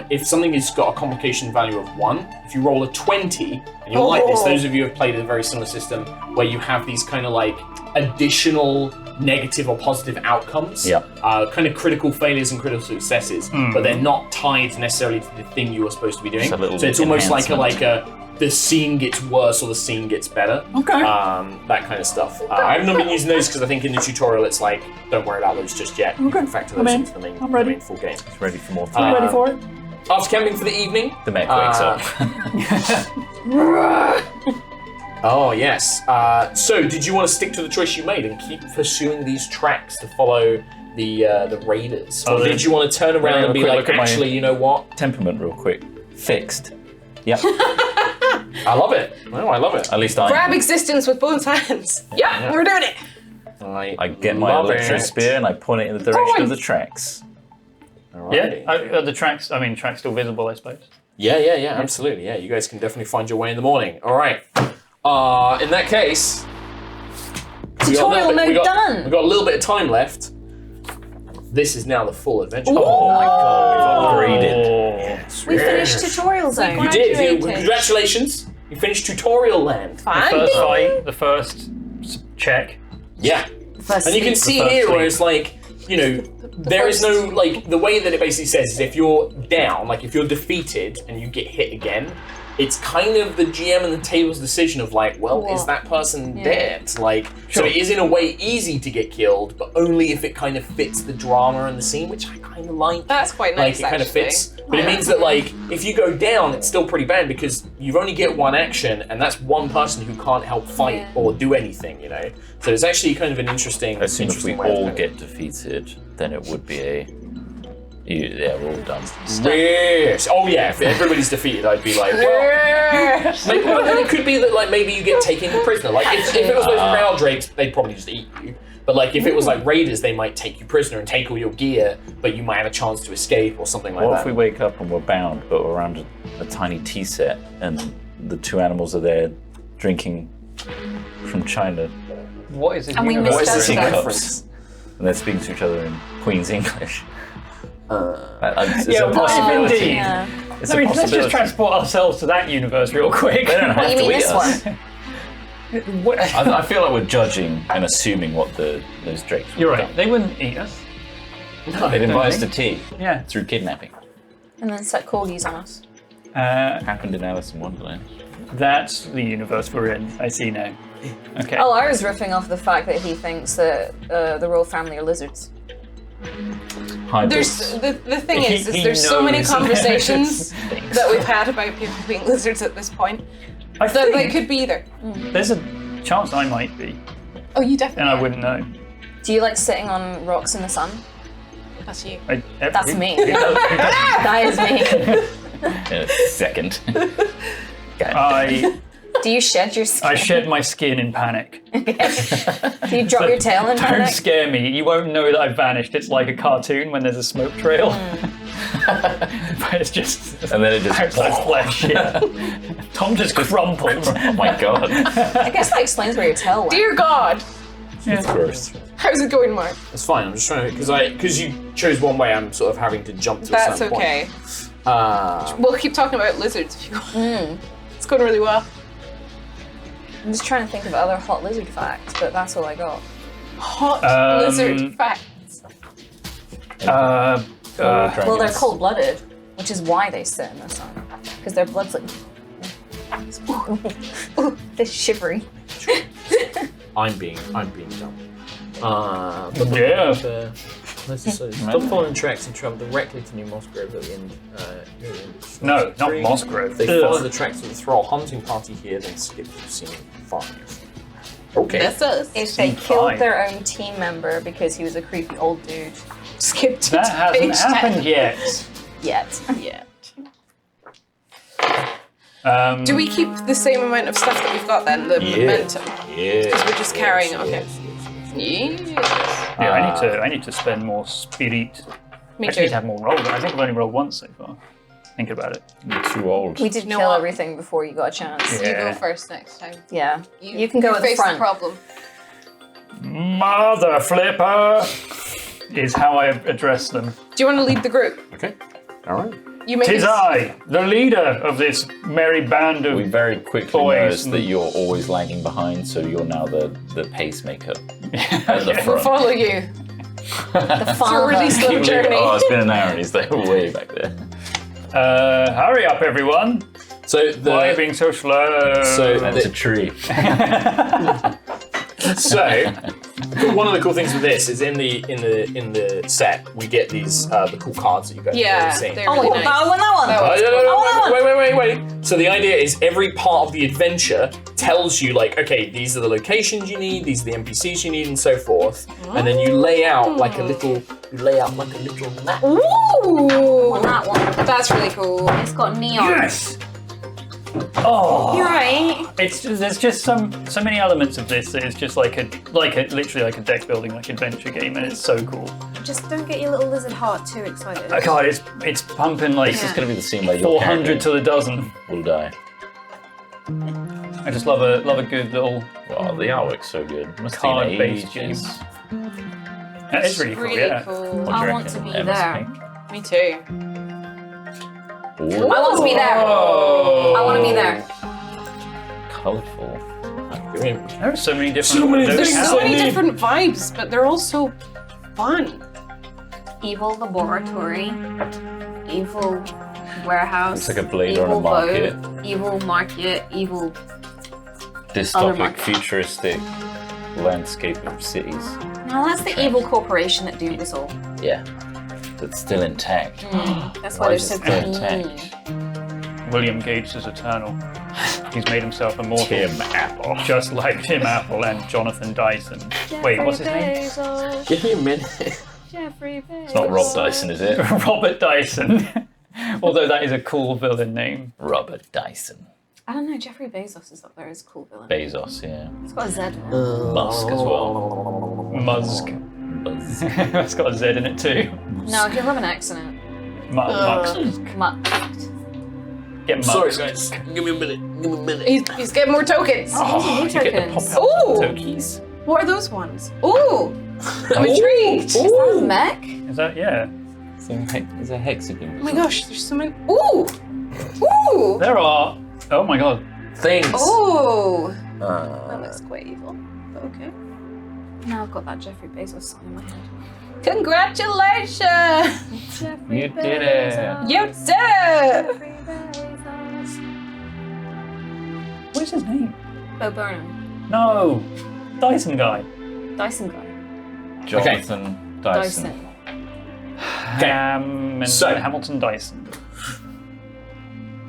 if something has got a complication value of 1, if you roll a 20, and you'll like this, those of you who have played a very similar system where you have these kind of like additional negative or positive outcomes, Yeah. kind of critical failures and critical successes, but they're not tied necessarily to the thing you were supposed to be doing. It's a little So it's almost like enhancement. the scene gets worse or the scene gets better. Okay. That kind of stuff. I haven't been using those because I think in the tutorial it's like, don't worry about those just yet. You can factor those into the main, full game. It's ready for more. I'm ready for it? After camping for the evening. The mech wakes up. Oh yes. So did you want to stick to the choice you made and keep pursuing these tracks to follow the raiders, or did you want to turn around and be quick like, look at my- actually, you know what? Temperament, real quick. Fixed. Yep. I love it. Oh, I love it. At least I. Grab existence with both hands. Yeah, we're doing it. I get my love electro it. spear and I point it in the direction of the tracks. Alrighty. Yeah. The tracks. I mean, tracks still visible, I suppose. Yeah, absolutely. Yeah, you guys can definitely find your way in the morning. All right. In that case, Tutorial mode done. We've got a little bit of time left. This is now the full adventure. Oh my god, we've upgraded. Yes, We finished tutorial zone. You did. Graduated. Congratulations. You finished tutorial land. Fine. First fight, the first check. Yeah. First And you can sleep. see first here where sleep. it's like, you know, there is no, like, the way that it basically says is if you're down, like if you're defeated and you get hit again, it's kind of the GM and the table's decision of like, well, is that person dead? Like, so it is in a way easy to get killed, but only if it kind of fits the drama and the scene, which I kind of like. That's quite nice, Like, it kind of actually. fits. But it means that, like, if you go down, it's still pretty bad because you've only get one action, and that's one person who can't help fight or do anything, you know? So it's actually kind of an interesting, As soon as we interesting way of all kind of- get defeated, then it would be a. Yeah, we're all done. Yes. Oh yeah. If everybody's defeated, I'd be like, well, maybe, well, then it could be that like maybe you get taken prisoner. Like if it was those Grail Drakes, they'd probably just eat you. But like if it was like Raiders, they might take you prisoner and take all your gear, but you might have a chance to escape or something like What that. if we wake up and we're bound, but we're around a tiny tea set, and the 2 animals are there drinking from China, What is this? And we universe? missed What is out the that. difference? and they're speaking to each other in Queen's English. It's Yeah, a what possibility. indeed? Yeah. It's I mean, a let's just possibility. transport ourselves to that universe real quick. They don't have You to mean eat this us. one? What- I feel like we're judging and assuming what those drakes would You're have right. They wouldn't eat us. done. They'd invite us to tea Yeah. through kidnapping. And then set corgis on us. Happened in Alice in Wonderland. That's the universe we're in. I see now. Okay. Oh, I was riffing off the fact that he thinks that the royal family are lizards. There's the thing He- is he there's so many knows. conversations that we've had about people being lizards at this point I that they think could be either. there's a chance I might be, Oh, you definitely. and I are. wouldn't know. Do you like sitting on rocks in the sun? That's you. That's me. Who does- That is me. In a second. Do you shed your skin? I shed my skin in panic. Do you drop your tail in Don't panic? scare me. You won't know that I've vanished. It's like a cartoon when there's a smoke trail. But it's just And then it just. outside flesh. Yeah. Tom just crumpled. Oh my god. I guess that explains where your tail went. Dear God, It's gross. how's it going, Mark? It's fine. I'm just trying to because you chose one way. I'm sort of having to jump to a That's certain okay. point. We'll keep talking about lizards if you want. It's going really well. I'm just trying to think of other hot lizard facts, but that's all I got. Hot lizard facts. Uh, Well, they're cold-blooded, which is why they sit in the sun. Because their blood's like... They're shivery. I'm being dumb. Yeah. Stop following tracks and travel directly to New Mossgrove at the end. Near the end of No, Chapter not 3. Mossgrove. They Ugh. follow the tracks of the Thrall hunting party here, then skip to scene 5. Okay. That's us. If they Scene killed 5. their own team member because he was a creepy old dude. Skip to That hasn't page 10. happened yet. Yet. Yeah. Um, Do we keep the same amount of stuff that we've got then? The momentum. Yeah. Because we're just carrying it. Okay. Yes. Yeah, I need to spend more spirit. Me I actually need too. to have more rolls. I think I've only rolled once so far. Thinking about it. You're too old. We did know kill what? everything before you got a chance. You Yeah. go first next time. Yeah. You can go at the face front. the problem. Mother flipper is how I address them. Do you want to lead the group? Okay. All right. You make Tis us- I, the leader of this merry band of. We very quickly Boys noticed and- that you're always lagging behind, so you're now the pacemaker at the We'll front. follow you. The It's a father. really slow Keep leaving- journey. Oh, it's been an hour and he's there way back there. Hurry up, everyone! So Why are you the being so slow? so That's a tree. So, one of the cool things with this is in the set we get these the cool cards that you guys Yeah, have seen. they're Oh, really that nice. one, that one. That Oh, one's no, no, cool. no, wait. So the idea is every part of the adventure tells you like, okay, these are the locations you need, these are the NPCs you need, and so forth. And then you lay out like a little map. Ooh. That one. That's really cool. It's got neon. Yes! Oh, You're right. it's just, there's just so many elements of this that is just literally like a deck building like adventure game, and it's so cool. Just don't get your little lizard heart too excited. Oh, God, it's pumping like This is going to be the scene where your 400 character to the dozen. will die. I just love a good little. Wow, the artwork's so good. Must have Card-based been ages. It's really cool. Really Yeah. cool. What do I you want reckon, to be Emma there. Pink? Me too. Ooh, I want to be there. Oh. I want to be there. colourful. There are so many different. So many There's things. so many different vibes, but they're all so fun. Evil laboratory. Evil warehouse. It's like a blade evil on a market. boat, evil market. Evil. Dystopic, market. futuristic landscape of cities. No, that's the evil corporation that doomed us all. Yeah, that's still intact. That's Why why they're is so it still mean. intact? William Gates is eternal. He's made himself immortal. Tim Apple. Just like Tim Apple and Jonathan Dyson. Wait, what's his name? Give me a minute. Jeffrey Bezos. It's not Rob Dyson, is it? Robert Dyson. Although that is a cool villain name. Robert Dyson. I don't know. Jeffrey Bezos is up there as a cool villain. Bezos, yeah. It's got a Z in it. Musk as well. Musk. Buzz. It's got a Z in it too. No, he'll have an X in it. Musk. Get Musk. Sorry guys, give me a minute. He's getting more tokens. Oh, New you get the tokens. pop out Ooh. tokies. What are those ones? Ooh. I'm intrigued. Is that a mech? Is that, yeah. It's a hexagon. Oh my gosh, there's so many. Ooh. Ooh. There are, oh my God. Things. Oh. That looks quite evil. But okay. Now I've got that Jeffrey Bezos song in my head. Congratulations. You did it. You did it. Jeffrey Bezos. What is his name? Bo Burnham. No. Dyson guy. Dyson guy. Jonathan Dyson. Dyson. So- Hamilton Dyson.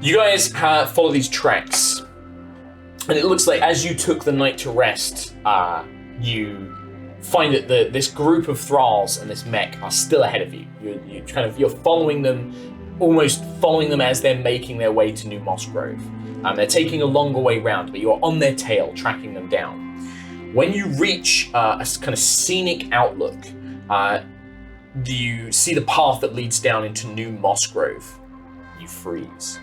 You guys follow these tracks, and it looks like as you took the night to rest, you find that this group of thralls and this mech are still ahead of you. You're following them, almost following them as they're making their way to New Moss Grove. They're taking a longer way round, but you're on their tail, tracking them down. When you reach a kind of scenic outlook, you see the path that leads down into New Moss Grove. You freeze,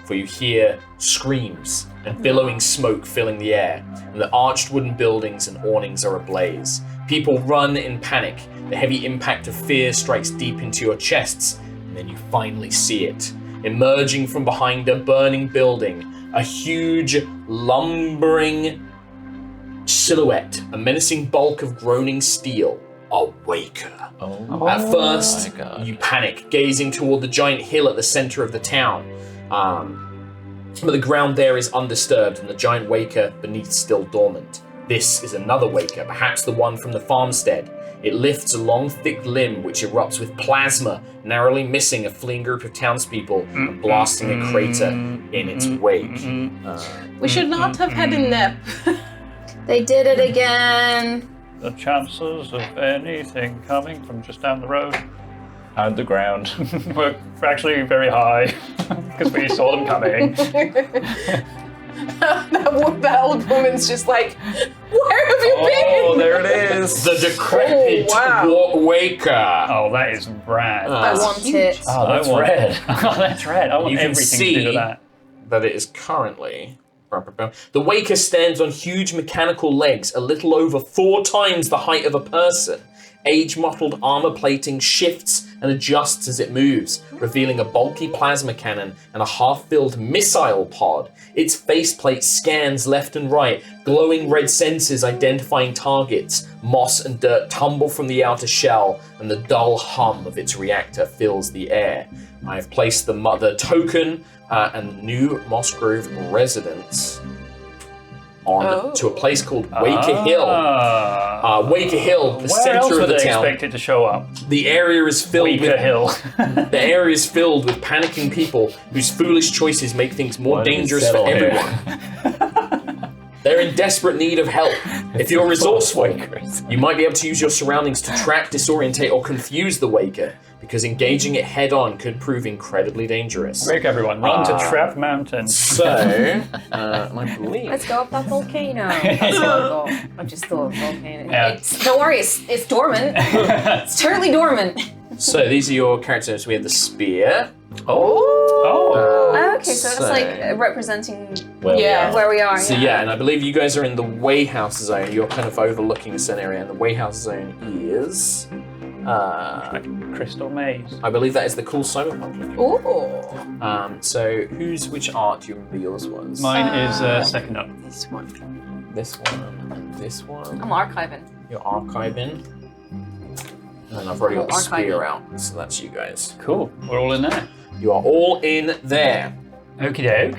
for you hear screams and billowing smoke filling the air, and the arched wooden buildings and awnings are ablaze. People run in panic. The heavy impact of fear strikes deep into your chests, and then you finally see it. Emerging from behind a burning building, a huge, lumbering silhouette, a menacing bulk of groaning steel, a Waker. Oh. At first, my God. you panic, gazing toward the giant hill at the center of the town. But the ground there is undisturbed, and the giant Waker beneath still dormant. This is another Waker, perhaps the one from the farmstead. It lifts a long, thick limb which erupts with plasma, narrowly missing a fleeing group of townspeople and blasting a crater in its wake. We should not have had a nap. They did it again. The chances of anything coming from just down the road. Underground. We're actually very high because we saw them coming. that old woman's just like, where have you Oh, been? there it is. The decrepit Oh, wow. Waker. Oh, that is rad. I want it. Oh, that's I want red. Oh, that's red. I want You can everything to do see- with that. That it is currently. The Waker stands on huge mechanical legs, a little over 4 times the height of a person. Age-mottled armor plating shifts and adjusts as it moves, revealing a bulky plasma cannon and a half-filled missile pod. Its faceplate scans left and right, glowing red sensors identifying targets. Moss and dirt tumble from the outer shell, and the dull hum of its reactor fills the air. I have placed the token and the new Moss Grove residents on to a place called Waker Hill. Waker Hill, the Where else center would of the they town. expect it to show up? The area is filled Waker with Hill. the area is filled with panicking people whose foolish choices make things more Why did we dangerous for settle here? everyone. They're in desperate need of help. If you're resourceful, you might be able to use your surroundings to trap, disorientate, or confuse the Waker, because engaging it head-on could prove incredibly dangerous. Quick, everyone, run to Trap Mountain. So, I believe... Let's go up that volcano. That's what I'll go. I just thought of volcano. Yeah. Don't worry, it's dormant. It's totally dormant. So these are your characters. We have the spear. Oh, Okay, so it's like representing Yeah. where we are. So yeah, and I believe you guys are in the Wayhouse zone. You're kind of overlooking a certain area, and the Wayhouse zone is... Crystal Maze. I believe that is the cool cyberpunk. Ooh. So which art do you remember yours was? Mine is second up. This one. This one and this one. I'm archiving. You're archiving. And I've already got the Oh, spear archiving. out, so that's you guys. Cool. We're all in there. You are all in there. Okie doke.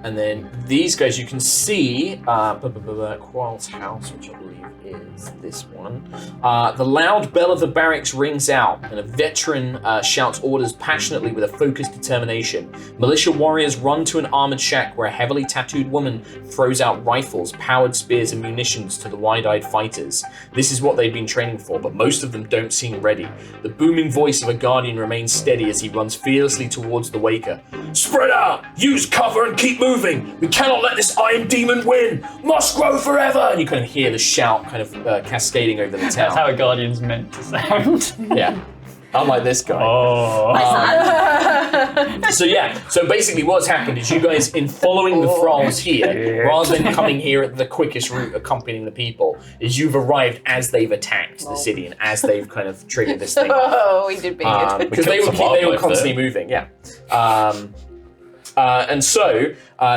And then these guys, you can see Qual's house, which I believe is this one. The loud bell of the barracks rings out, and a veteran shouts orders passionately with a focused determination. Militia warriors run to an armored shack where a heavily tattooed woman throws out rifles, powered spears, and munitions to the wide-eyed fighters. This is what they've been training for, but most of them don't seem ready. The booming voice of a guardian remains steady as he runs fearlessly towards the Waker. Spread out! Use cover and keep moving! We cannot let this Iron Demon win! Must grow forever! And you kind of hear the shout kind of cascading over the town. That's how a Guardian's meant to sound. Yeah. Unlike this guy. Oh. So basically what's happened is you guys, in following the thralls here, rather than coming here at the quickest route accompanying the people, is you've arrived as they've attacked the city and as they've kind of triggered this thing. Oh, we did big. Because they killed were some wildlife constantly moving, yeah. And so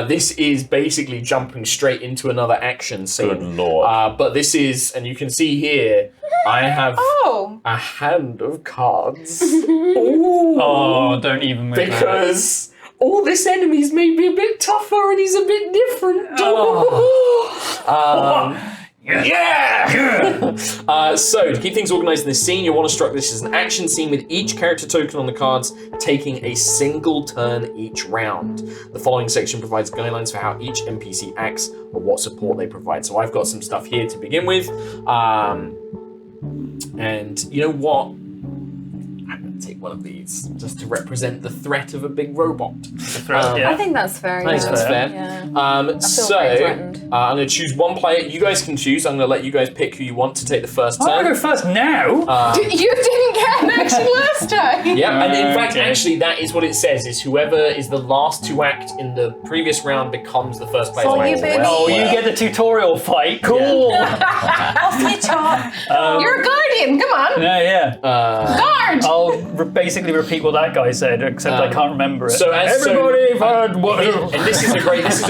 this is basically jumping straight into another action scene. Good lord. But this is, and you can see here, I have Oh. a hand of cards. Oh, don't even move that. Because all this enemy's made me a bit tougher and he's a bit different. Yeah! So, to keep things organized in this scene, you'll want to structure this as an action scene with each character token on the cards taking a single turn each round. The following section provides guidelines for how each NPC acts or what support they provide. So I've got some stuff here to begin with. And you know what? I'm going to take one of these just to represent the threat of a big robot. Yeah. I think that's fair. I think yeah. that's fair. Yeah. So, very threatened. I'm going to choose one player. You guys can choose. I'm going to let you guys pick who you want to take the first I turn. go first now. You didn't get an action last time. Yeah, and in fact, Okay. actually, that is what it says: is whoever is the last to act in the previous round becomes the first player. Oh, to act. you baby. Oh, you get the tutorial fight. Cool. You're a guardian. Come on. Yeah. Guard. I'll basically repeat what that guy said, except I can't remember it. So as Everybody heard what? And this is a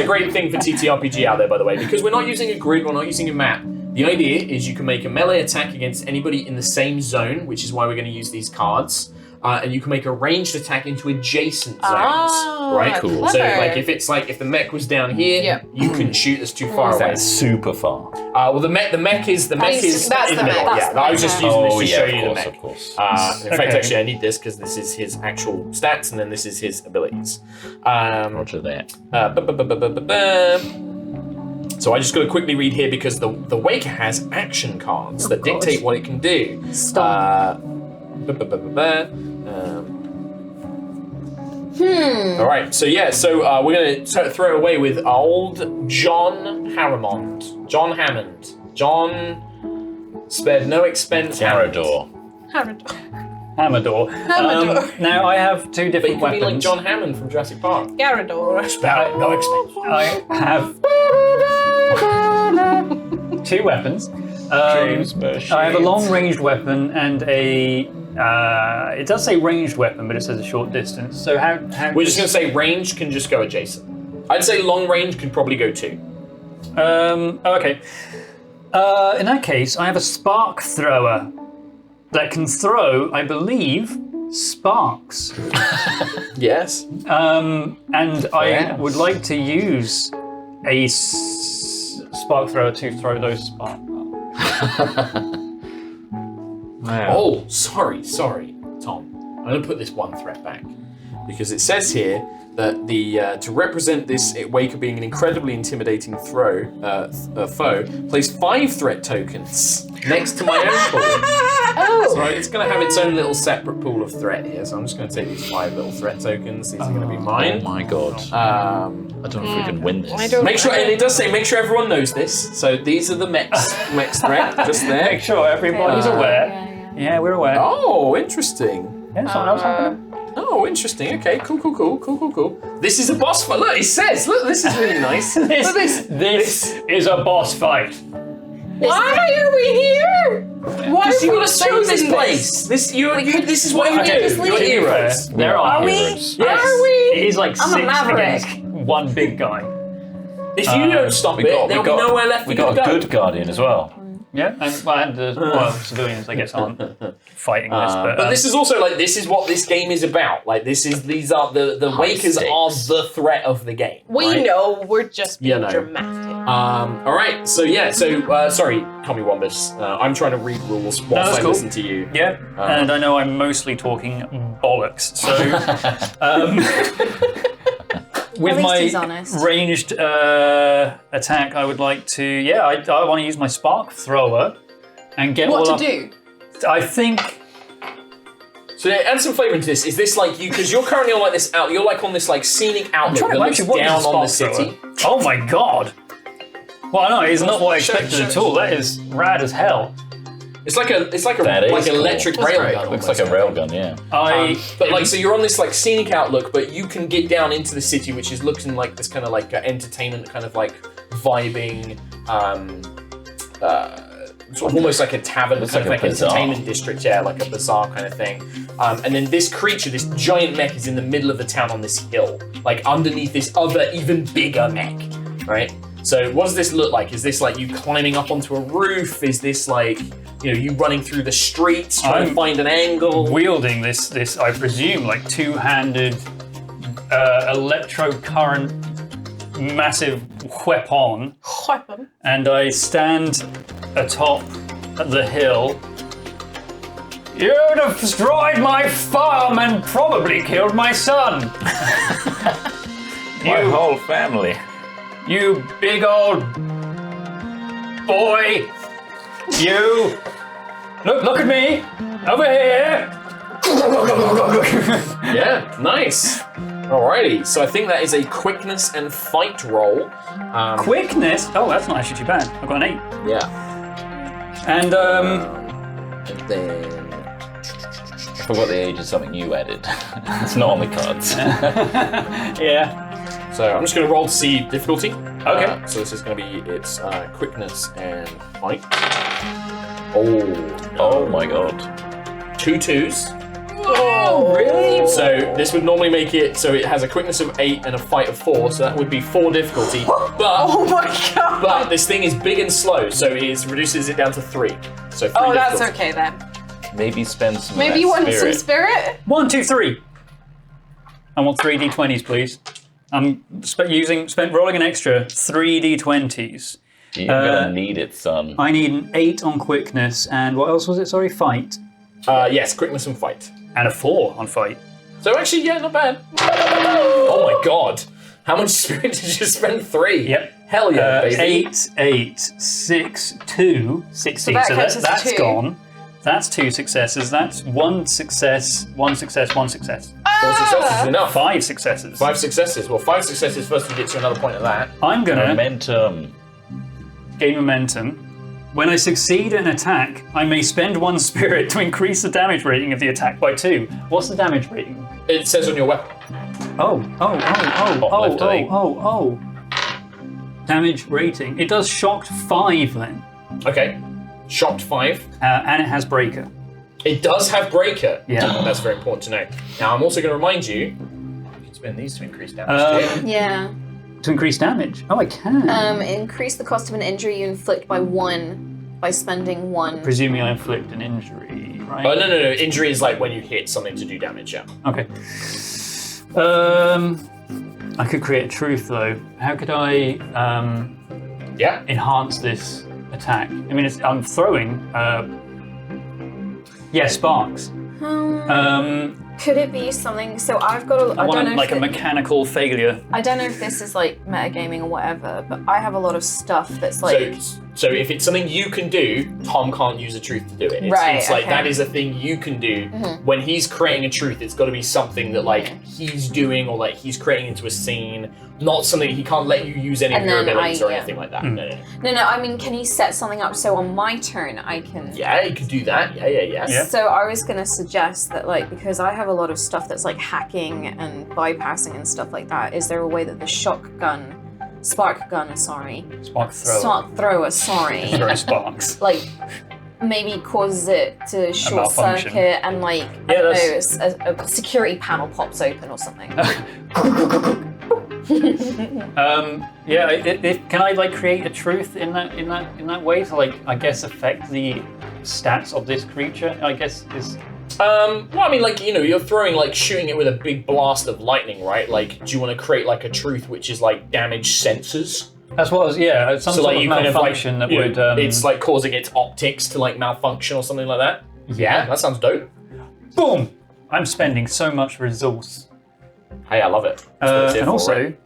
great thing for TTRPG out there, by the way, because we're not using a grid, we're not using a map. The idea is you can make a melee attack against anybody in the same zone, which is why we're going to use these cards. And you can make a ranged attack into adjacent zones, right? Cool. So, Clever. if the mech was down here, Yeah. you couldn't shoot us too far away. That's super far. Well, the mech is That's in the the middle. mech. Yeah, I was just using this to show you the of mech. course. In fact, Okay. actually, I need this because this is his actual stats, and then this is his abilities. Roger that. So I just got to quickly read here because the Waker has action cards that dictate what it can do. All right, so we're going to throw away with old John Hammond. John spared no expense. Carador. Hamador. Hamador. Now I have two But different you could be weapons. like John Hammond from Jurassic Park. Garador. Spared no expense. I have two weapons. I have a long-ranged weapon and a. It does say ranged weapon, but it says a short distance. So how? We're just going to say range can just go adjacent. I'd say long range can probably go 2. Okay. In that case, I have a spark thrower that can throw, I believe, sparks. Yes. And I Yes. would like to use a spark thrower to throw those sparks. Oh, sorry, Tom. I'm going to put this one threat back because it says here that to represent this Waker being an incredibly intimidating foe, place 5 threat tokens next to my own pool. So it's going to have its own little separate pool of threat here. So I'm just going to take these 5 little threat tokens. These are going to be Oh mine. my god. I don't know if we can win this. I don't- Make sure, and it does say, make sure everyone knows this. So these are the mechs threat, just there. Make sure everybody's aware. Yeah, we're aware. Oh, interesting. Yeah, something else happening. Oh, interesting. Okay, cool. This is a boss fight. Look, it says. Look, this is really nice. Look at this. This is a boss fight. Why are we here? Why Because are you we got to save this chosen place. This is what you Okay, do. to You're be heroes. fair, there are we? heroes. Yes. Are we? It is like I'm a 6 maverick. against one big guy. If you don't stop it, there'll be nowhere left for We you to got a go. good guardian as well. Yeah, and the civilians, I guess, aren't fighting this. But this is also this is what this game is about. Like these are the Wakers are stakes. the threat of the game. We right? know, we're just being You know. dramatic. All right. So sorry, Tommy Wombus. I'm trying to read rules whilst that's I cool. listen to you. Yeah, and I know I'm mostly talking bollocks. So, with At least my he's honest. ranged attack, I would like to. Yeah, I want to use my spark thrower and get all What to up. do? I think. So yeah, add some flavour into this. Is this like you? Because you're currently on you're like on this like scenic outlook that looks Actually, what is a down on the spark city. thrower? Oh my god! Well, no, it's not what I expected at all. That is rad as hell. It's like an That is electric cool. railgun. Looks like a railgun, yeah. So you're on this like scenic outlook, but you can get down into the city, which is looking like this kind of like entertainment, kind of like vibing, sort of almost like a tavern, Looks kind like of a like bazaar. entertainment district, yeah, like a bazaar kind of thing. And then this creature, this giant mech, is in the middle of the town on this hill, like underneath this other, even bigger mech, right? So what does this look like? Is this like you climbing up onto a roof? Is this like, you running through the streets trying to I'm find an angle? wielding this I presume, like two-handed electrocurrent massive weapon, Weapon. and I stand atop the hill. You destroyed my farm and probably killed my son. My whole family. You big old boy. You. Look at me. Over here. Yeah, nice. Alrighty, so I think that is a quickness and fight roll. Quickness. Oh, that's not actually too bad. I've got an 8. Yeah. And And then I forgot the age of something you added. It's not on the cards. yeah. so I'm just going to roll to see difficulty. Okay. So this is going to be its quickness and fight. Oh my god. 2 2s. Oh, really? So this would normally make it so it has a quickness of 8 and a fight of 4. So that would be 4 difficulty. But Oh my god. but this thing is big and slow, so it reduces it down to 3. So 3 Oh, that's difficulty. okay then. Maybe spend some. Maybe of you that want some spirit? 1, 2, 3. I want 3 d20s, please. I'm rolling an extra 3 d20s. You're gonna need it, son. I need an 8 on quickness, and what else was it? Sorry, fight. Yes, quickness and fight. And a 4 on fight. So actually, yeah, not bad. Oh my god. How much spirit did you spend? 3? Yep. Hell yeah, baby. 8, 6, 2, 16. that So counts as a that's 2. gone. That's 2 successes. That's 1 success, 1 success, 1 success. 4 successes is enough. 5 successes. 5 successes. Well, 5 successes first to get you another point of that. I'm gonna Momentum. gain momentum. When I succeed in an attack, I may spend 1 spirit to increase the damage rating of the attack by 2. What's the damage rating? It says on your weapon. Left, I think. Oh. Damage rating. It does shocked 5 then. Okay. Shocked 5. And it has breaker. It does have breaker. Yeah. That's very important to know. Now, I'm also going to remind you, you can spend these to increase damage too. Yeah. To increase damage. Oh, I can. Increase the cost of an injury you inflict by 1 by spending 1. Presuming I inflict an injury, right? Oh, no. Injury is like when you hit something to do damage, yeah. Okay. I could create a truth though. How could I Yeah. enhance this attack? I mean, I'm throwing. Sparks. Could it be something? So I've got a. I I don't want know like a if mechanical failure. I don't know if this is like metagaming or whatever, but I have a lot of stuff that's like. So if it's something you can do, Tom can't use a truth to do it. It's, Right, it's like okay. that is a thing you can do. When he's creating a truth, it's got to be something that like he's doing or like he's creating into a scene, not something he can't let you use any of And your then abilities or yeah. anything like that. Hmm. No. No, I mean, can he set something up so on my turn I can? Yeah, you could do that. Yeah. Yeah. So I was gonna suggest that, like, because I have a lot of stuff that's like hacking and bypassing and stuff like that. Is there a way that the spark gunner, Spark thrower. sorry, Throw sparks. like maybe causes it to short malfunction. circuit and like I Yeah, don't that's- know, a security panel pops open or something. Can I like create a truth in that way to like I guess affect the stats of this creature? I guess is. Well, I mean, like, you're throwing, like, shooting it with a big blast of lightning, right? Like, do you want to create, like, a truth which is, like, damage sensors? As well as some So, sort like, of you kind of, like, malfunction that you would. know, it's, like, causing its optics to, like, malfunction or something like that? Yeah, that sounds dope. boom. I'm spending so much resource. Hey, I love it. That's what it's here And for, also, right?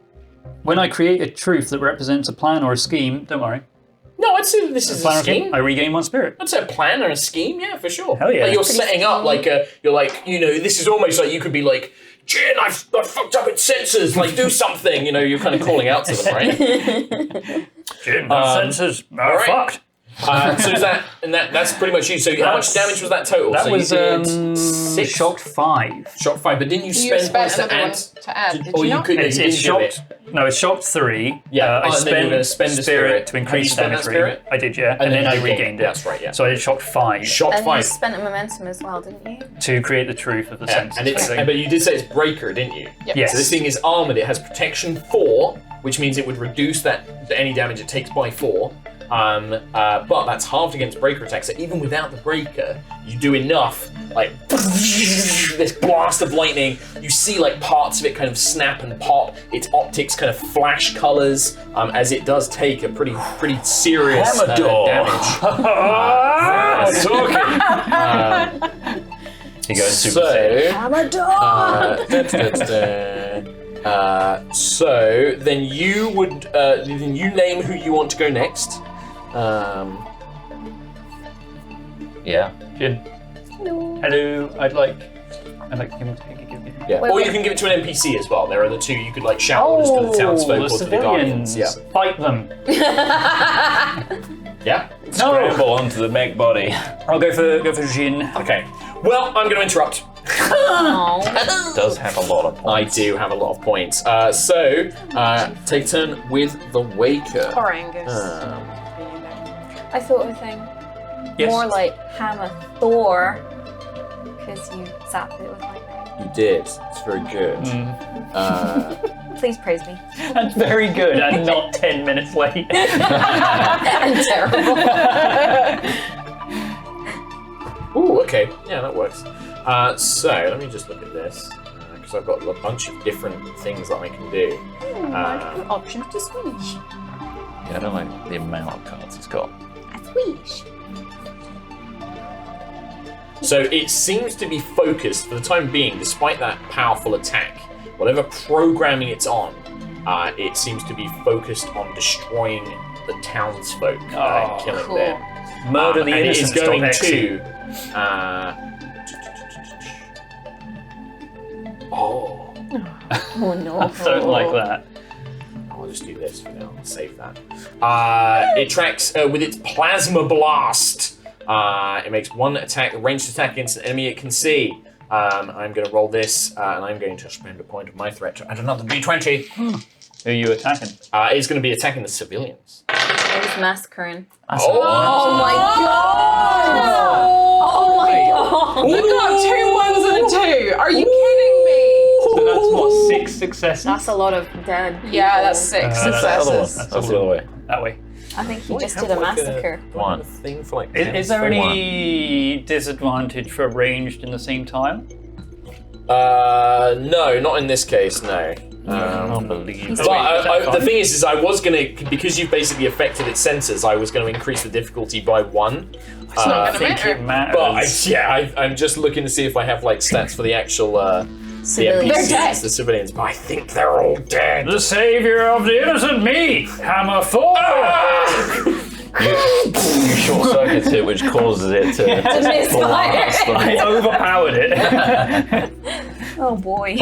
when I create a truth that represents a plan or a scheme, don't worry. No, I'd say that this is a Plan or scheme. I regain 1 spirit. I'd say a plan or a scheme, yeah, for sure. Hell yeah. Like, you're Pretty setting up, like, you're like, this is almost like you could be like, Jin, I fucked up its sensors, like, do something, you're kind of calling out to them, right? Jin, sensors are right. fucked. So is that's pretty much you. So how much damage was that total? That so was you did 6. shocked 5. Shocked 5, but didn't you You spend points spent to another add? one to add, did or you you not? could. It's you didn't do shocked. it. No, it's shocked 3. Yeah, I and then you're gonna spent spend a spirit spirit. to Have you increase spent damage that rating. spirit? I did, yeah, and then I you regained it. That's right, yeah. So I did shocked 5 Shocked And you 5. spent a momentum as well, didn't you? to create the truth of the Yeah, sensors. and it's, thing. but you did say it's breaker, didn't you? Yep. Yes. So this thing is armored. It has protection 4, which means it would reduce any damage it takes by 4. But that's halved against breaker attacks. So even without the breaker, you do enough. Like this blast of lightning, you see like parts of it kind of snap and pop. Its optics kind of flash colors as it does take a pretty serious Hammer damage. He goes Super Saiyan. So then you would then you name who you want to go next. Yeah. Jin. Hello. I'd like him to give me. Yeah. Wait, Or wait. you can give it to an NPC as well. There are the two you could like shout orders to the townsfolk or to the guardians. Yeah. Fight them. Yeah. Scramble onto the mech body. I'll go for Jin. Okay. Well, I'm going to interrupt. Does have a lot of I points. do have a lot of points. So take a turn with the Waker. Poor Angus. I thought of a thing. Yes. More like Hammer Thor, because you zapped it with lightning. You did. It's very good. Please praise me. That's very good, and not 10 minutes late. And terrible. Ooh, okay. Yeah, that works. So let me just look at this because I've got a bunch of different things that I can do. Options to squish. Yeah, I don't like the amount of cards he's got. A squish. So it seems to be focused for the time being, despite that powerful attack. Whatever programming it's on, it seems to be focused on destroying the townsfolk and killing cool. them. Murder the and it is innocent. going Stop Exy. to. Oh, Oh no. I don't like that. I'll just do this for now. I'll save that. It tracks with its plasma blast. It makes one attack, a ranged attack against an enemy it can see. I'm going to roll this, and I'm going to spend a point of my threat to add another d20. Who are you attacking? It's going to be attacking the civilians. It's massacring. Oh, Oh my god! Oh my god! I got 2 1s and a 2. Are you kidding me? So that's what, 6 successes? That's a lot of dead people. Yeah, that's 6 that's the successes. That's the other way. That way. I think he just have did a like massacre. One. thing for like Is there any disadvantage for ranged in the same tile? No, not in this case. No. Unbelievable. But the thing is I was gonna, because you've basically affected its sensors, I was gonna increase the difficulty by 1. It's not I gonna think it matter. matters. But I'm just looking to see if I have like stats for the actual the Civilians. NPCs, They're dead. the civilians. But I think they're all dead. The savior of the innocent, me, Hammer 4. You short circuits it, which causes it to blast them. I overpowered it. Oh boy.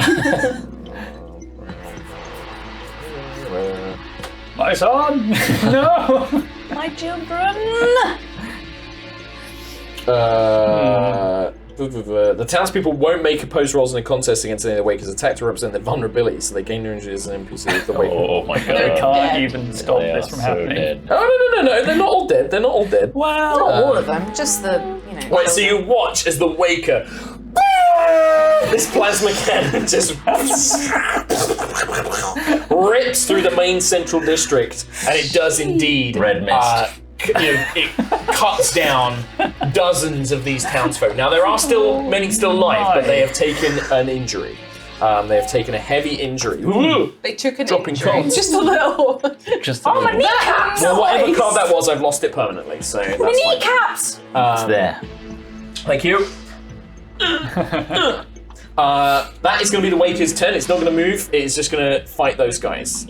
My son, no. My children. The townspeople won't make opposed rolls in a contest against any of the Wakers attacked to represent their vulnerabilities, so they gain their injuries as an NPC with the Waker. Oh my They god. can't even stop They this are from so happening. dead. Oh, no, they're not all dead. They're not all dead. Well, Not all of them, just the, you know. Wait, so you watch as the Waker, this plasma cannon just rips through the main central district, and it does indeed. Red mist. It cuts down dozens of these townsfolk. Now there are still many still alive, but they have taken an injury. They have taken a heavy injury. Ooh. They took an Dropping injury. cards. Just a little. Just Oh, my kneecaps! Well, whatever card that was, I've lost it permanently. So that's My fine. kneecaps! it's there. Thank you. That is going to be the Waker's turn. It's not going to move. It is just going to fight those guys.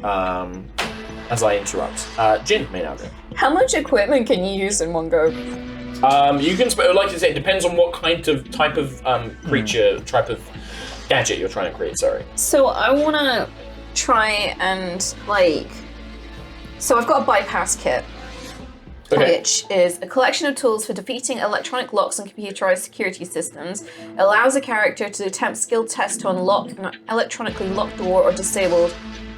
As I interrupt. Jin may now go. How much equipment can you use in one go? You can, like I say, it depends on what type of creature, type of gadget you're trying to create. Sorry. So I want to try and so I've got a bypass kit, which is a collection of tools for defeating electronic locks and computerized security systems. It allows a character to attempt skill tests to unlock an electronically locked door or disable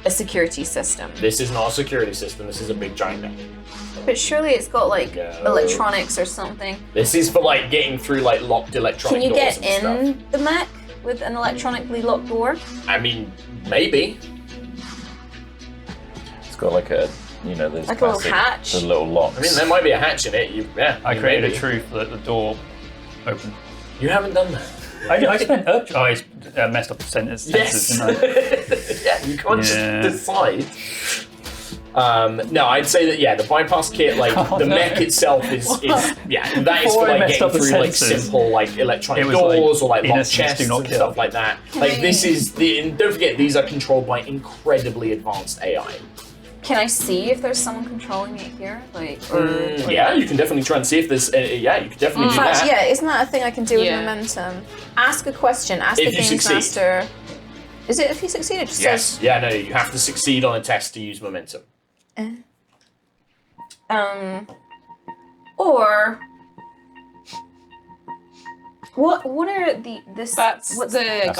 a security system. This is not a security system. This is a big giant mech. But surely it's got electronics or something. This is for like getting through like locked electronic Can you doors get and stuff. in the mech with an electronically locked door? I mean, maybe. It's got like a, there's Like a little classic, hatch? the little locks. I mean, there might be a hatch in it. I created maybe. a truth that the door opened. You haven't done that. I spent I messed up the sentence. Yes. Didn't I? Yeah, you can't Yeah. just decide. No, I'd say that the bypass kit, like Oh, the no. mech itself is that is Before for I like messed up getting the through like sensors, simple like electronic it was doors like, or like locked innocents do chests not and kill. stuff like that. Like this is and don't forget these are controlled by incredibly advanced AI. Can I see if there's someone controlling it here? Or Yeah, you can definitely try and see if there's. You can definitely In do fact, that. isn't that a thing I can do with Yeah. momentum? Ask a question. Ask If the you games succeed. master. Is it if you succeed? It just Yes. says. Yeah. No. You have to succeed on a test to use momentum. Or. What are this? That's what's the the Guardians.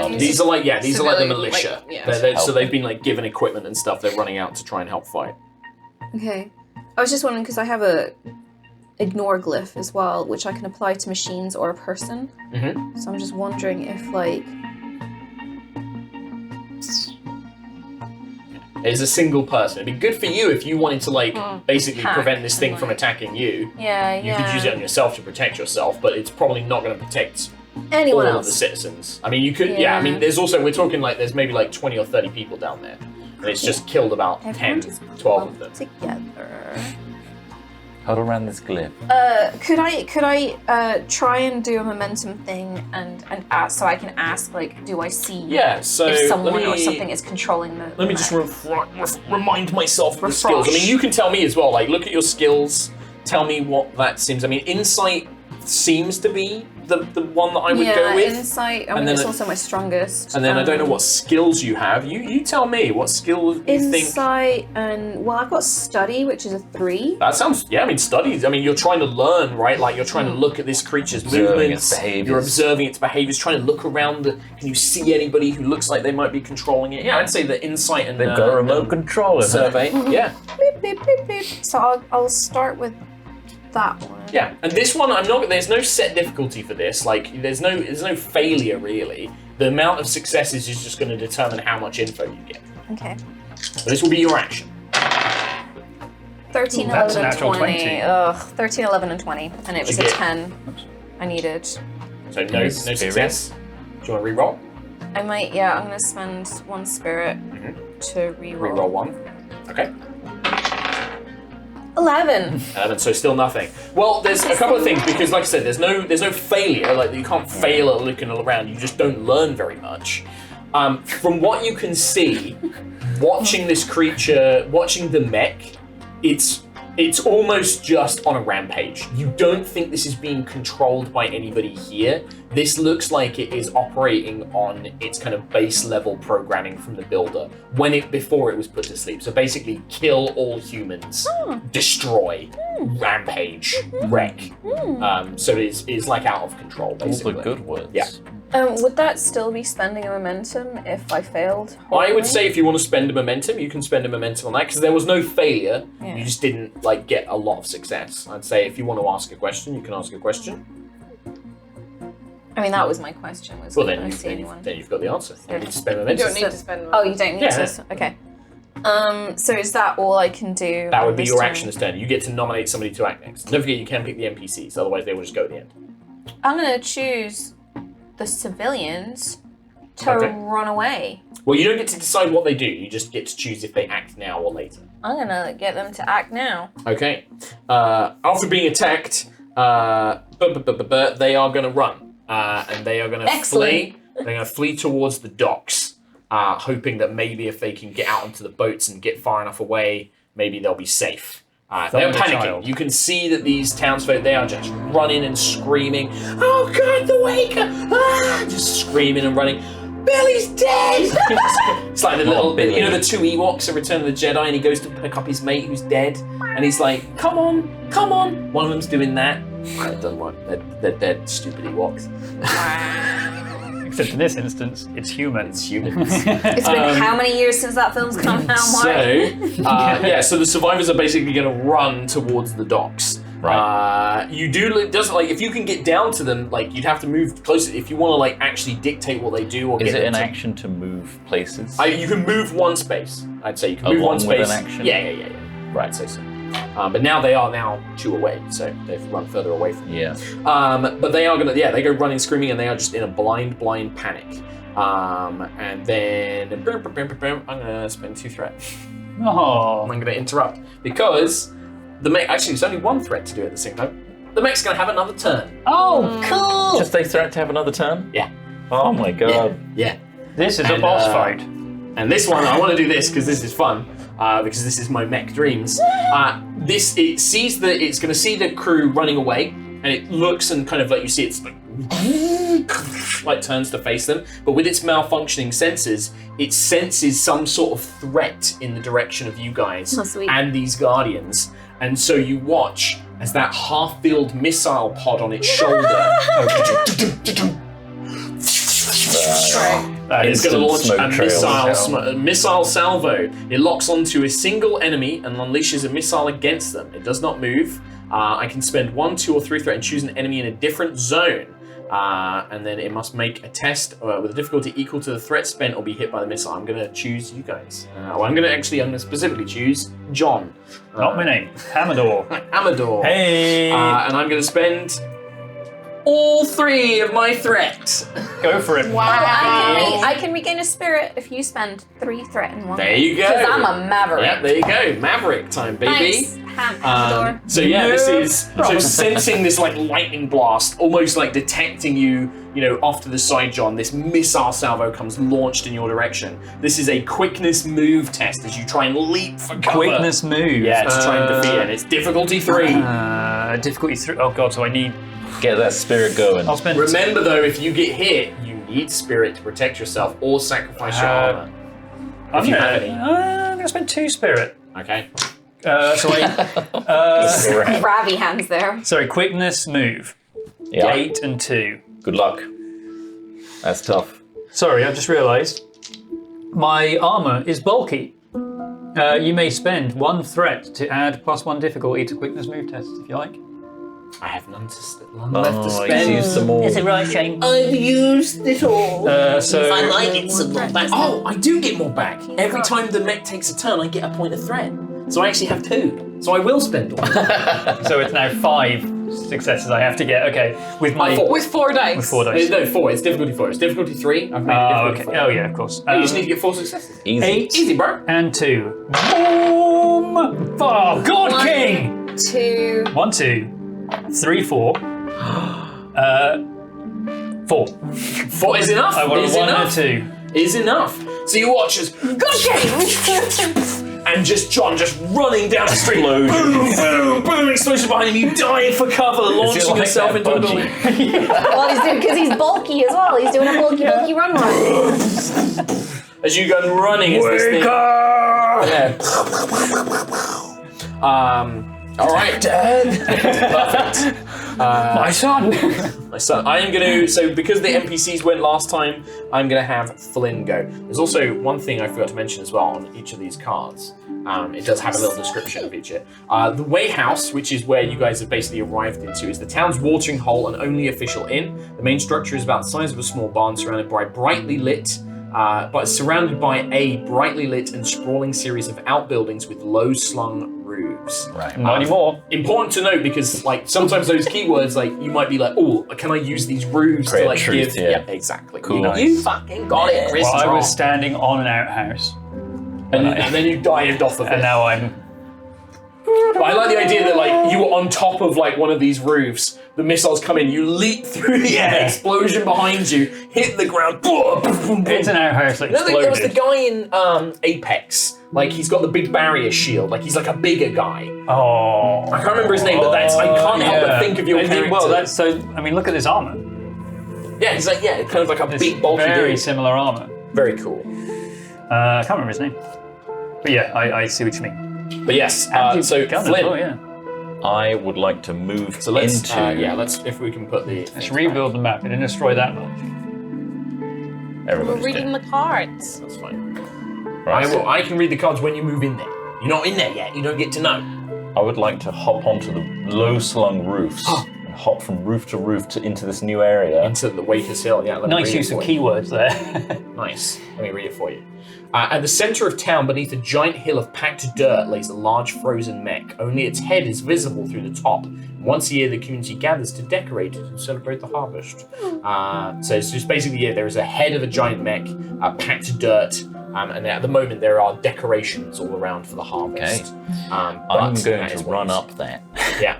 Guardians. These are like these are like the Civilian, militia. like, yeah. So they've been like given equipment and stuff. They're running out to try and help fight. Okay. I was just wondering because I have a ignore glyph as well, which I can apply to machines or a person. Mhm. So I'm just wondering if It's a single person. It'd be good for you if you wanted to basically Hack prevent this thing and, from attacking you. you You could use it on yourself to protect yourself, but it's probably not going to protect anyone all else. of the citizens. I mean, you could. Yeah. Yeah. I mean, there's also we're talking like there's maybe like 20 or 30 people down there, and it's just killed about Everyone 10, just 12 of them. together. Huddle around this glyph. Could I try and do a momentum thing and ask, so I can ask do I see Yeah. So if someone let me, or something is controlling the Let me just mech? remind myself of the skills. I mean, you can tell me as well. Like, look at your skills tell me what that seems. I mean, insight seems to be the one that I would go with. Insight. I And mean, then it's it- also my strongest. And then I don't know what skills you have. You tell me what skills you think. Insight and well, I've got study, which is a 3. That sounds, yeah, I mean, studies. I mean, you're trying to learn, right? Like, you're trying to look at this creature's Observing movements. its behaviours. You're observing its behaviors, trying to look around. Can you see anybody who looks like they might be controlling it? Yeah, I'd say the insight and They've got a remote control in it. survey. Yeah, Beep, beep, beep, beep. So I'll start with that one. yeah. And this one, I'm not. There's no set difficulty for this. Like, there's no failure really. The amount of successes is just going to determine how much info you get. Okay. So this will be your action. 13, Ooh, that's 11, a and natural 20. 20. Ugh, 13, 11, and 20. And it was a Okay. 10 I needed. So no Spirit. success. Do you want to re-roll? I might, yeah, I'm going to spend 1 spirit to reroll. Re-roll 1. Okay. 11. 11, so still nothing. Well, there's a couple of things because, like I said, there's no failure. Like, you can't fail at looking around. You just don't learn very much. From what you can see, watching this creature, watching the mech, it's almost just on a rampage. You don't think this is being controlled by anybody here. This looks like it is operating on its kind of base level programming from the builder before it was put to sleep. So basically, kill all humans, destroy, rampage, wreck. So it is like out of control, All basically. the good words. Yeah. Would that still be spending a momentum if I failed? I would horribly? say if you want to spend a momentum, you can spend a momentum on that because there was no failure. Yeah. You just didn't like get a lot of success. I'd say if you want to ask a question, you can ask a question. I mean, that was my question. Was Well, can then, I you've, see anyone? then you've got the answer. You need to spend You momentum. don't need to spend. Oh, you don't need Yeah. to. Okay. So is that all I can do? That would be this your turn? action this turn. You get to nominate somebody to act next. Don't forget you can pick the NPCs, otherwise they will just go at the end. I'm gonna choose the civilians to Okay. run away. Well, you don't get to decide what they do. You just get to choose if they act now or later. I'm gonna get them to act now. Okay. After being attacked, they are going to run, and they are going to Excellent. flee. They're going to flee towards the docks, hoping that maybe if they can get out onto the boats and get far enough away, maybe they'll be safe. They're the panicking. child. You can see that these townsfolk, they are just running and screaming, "Oh God, the Waker!" Just screaming and running. Billy's dead! It's like the little, Billy. you know, the 2 Ewoks of Return of the Jedi, and he goes to pick up his mate who's dead, and he's like, "Come on, come on!" One of them's doing that. It doesn't work. They're dead, stupid Ewoks. Except in this instance, it's humans. It's humans. It's been how many years since that film's come out, Mark? So the survivors are basically going to run towards the docks. Right. You do it doesn't like if you can get down to them, like you'd have to move closer if you want to like actually dictate what they do or Is get it them an to- action to move places? You can move one space. I'd say you can move Along one with space. an action? Yeah. Right. I'd say so. But now they are now 2 away, so they've run further away from you. Yeah. But they are they go running, screaming, and they are just in a blind panic. And then I'm gonna spend 2 threat. Oh, I'm gonna interrupt because the mech. Actually, there's only 1 threat to do at the same time. The mech's gonna have another turn. oh, cool! Just they threat to have another turn? Yeah. Oh my god. Yeah. This is a And, boss fight. And this one, I want to do this because this is fun. Because this is my mech dreams. It sees that it's going to see the crew running away, and it looks and kind of like you see it's like turns to face them. But with its malfunctioning senses, it senses some sort of threat in the direction of you guys Oh, sweet. and these guardians. And so you watch as that half-filled missile pod on its shoulder. That It's is going to Instant launch smoke a trails. missile salvo. It locks onto a single enemy and unleashes a missile against them. It does not move. I can spend 1, 2, or 3 threat and choose an enemy in a different zone. And then it must make a test with a difficulty equal to the threat spent or be hit by the missile. I'm going to choose you guys. I'm going to specifically choose John. Not my name. Hamador. Amador. Hey! And I'm going to spend all 3 of my threat. Go for it. I can regain a spirit if you spend 3 threat in 1. There you go. Because I'm a maverick. Yeah, there you go. Maverick time, baby. Thanks, Hamador. So yeah, this is so sensing this like lightning blast, almost like detecting you, off to the side, John. This missile salvo comes launched in your direction. This is a quickness move test as you try and leap for cover. Quickness move. Yeah, to try and defeat it. It's difficulty 3. Difficulty 3. Oh god, so I need. Get that spirit going. I'll spend. Remember though, if you get hit, you need spirit to protect yourself or sacrifice your armor. I'm you gonna, have any. I'm gonna spend 2 spirit. Okay. So I. Grabby hands there. Sorry, quickness move. Yeah. 8 and 2. Good luck. That's tough. Sorry, I just realised my armour is bulky. You may spend 1 threat to add +1 difficulty to quickness move tests if you like. I have none left to Oh, spend. use some more. right, Shane? I've used it all. So I get some more back. Oh, I do get more back. Every time the mech takes a turn, I get a point of threat. So I actually have 2. So I will spend 1. So it's now 5 successes I have to get. Okay, with my 4. With 4 dice. with 4 dice. No, 4. It's difficulty 4. It's difficulty 3. I've made it difficulty Okay. 4. Oh yeah, of course. You just need to get 4 successes. Easy. 8 Easy, bro. and 2. Boom! Oh, God King! 2. 1, 2, 3, 4. 4. 4 is enough. I want Is a 1 enough. and a 2. Is enough. So you watch as and just John just running down the street. Boom, boom, boom, explosion behind him. You dive for cover, launching like yourself that into a bungee? building. Well, he's doing because he's bulky as well. He's doing a bulky run. As you go running, it's this thing. Yeah. All right, Dad. Perfect. My son! My son. I am going to, so because the NPCs went last time, I'm going to have Flynn go. There's also one thing I forgot to mention as well on each of these cards. It does have a little description of each. The Way House, which is where you guys have basically arrived into, is the town's watering hole and only official inn. The main structure is about the size of a small barn surrounded by brightly lit and sprawling series of outbuildings with low-slung roofs. Right. Not anymore. Important to note because, like, sometimes those keywords, like, you might be like, "Oh, can I use these roofs Create to like truth, give?" yeah. Exactly. Cool. You fucking got it, Chris. Well, I Strong. was standing on an outhouse, and then you dived off of it. and now I'm. But I like the idea that like you were on top of like one of these roofs. The missiles come in, you leap through the air, explosion behind you, hit the ground. Boom, boom, boom. It's an outhouse that You know, there was the exploded. guy in Apex. Like he's got the big barrier shield. Like he's like a bigger guy. Oh. I can't remember his name, but that's I can't help but think of your character. Well, that's so. I mean, look at this armor. yeah, he's like kind of like a It's big bulky very dude. similar armor. Very cool. I can't remember his name. But yeah, I see what you mean. But yes, And so you've done it, Flynn. oh, yeah. I would like to move So let's into. let's if we can put the Let's rebuild the map. It didn't destroy that much. We're Everybody's reading dead. the cards. That's fine. Right, so I can read the cards when you move in there. You're not in there yet. You don't get to know. I would like to hop onto the low-slung roofs and hop from roof to roof into this new area. Into the Wakers Hill. Yeah. Let me Nice read it use of for you. keywords there. Nice. Let me read it for you. At the center of town, beneath a giant hill of packed dirt, lays a large frozen mech. Only its head is visible through the top. Once a year, the community gathers to decorate it and celebrate the harvest. So it's just basically, there is a head of a giant mech, packed dirt, and at the moment there are decorations all around for the harvest. I'm But going that is to what run it is. up that Yeah.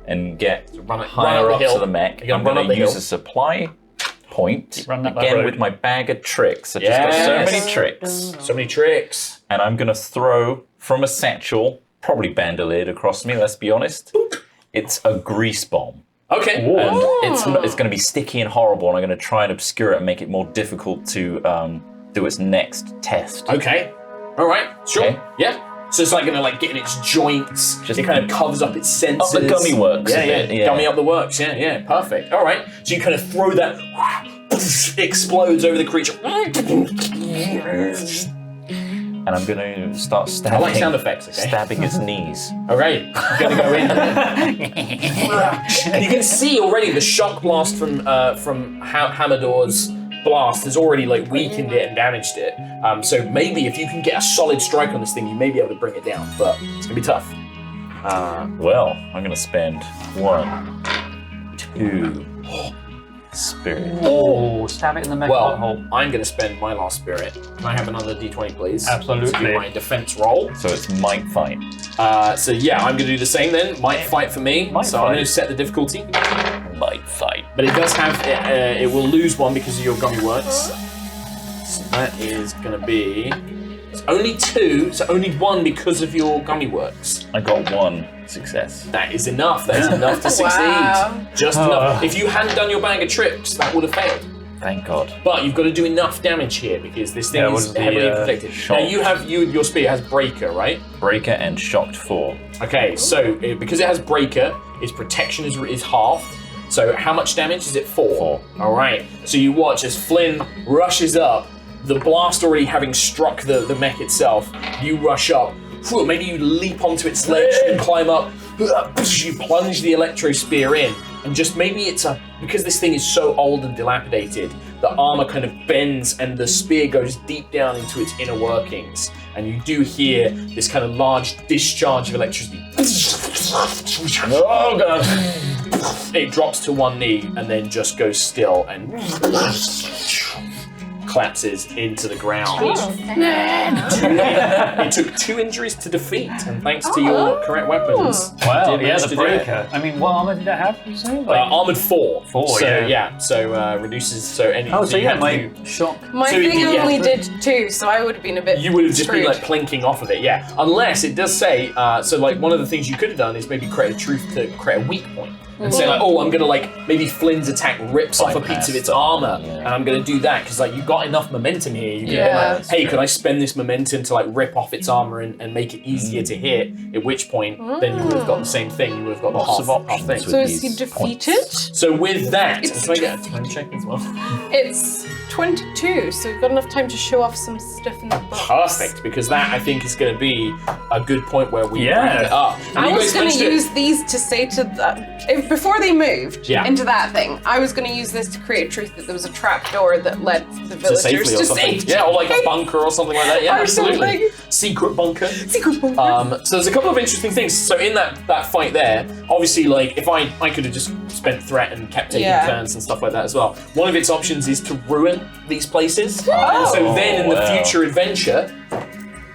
and get run higher up up the hill. to the mech. You're I'm gonna run going up to the use hill. a supply point Run up that again road. with my bag of tricks. I've just got so Yes. many tricks. So many tricks. And I'm going to throw from a satchel, probably bandolier across me, let's be honest. It's a grease bomb. Okay. And it's going to be sticky and horrible, and I'm going to try and obscure it and make it more difficult to do its next test. Okay. All right. Sure. Okay. Yeah. So it's like gonna like get in its joints. Just it kind of covers up its senses. Up the gummy works Yeah, a yeah. bit, yeah. Gummy up the works. Yeah, yeah. Perfect. All right. So you kind of throw that, explodes over the creature. And I'm going to start stabbing. I like sound effects. Okay. Stabbing its knees. Okay. You're gonna go in. And you can see already the shock blast from Hamador's blast has already like weakened it and damaged it. So maybe if you can get a solid strike on this thing, you may be able to bring it down. But it's gonna be tough. Well, I'm going to spend 1, 2, Spirit. Oh, stab it in the mech Well, hole. I'm going to spend my last spirit. Can I have another d20, please? Absolutely. To do my defense roll. So it's might fight. So yeah, I'm going to do the same then. Might fight for me. Might so I'm fight. going to set the difficulty. Might fight. But it does have, it will lose one because of your gummy works. So that is going to be, it's only 2, so only 1 because of your gummy works. I got 1 success. That is enough. That is enough to succeed. Wow. Just enough. If you hadn't done your bag of tricks, that would have failed. Thank God. But you've got to do enough damage here because this thing Yeah, what is is the, heavily protected. shock? Now your spear has breaker, right? Breaker and shocked 4. Okay, so because it has breaker, its protection is halved. So how much damage is it? 4. 4. All right. So you watch as Flynn rushes up, the blast already having struck the mech itself. You rush up. Maybe you leap onto its ledge and climb up. You plunge the electro spear in, and just maybe it's because this thing is so old and dilapidated, the armor kind of bends and the spear goes deep down into its inner workings, and you do hear this kind of large discharge of electricity. Oh God! It drops to one knee and then just goes still and collapses into the ground. It took 2 injuries to defeat, and thanks to your correct weapons, Wow, did yeah, manage the to do it. breaker. I mean, what armor did it have, you say? Like, Armored 4. 4, so, yeah. So reduces any. oh, so you yeah, had to my do- shock. My So thing yeah. only did 2, so I would have been a bit. You would have just been screwed. like plinking off of it, yeah. Unless it does say, so like one of the things you could have done is maybe create a truth to create a weak point. And say like, oh, I'm gonna like, maybe Flynn's attack rips off a piece of its armor, and I'm gonna do that, because like, you've got enough momentum here. You can Yeah. like, hey, could I spend this momentum to like rip off its armor and make it easier to hit? At which point, then you would have got the same thing. You would have got the Lots half, of half thing. options So with is he these defeated? points. So with that, It's can I get a time check as well? It's 22, so we've got enough time to show off some stuff in the book. Perfect, because that I think is going to be a good point where we Yeah. wrap it up. And I you was guys going to mentioned it- use these to say to before they moved Yeah. into that thing, I was going to use this to create truth that there was a trap door that led the to villagers safely or to something. safety. Yeah, or like a bunker or something like that. Yeah, Or absolutely. something. Secret bunker. Secret bunker. So there's a couple of interesting things. So in that fight there, obviously, like if I could have just spent threat and kept taking Yeah. turns and stuff like that as well. One of its options is to ruin these places. And so then in the wow. future adventure,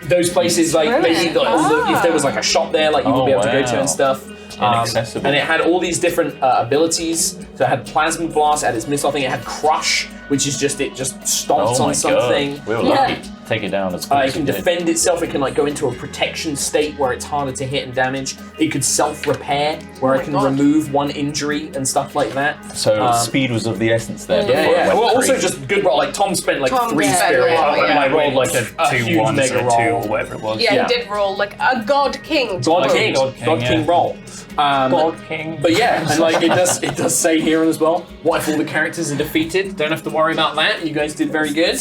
those places like maybe like, if there was like a shop there, like you would be able to go to wow. and stuff. Inaccessible. And it had all these different abilities. So it had Plasma Blast, it had its missile thing, it had Crush, which is just it just stomps Oh on my something. God. We were lucky. Take it down as quick It as can it did. defend itself. It can like go into a protection state where it's harder to hit and damage. It could self-repair, where it can God. remove one injury and stuff like that. So speed was of the essence there. Yeah, before it yeah. went Well, also crazy. just good roll. Like Tom spent like Tom 3 spent spirit. a lot, and yeah. I rolled like a huge 2 1 mega or 2 roll. or whatever it was. Yeah, yeah. he did roll like a God King. God King, God God King, King yeah. roll. God King. But yeah, and like it does say here as well. What if all the characters are defeated? Don't have to worry about that. You guys did very good.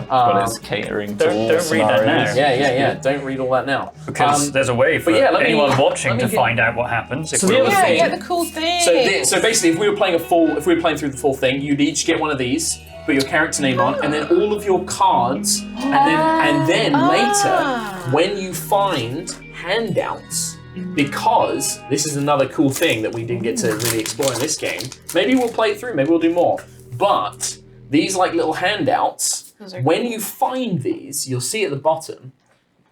But it's catering to all don't read that scenarios. now. Yeah. Don't read all that now. Because there's a way for yeah, let me- anyone watching let me to get- find out what happens. If So we the were other Yeah, thing- get the cool thing. So basically, if we were playing through the full thing, you'd each get one of these, put your character name on, and then all of your cards, and then later, when you find handouts, because this is another cool thing that we didn't get to really explore in this game. Maybe we'll play it through. Maybe we'll do more. But these like little handouts, Those are when you find these, you'll see at the bottom.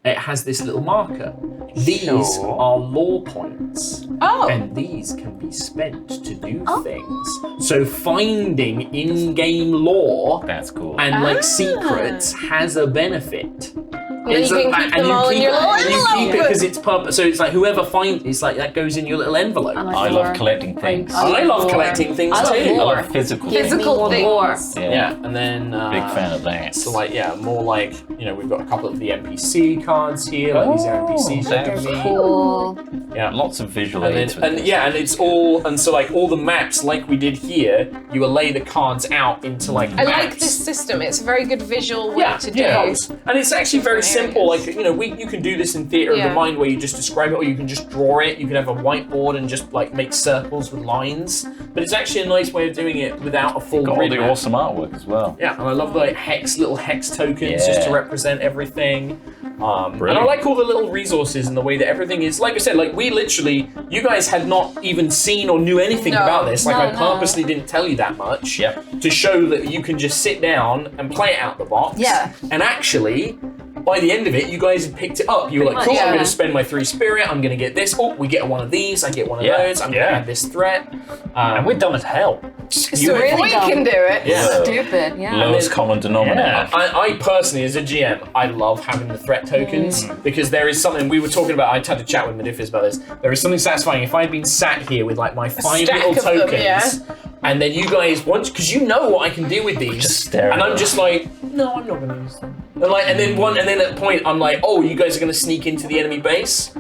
It has this little marker. These Sure. are lore points. Oh. And these can be spent to do things. So finding in-game lore That's cool. and like secrets has a benefit. And then you can keep them all in your little and you keep it envelope. because it's purpose. So it's like whoever finds it's like that goes in your little envelope. I love collecting things. I love collecting things I love too. I lore. love physical Give me Physical more things. lore. Yeah, and then Big fan of that. So like more like we've got a couple of the NPC cards here. Like these are NPCs. that's you can meet. Cool. Yeah. Lots of visual And aids. then, with and this. yeah, and it's all, and so like all the maps, like we did here, you will lay the cards out into like I maps. like this system. It's a very good visual way Yeah, to do. yeah. And it's actually very Different simple. areas. Like, you know, you can do this in theatre of Yeah. the mind where you just describe it, or you can just draw it. You can have a whiteboard and just like make circles with lines. But it's actually a nice way of doing it without a full Got all grid the map. awesome artwork as well. Yeah, and I love the like, little hex tokens just to Yeah. represent everything. And I Brilliant. like all the little resources and the way that everything is. Like I said, like we literally, you guys had not even seen or knew anything No, about this. Like I no. purposely didn't tell you that much. Yep. To show that you can just sit down and play it out the box. Yeah. And actually, by the end of it, you guys had picked it up. You were like, cool, Yeah. I'm going to spend my 3 spirit. I'm going to get this. Oh, we get one of these. I get one of Yeah. those. I'm going to Yeah. add this threat. And we're dumb as hell. So really if we dumb. can do it. Yeah. Stupid, yeah. Lowest common denominator. Yeah. I personally, as a GM, I love having the threat tokens because there is something we were talking about. I had to chat with Modiphius about this. There is something satisfying if I'd been sat here with like my 5 stack little of them, tokens, yeah. and then you guys once because you know what I can do with these, Just stare and at I'm them. just like, no, I'm not going to use them. And then at a point I'm like, oh, you guys are going to sneak into the enemy base.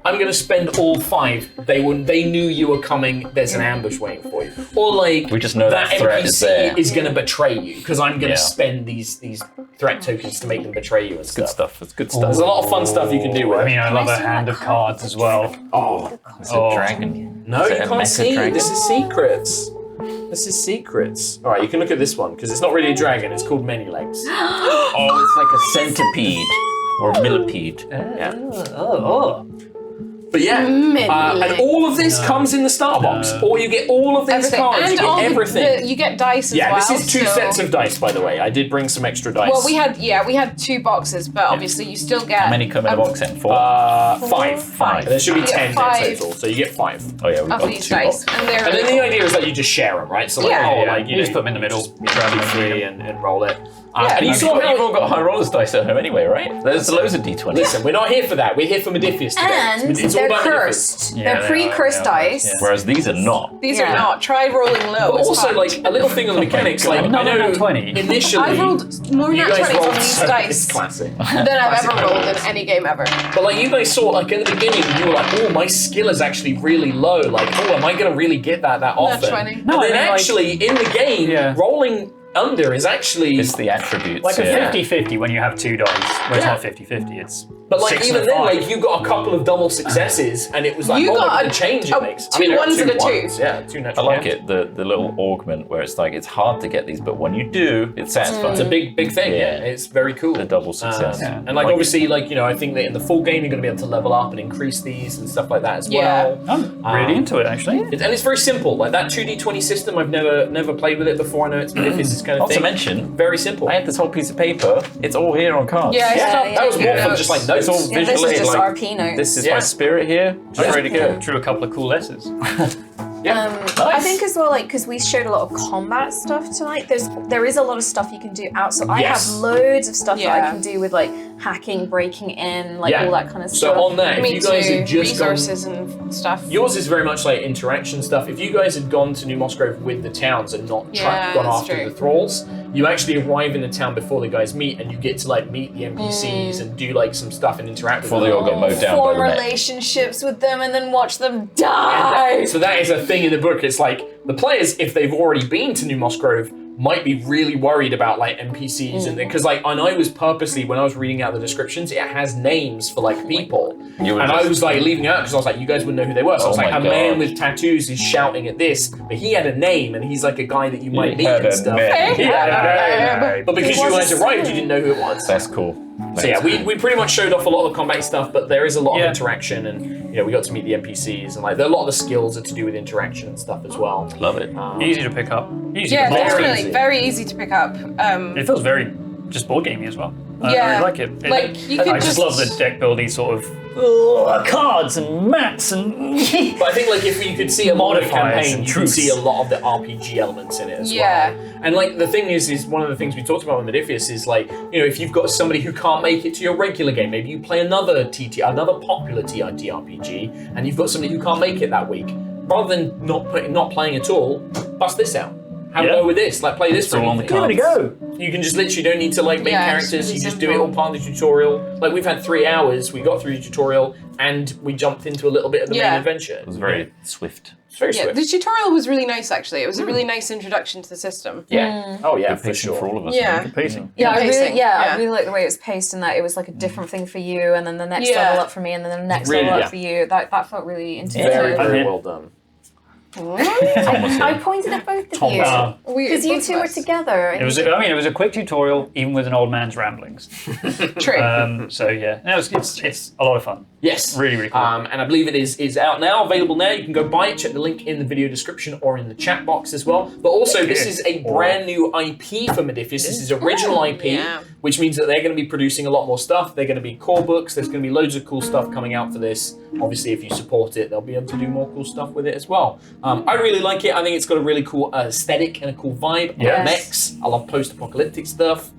I'm gonna spend all 5. They knew you were coming. There's an ambush waiting for you. Or like We just know that threat is there. is gonna betray you because I'm gonna Yeah. spend these threat tokens to make them betray you and Good stuff. stuff. It's good There's stuff. a lot of fun stuff you can do with I it. mean, I love a see hand that of cards as well. Oh It's a dragon. no, Is you it a can't mecha see. dragon? This is secrets. This is secrets. All right, you can look at this one because it's not really a dragon. It's called Many Legs. Oh, it's like a centipede or a millipede. Yeah. Oh. But yeah, and all of this comes in the star box, or you get all of these Everything. cards. And you get all everything. you get dice as Yeah, well. this is 2 so- sets of dice, by the way. I did bring some extra dice. Well, we had 2 boxes, but obviously you still get. How many come in a box then? 4? 5. Five. And there should be You get 10 in 5. total, so you get 5. Oh yeah, we've of got these 2 dice, boxes. and they're And then the idea is that you just share them, right? So like, Yeah. oh, Yeah, like you just put them in the middle, grab them and 3 read and roll it. Yeah. And you You've saw how. all got high rollers dice at home anyway, right? There's loads of d20s. Listen, we're not here for that. We're here for Modiphius today. And It's all they're about Modiphius. cursed. Yeah, they're they pre-cursed are, dice. yeah. Whereas these are not. These Yeah. are not. Try rolling low. But it's also, fun. like, a little thing on the mechanics, God. like, I Not know on 20. initially. I've rolled more you nat guys 20s on rolled these so- It's dice classic. than I've ever Classic rolled in rolls. any game ever. But like you guys saw, like at the beginning, you were like, "Oh, my skill is actually really low. Like, oh, am I going to really get that often?" 20. No, and I then mean, like- actually, in the game, Yeah. rolling under is actually. It's the attributes. Like a yeah. 50-50 when you have 2 dice. Well, it's Yeah. not 50-50, it's But like 6 even and then, 5. like you got a couple of double successes, and it was like, You oh, got look at a- the change a it makes. 2 ones and a 2. ones, yeah, 2 I natural. like ones. it, the little augment where it's like it's hard to get these, but when you do, it's satisfying. It's a big thing. Yeah, Yeah. it's very cool. The double success. Yeah. And like obviously, like you know, I think that in the full game you're going to be able to level up and increase these and stuff like that as Yeah. well. I'm really into it, actually. And it's very simple. Like that 2d20 system, I've never played with it before. I know it's Modiphius, this kind of Not to thing. mention, Very simple. I had this whole piece of paper. It's all here on cards. Yeah, Yeah, that was more yeah. fun, just like notes. It's all Yeah, this visually is just like, RP notes. this is Yeah. my spirit here, just ready to go. Drew a couple of cool letters. I think as well, like because we showed a lot of combat stuff tonight. There is a lot of stuff you can do outside. I Yes. have loads of stuff that I Yeah. can do with like hacking, breaking in, like Yeah. all that kind of So stuff. on that, if Me you guys too. had just gone, Resources and stuff. yours is very much like interaction stuff. If you guys had gone to New Mossgrove with the towns and not Yeah, gone that's after true. the thralls, you actually arrive in the town before the guys meet, and you get to like meet the NPCs and do like some stuff and interact with Before they them. all got mowed down by Form the net. relationships with them and then watch them die. So that is a thing in the book. It's like the players, if they've already been to New Mossgrove, might be really worried about like NPCs and because like, and I was purposely when I was reading out the descriptions, it has names for like people, You were and I just- was like leaving out because I was like, you guys wouldn't know who they were. So I was Oh like, my a man God. with tattoos is shouting at this, but he had a name and he's like a guy that you might meet had and a stuff. name. He had a name. Yeah. But because It you was guys a arrived, you thing. didn't know who it was. That's cool. So yeah, we pretty much showed off a lot of the combat stuff, but there is a lot Yeah. of interaction, and you know we got to meet the NPCs, and like a lot of the skills are to do with interaction and stuff as well. Love it. Easy to pick up. Easy Yeah, to play. very definitely. easy. Very easy to pick up. It feels very just board gamey as well. I Yeah. really like it. Like, you I could just just- love the deck building sort of cards and mats and But I think like if you could see a lot of Modifiers campaign, and you could truths. see a lot of the RPG elements in it as Yeah. well. And like the thing is one of the things we talked about with Modiphius is like, you know, if you've got somebody who can't make it to your regular game, maybe you play another popular TRPG, and you've got somebody who can't make it that week. Rather than not playing at all, bust this out. have a Yeah. go with this. Like, play this It's for all on the anything. Give it a go. You can just literally don't need to like make Yeah, it's characters. really You just do it simple. all part of the tutorial. Like we've had 3 hours. We got through the tutorial and we jumped into a little bit of the Yeah. main adventure. It was very swift. It's very Yeah, swift. the tutorial was really nice actually. It was a really nice introduction to the system. Yeah. Oh yeah, Good for pacing sure. for all of us. Yeah. Good pacing. Yeah, I Pacing, really, yeah. I really like the way it was paced in that it was like a different thing for you, and then the next Yeah. level up for me, and then the next Really, level yeah. up for you. That felt really intuitive. Very, very Yeah. well done. I pointed at both of you Uh, because you two were together. it was. It was a quick tutorial, even with an old man's ramblings. True. So yeah, no, it's a lot of fun. Yes. Really, really cool. And I believe it is out now, available now. You can go buy it. Check the link in the video description or in the chat box as well. But also, this is a brand new IP for Modiphius. This is original IP, Yeah. which means that they're going to be producing a lot more stuff. They're going to be core books. There's going to be loads of cool stuff coming out for this. Obviously, if you support it, they'll be able to do more cool stuff with it as well. I really like it. I think it's got a really cool aesthetic and a cool vibe. I love Yes. mechs. I love post-apocalyptic stuff.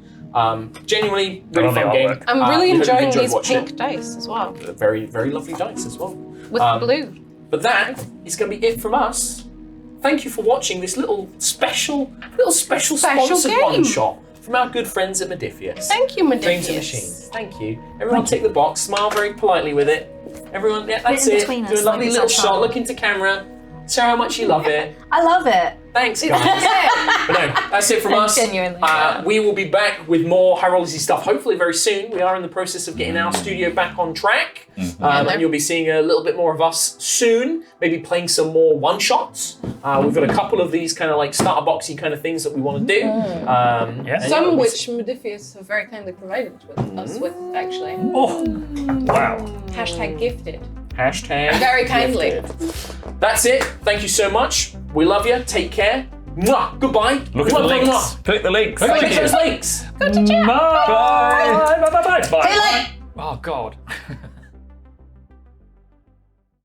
Genuinely, I really love the fun game. artwork. I'm really we hope you enjoying enjoyed these watching pink dice as well. it. Very, very lovely dice as well. With blue. But that is going to be it from us. Thank you for watching this little special sponsored game. one shot from our good friends at Modiphius. Thank you, Dreams and Modiphius. Machines. Thank you. Everyone tick the box, smile very politely with it. Everyone, yeah, that's in it. between Do a us, lovely like little it's our shot, song. look into camera, show how much you love it. I love it. Thanks, guys. But no, that's it from us. Genuinely, yeah. We will be back with more Hyrology stuff hopefully very soon. We are in the process of getting our studio back on track. And you'll be seeing a little bit more of us soon, maybe playing some more one-shots. We've got a couple of these kind of like starter boxy kind of things that we want to do. And yeah, Some we'll be- which Modiphius have very kindly provided with us with, actually. Oh, wow. Hashtag gifted. Hashtag Very kindly. gifted. That's it. Thank you so much. We love you. Take care. Mwah. Goodbye. Look at the links. Click the links. Click those links. Bye. Bye. Bye. Bye. Bye. Bye. Hey, like. Oh God.